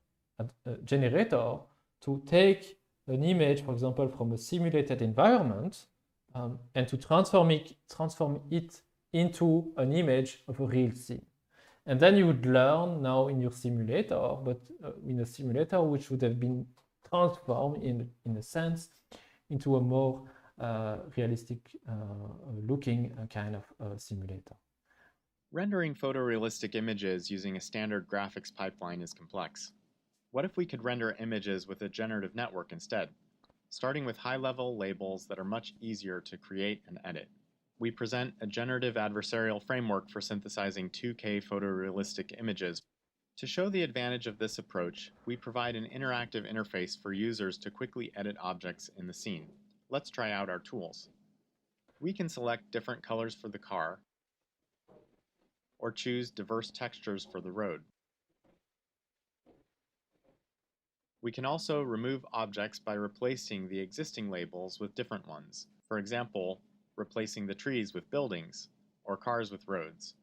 generator to take an image, for example, from a simulated environment and to transform it into an image of a real scene. And then you would learn now in your simulator, but in a simulator which would have been transformed in a sense into a more realistic looking kind of simulator. Rendering photorealistic images using a standard graphics pipeline is complex. What if we could render images with a generative network instead, starting with high-level labels that are much easier to create and edit? We present a generative adversarial framework for synthesizing 2K photorealistic images. To show the advantage of this approach, we provide an interactive interface for users to quickly edit objects in the scene. Let's try out our tools. We can select different colors for the car, or choose diverse textures for the road. We can also remove objects by replacing the existing labels with different ones. For example, replacing the trees with buildings, or cars with roads.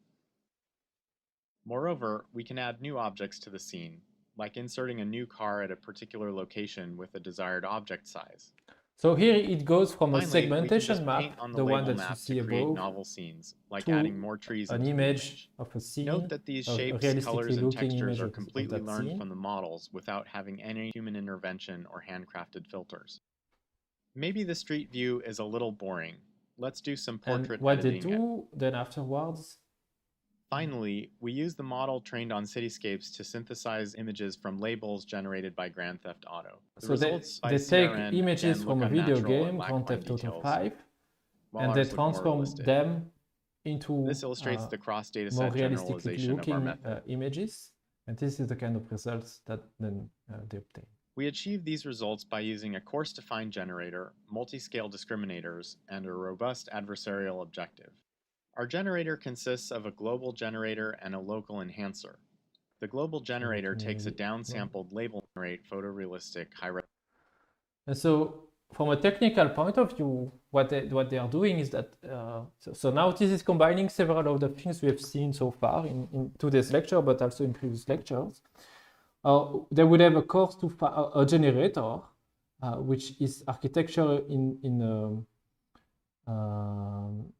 Moreover, we can add new objects to the scene, like inserting a new car at a particular location with a desired object size. So here it goes from Finally, a segmentation we can just map, on the one that you map see to create above, novel scenes, like to adding more trees an into image the of a scene, Note that these a shapes, realistically colors, and looking textures image are of completely that learned scene. from the models without having any human intervention or handcrafted filters. Maybe the street view is a little boring. Let's do some portrait and what editing. they do then afterwards, Finally, we use the model trained on cityscapes to synthesize images from labels generated by Grand Theft Auto. The so they take images from a video game, Grand Theft Auto 5, and they transform them into this illustrates the cross-dataset more realistically generalization of our looking method. images, and this is the kind of results that then they obtain. We achieve these results by using a course-defined generator, multi-scale discriminators, and a robust adversarial objective. Our generator consists of a global generator and a local enhancer. The global generator takes a downsampled label generate photorealistic high-res. And so, from a technical point of view, what they are doing is that so now this is combining several of the things we have seen so far in today's lecture, but also in previous lectures. They would have a course to a generator, which is architecture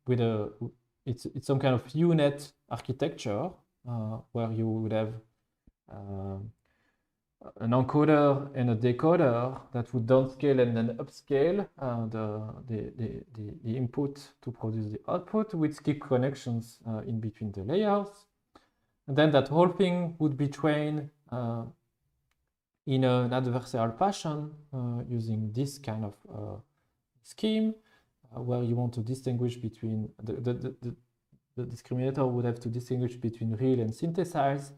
with a it's some kind of UNet architecture where you would have an encoder and a decoder that would downscale and then upscale the input to produce the output with key connections in between the layers. And then that whole thing would be trained in an adversarial fashion using this kind of scheme where you want to distinguish between the discriminator would have to distinguish between real and synthesized.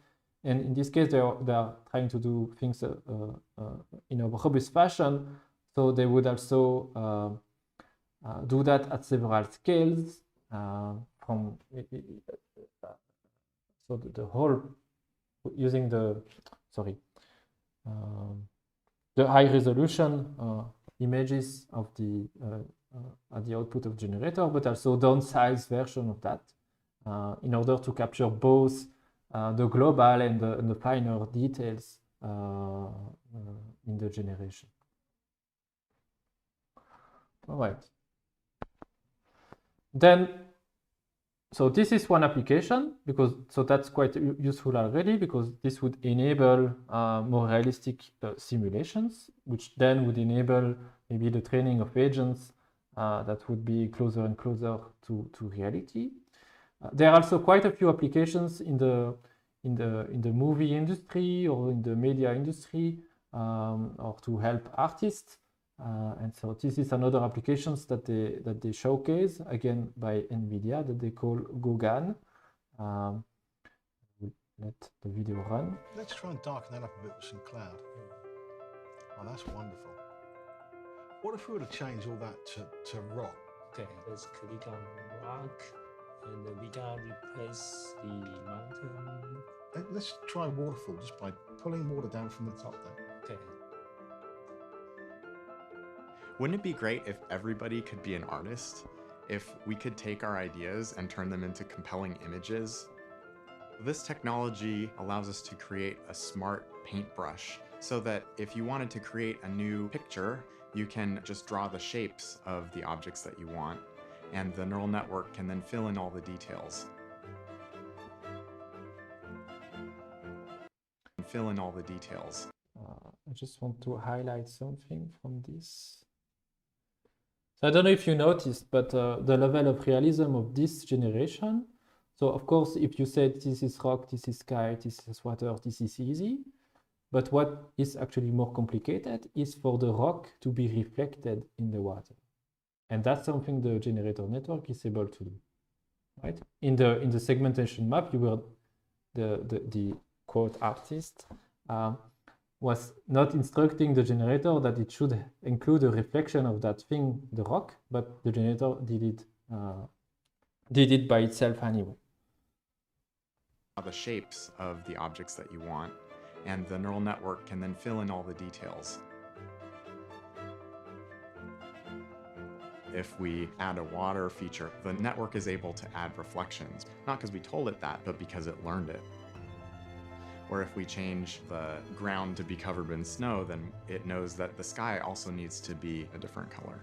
And in this case, they are trying to do things in a robust fashion. So they would also do that at several scales so the whole using the high resolution images of the at the output of generator, but also downsized version of that in order to capture both the global and the finer details in the generation. All right. Then, so this is one application so that's quite useful already because this would enable more realistic simulations, which then would enable maybe the training of agents that would be closer and closer to reality. There are also quite a few applications in the movie industry or in the media industry or to help artists. And so this is another applications that they showcase again by NVIDIA that they call GoGAN. let the video run. Let's try and darken that up a bit with some cloud. Oh, that's wonderful. What if we were to change all that to rock? Okay, let's click on rock and we can replace the mountain. Let's try waterfall just by pulling water down from the top there. Okay. Wouldn't it be great if everybody could be an artist? If we could take our ideas and turn them into compelling images? This technology allows us to create a smart paintbrush so that if you wanted to create a new picture, you can just draw the shapes of the objects that you want, and the neural network can then fill in all the details. I just want to highlight something from this. So I don't know if you noticed, but the level of realism of this generation. So of course, if you said this is rock, this is sky, this is water, this is easy. But what is actually more complicated is for the rock to be reflected in the water. And that's something the generator network is able to do, right? In the segmentation map, you were the quote artist was not instructing the generator that it should include a reflection of that thing, the rock, but the generator did it by itself anyway. The shapes of the objects that you want, and the neural network can then fill in all the details. If we add a water feature, the network is able to add reflections, not because we told it that, but because it learned it. Or if we change the ground to be covered in snow, then it knows that the sky also needs to be a different color.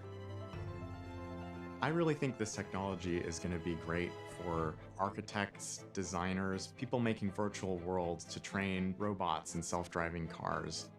I really think this technology is going to be great for architects, designers, people making virtual worlds to train robots and self-driving cars.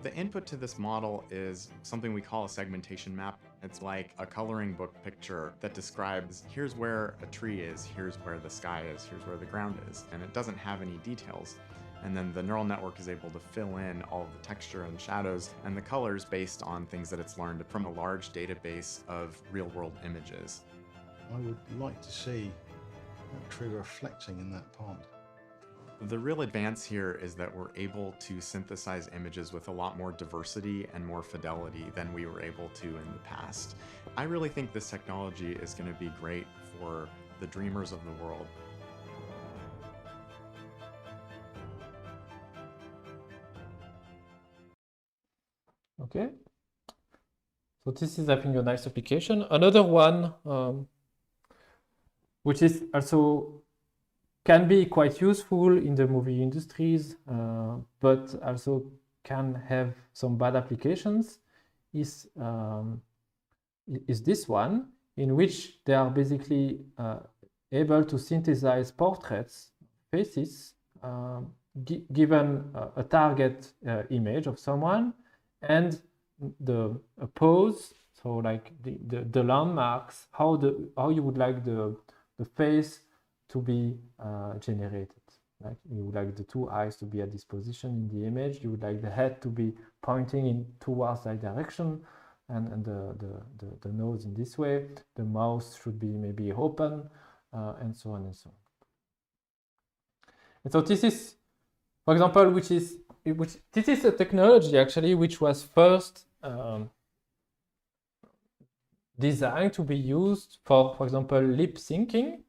The input to this model is something we call a segmentation map. It's like a coloring book picture that describes here's where a tree is, here's where the sky is, here's where the ground is, and it doesn't have any details. And then the neural network is able to fill in all of the texture and shadows and the colors based on things that it's learned from a large database of real-world images. I would like to see that tree reflecting in that pond. The real advance here is that we're able to synthesize images with a lot more diversity and more fidelity than we were able to in the past. I really think this technology is going to be great for the dreamers of the world. Okay. So this is, I think, a nice application. Another one, which is also can be quite useful in the movie industries, but also can have some bad applications, is this one, in which they are basically able to synthesize portraits, faces, given a target image of someone, and a pose, so like the landmarks, how you would like the face to be generated. Like you would like the two eyes to be at this position in the image, you would like the head to be pointing in towards that direction, and the nose in this way, the mouth should be maybe open, and so on and so on. And so this is, for example, this is a technology actually which was first designed to be used for example, lip syncing.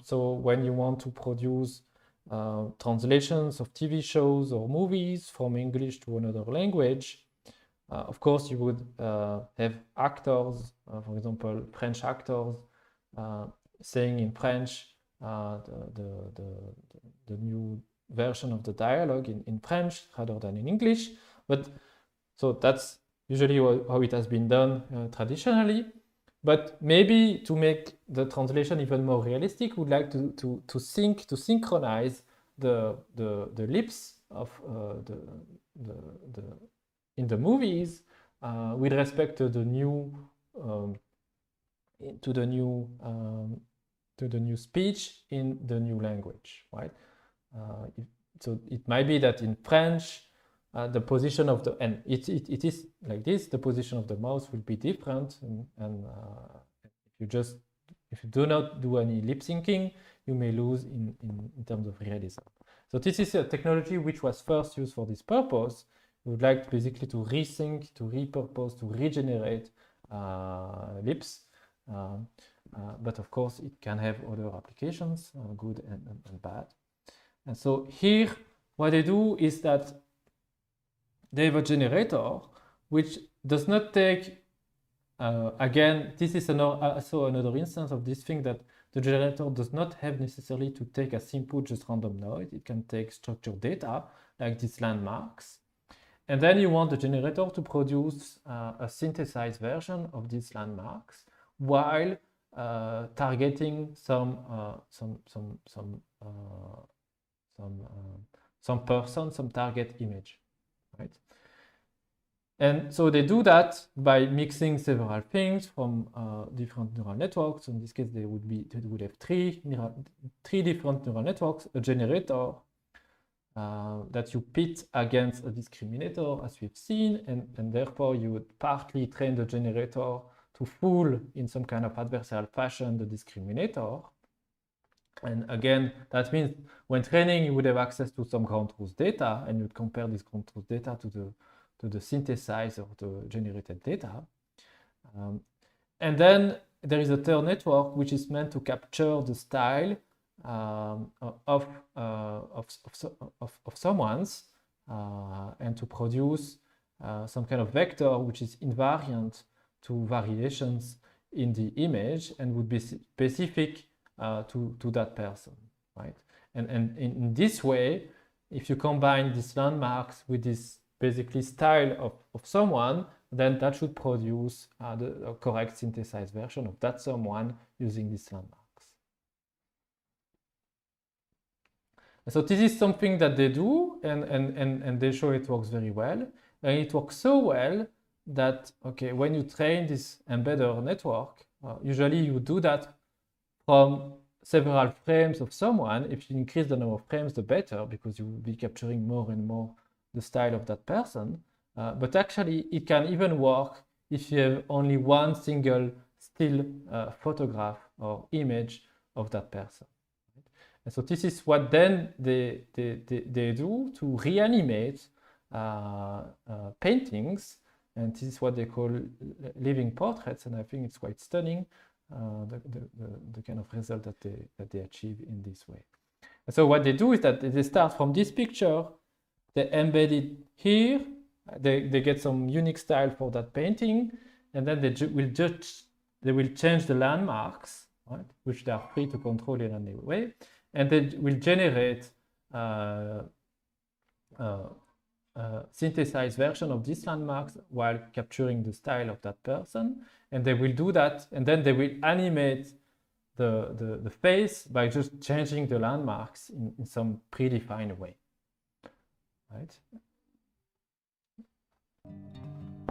So when you want to produce translations of TV shows or movies from English to another language, of course you would have actors, for example, French actors, saying in French the new version of the dialogue in French rather than in English. But so that's usually how it has been done traditionally. But maybe to make the translation even more realistic, we'd like to synchronize the lips of in the movies with respect to the new speech in the new language, right? So it might be that in French, the position of the, and it is like this, the position of the mouse will be different, and if you just if you do not do any lip syncing, you may lose in terms of realism. So this is a technology which was first used for this purpose. We would like basically to resync, to repurpose, to regenerate lips. But of course, it can have other applications, good and bad. And so here, what they do is that they have a generator which does not take, again, this is also another instance of this thing that the generator does not have necessarily to take as input just random noise. It can take structured data like these landmarks. And then you want the generator to produce a synthesized version of these landmarks while targeting some person, some target image, right? And so they do that by mixing several things from different neural networks. In this case, they would have three different neural networks, a generator that you pit against a discriminator, as we've seen, and therefore you would partly train the generator to fool in some kind of adversarial fashion the discriminator. And again, that means when training, you would have access to some ground truth data, and you'd compare this ground truth data to the synthesized or the generated data. And then there is a third network which is meant to capture the style of someone's and to produce some kind of vector which is invariant to variations in the image and would be specific to that person, right? And in this way, if you combine these landmarks with this basically style of someone, then that should produce the correct synthesized version of that someone using these landmarks. So this is something that they do, and they show it works very well. And it works so well that, okay, when you train this embedder network, usually you do that from several frames of someone. If you increase the number of frames, the better, because you will be capturing more and more the style of that person. But actually, it can even work if you have only one single still photograph or image of that person. And so this is what then they do to reanimate paintings, and this is what they call living portraits, and I think it's quite stunning, the kind of result that they achieve in this way. And so what they do is that they start from this picture, they embed it here, they get some unique style for that painting, and then they will change the landmarks, right, which they are free to control in any way. And they will generate a synthesized version of these landmarks while capturing the style of that person. And they will do that, and then they will animate the face by just changing the landmarks in some predefined way. Right?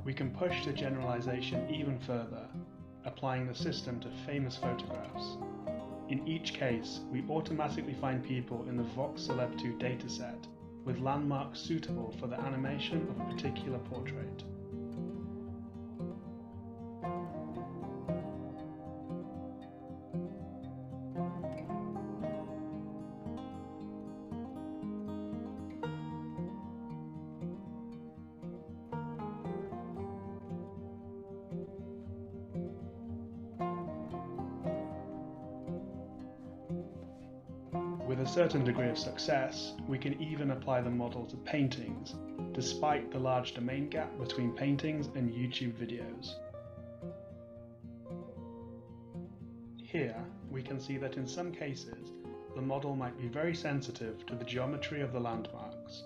We can push the generalization even further, applying the system to famous photographs. In each case, we automatically find people in the VoxCeleb2 dataset with landmarks suitable for the animation of a particular portrait. With a certain degree of success, we can even apply the model to paintings, despite the large domain gap between paintings and YouTube videos. Here, we can see that in some cases, the model might be very sensitive to the geometry of the landmarks.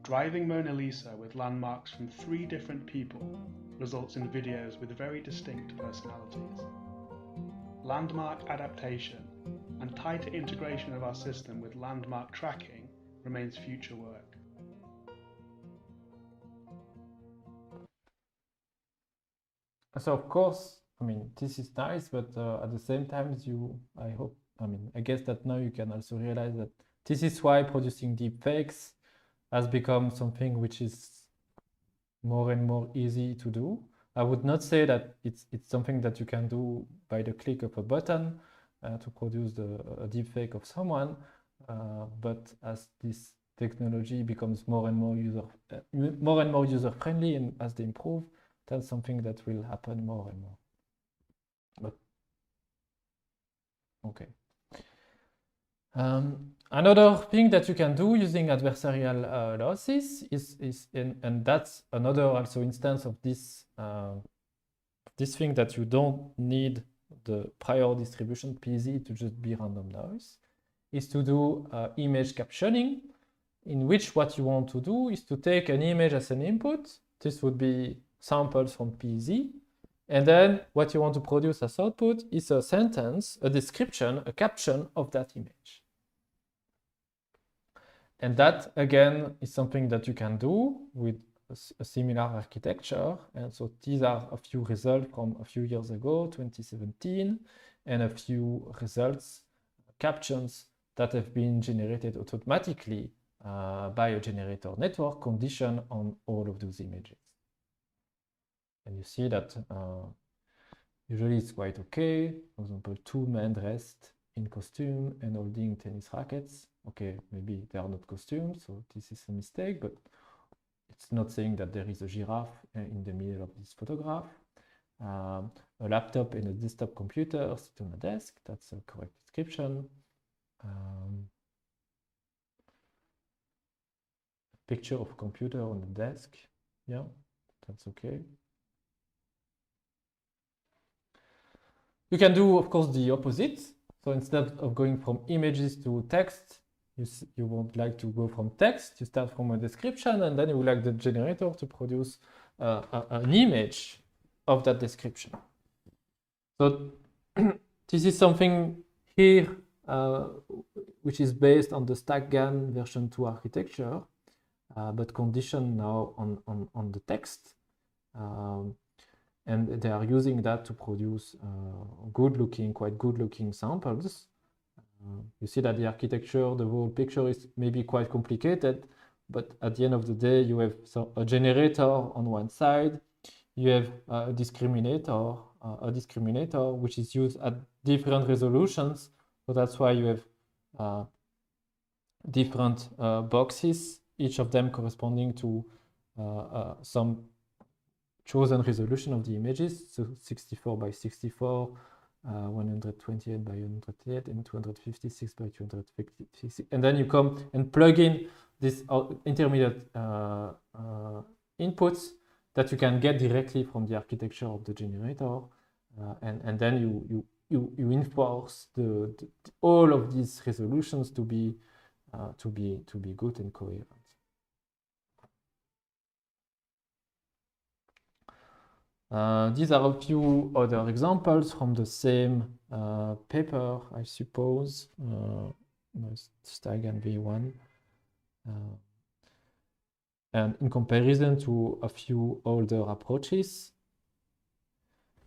Driving Mona Lisa with landmarks from 3 different people results in videos with very distinct personalities. Landmark adaptation and tighter integration of our system with landmark tracking remains future work. So of course, I mean, this is nice, but at the same time, I guess that now you can also realize that this is why producing deepfakes has become something which is more and more easy to do, I would not say that it's something that you can do by the click of a button to produce a deepfake of someone, but as this technology becomes more and more user friendly, and as they improve, that's something that will happen more and more. But okay. Another thing that you can do using adversarial losses is and that's another also instance of this this thing that you don't need the prior distribution PZ to just be random noise, is to do image captioning, in which what you want to do is to take an image as an input. This would be samples from PZ. And then what you want to produce as output is a sentence, a description, a caption of that image. And that, again, is something that you can do with a similar architecture. And so these are a few results from a few years ago, 2017, and a few results, captions that have been generated automatically by a generator network conditioned on all of those images. And you see that usually it's quite okay. For example, 2 men dressed in costume and holding tennis rackets. Okay, maybe they are not costumes, so this is a mistake, but it's not saying that there is a giraffe in the middle of this photograph. A laptop and a desktop computer sit on a desk. That's a correct description. Picture of a computer on the desk. Yeah, that's okay. You can do, of course, the opposite. So instead of going from images to text, you would like to go from text. You start from a description, and then you would like the generator to produce an image of that description. So this is something here which is based on the StackGAN version 2 architecture, but conditioned now on the text. And they are using that to produce quite good-looking samples. You see that the architecture, the whole picture is maybe quite complicated, but at the end of the day, you have a generator on one side, you have a discriminator which is used at different resolutions. So that's why you have different boxes, each of them corresponding to some chosen resolution of the images, so 64 by 64, 128 by 128, and 256 by 256. And then you come and plug in these intermediate inputs that you can get directly from the architecture of the generator, and then you enforce all of these resolutions to be good and coherent. These are a few other examples from the same paper, I suppose. StackGAN V1. And in comparison to a few older approaches.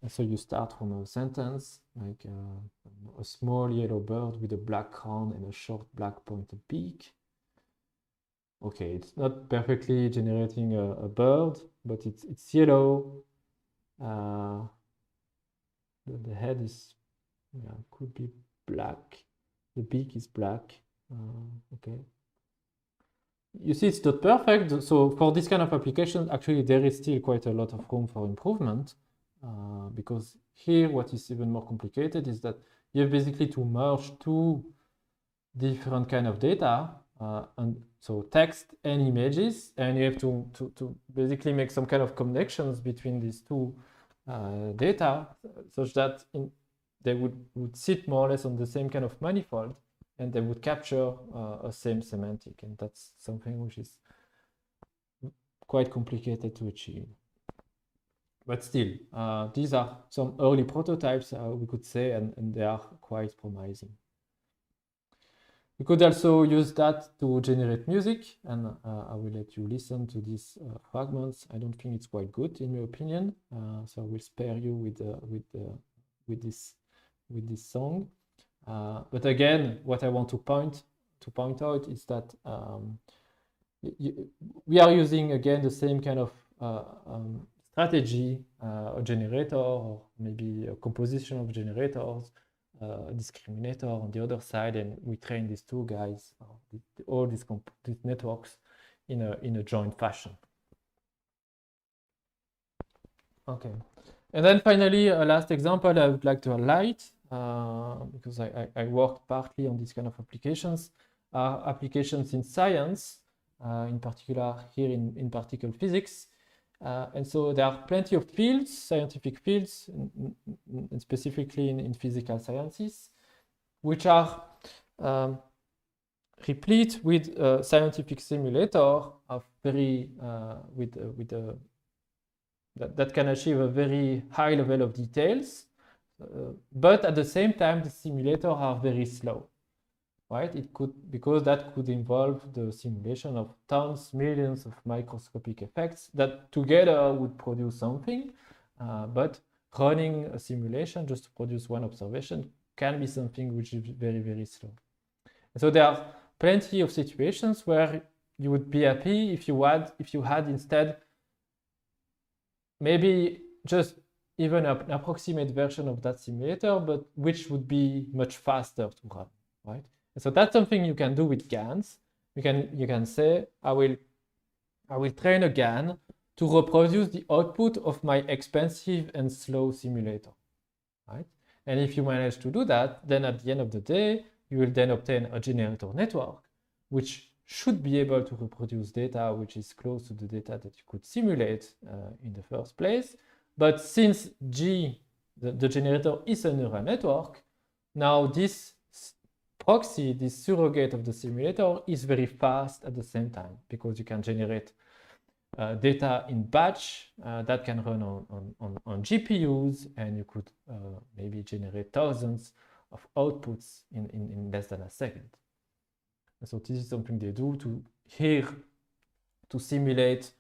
And so you start from a sentence, like a small yellow bird with a black crown and a short black pointed beak. Okay, it's not perfectly generating a bird, but it's yellow. The head is, could be black. The beak is black. Okay. You see, it's not perfect. So for this kind of application, actually, there is still quite a lot of room for improvement. Because here, what is even more complicated is that you have basically to merge two different kind of data, and so text and images, and you have to basically make some kind of connections between these two data, such that they would sit more or less on the same kind of manifold, and they would capture a same semantic, and that's something which is quite complicated to achieve. But still, these are some early prototypes, we could say, and they are quite promising. We could also use that to generate music, and I will let you listen to these fragments. I don't think it's quite good, in my opinion, so I will spare you with this song. But again, what I want to point out is that we are using again the same kind of strategy, a generator, or maybe a composition of generators, a discriminator on the other side, and we train these two guys, all these networks in a joint fashion. Okay, and then finally, a last example I would like to highlight, because I worked partly on these kind of applications, applications in science, in particular here in particle physics. And so there are plenty of fields, scientific fields, and specifically in physical sciences, which are replete with a scientific simulator of very that can achieve a very high level of details, but at the same time the simulators are very slow. Right? Because that could involve the simulation of tons, millions of microscopic effects that together would produce something, but running a simulation just to produce one observation can be something which is very, very slow. And so there are plenty of situations where you would be happy if you had instead maybe just even an approximate version of that simulator, but which would be much faster to run, right? So that's something you can do with GANs. You can say, I will train a GAN to reproduce the output of my expensive and slow simulator, right? And if you manage to do that, then at the end of the day, you will then obtain a generator network, which should be able to reproduce data which is close to the data that you could simulate in the first place. But since G, the generator, is a neural network, now this proxy, this surrogate of the simulator, is very fast at the same time, because you can generate data in batch that can run on GPUs, and you could maybe generate thousands of outputs in less than a second. And so this is something they do to simulate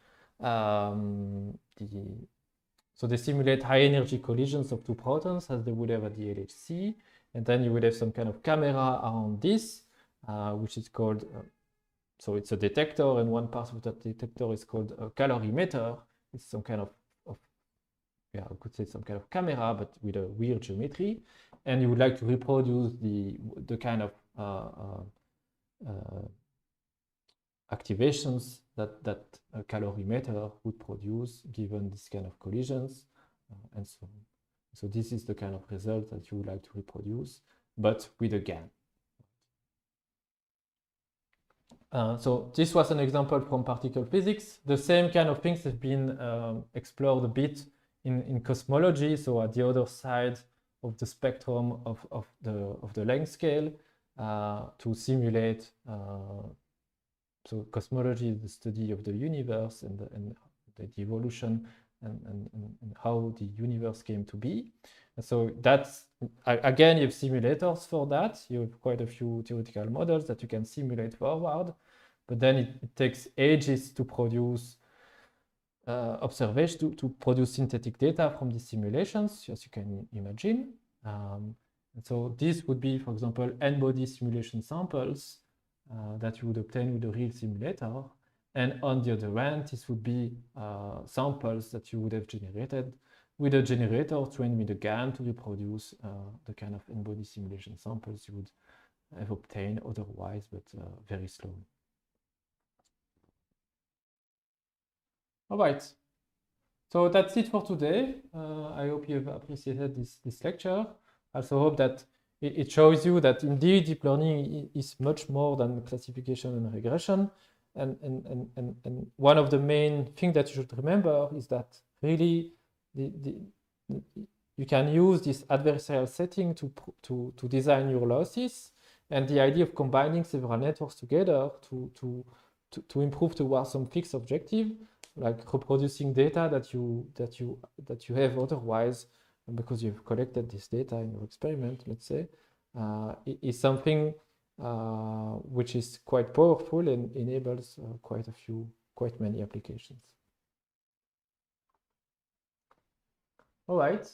so they simulate high energy collisions of two protons as they would have at the LHC. And then you would have some kind of camera around this, which is called, so it's a detector, and one part of that detector is called a calorimeter. It's some kind of yeah, I could say some kind of camera, but with a weird geometry. And you would like to reproduce the kind of activations that a calorimeter would produce given this kind of collisions, and so on. So this is the kind of result that you would like to reproduce, but with a GAN. So this was an example from particle physics. The same kind of things have been explored a bit in cosmology. So at the other side of the spectrum of the length scale, to simulate. So cosmology is the study of the universe and the evolution and how the universe came to be. And so that's, again, you have simulators for that. You have quite a few theoretical models that you can simulate forward, but then it takes ages to produce observations, to produce synthetic data from these simulations, as you can imagine. And so this would be, for example, n-body simulation samples that you would obtain with a real simulator. And on the other hand, this would be samples that you would have generated with a generator trained with a GAN to reproduce the kind of n-body simulation samples you would have obtained otherwise, but very slowly. All right, so that's it for today. I hope you have appreciated this lecture. I also hope that it shows you that indeed deep learning is much more than classification and regression. And one of the main things that you should remember is that really you can use this adversarial setting to design your losses, and the idea of combining several networks together to improve towards some fixed objective, like reproducing data that you have otherwise because you've collected this data in your experiment, let's say, is something which is quite powerful and enables quite many applications. All right.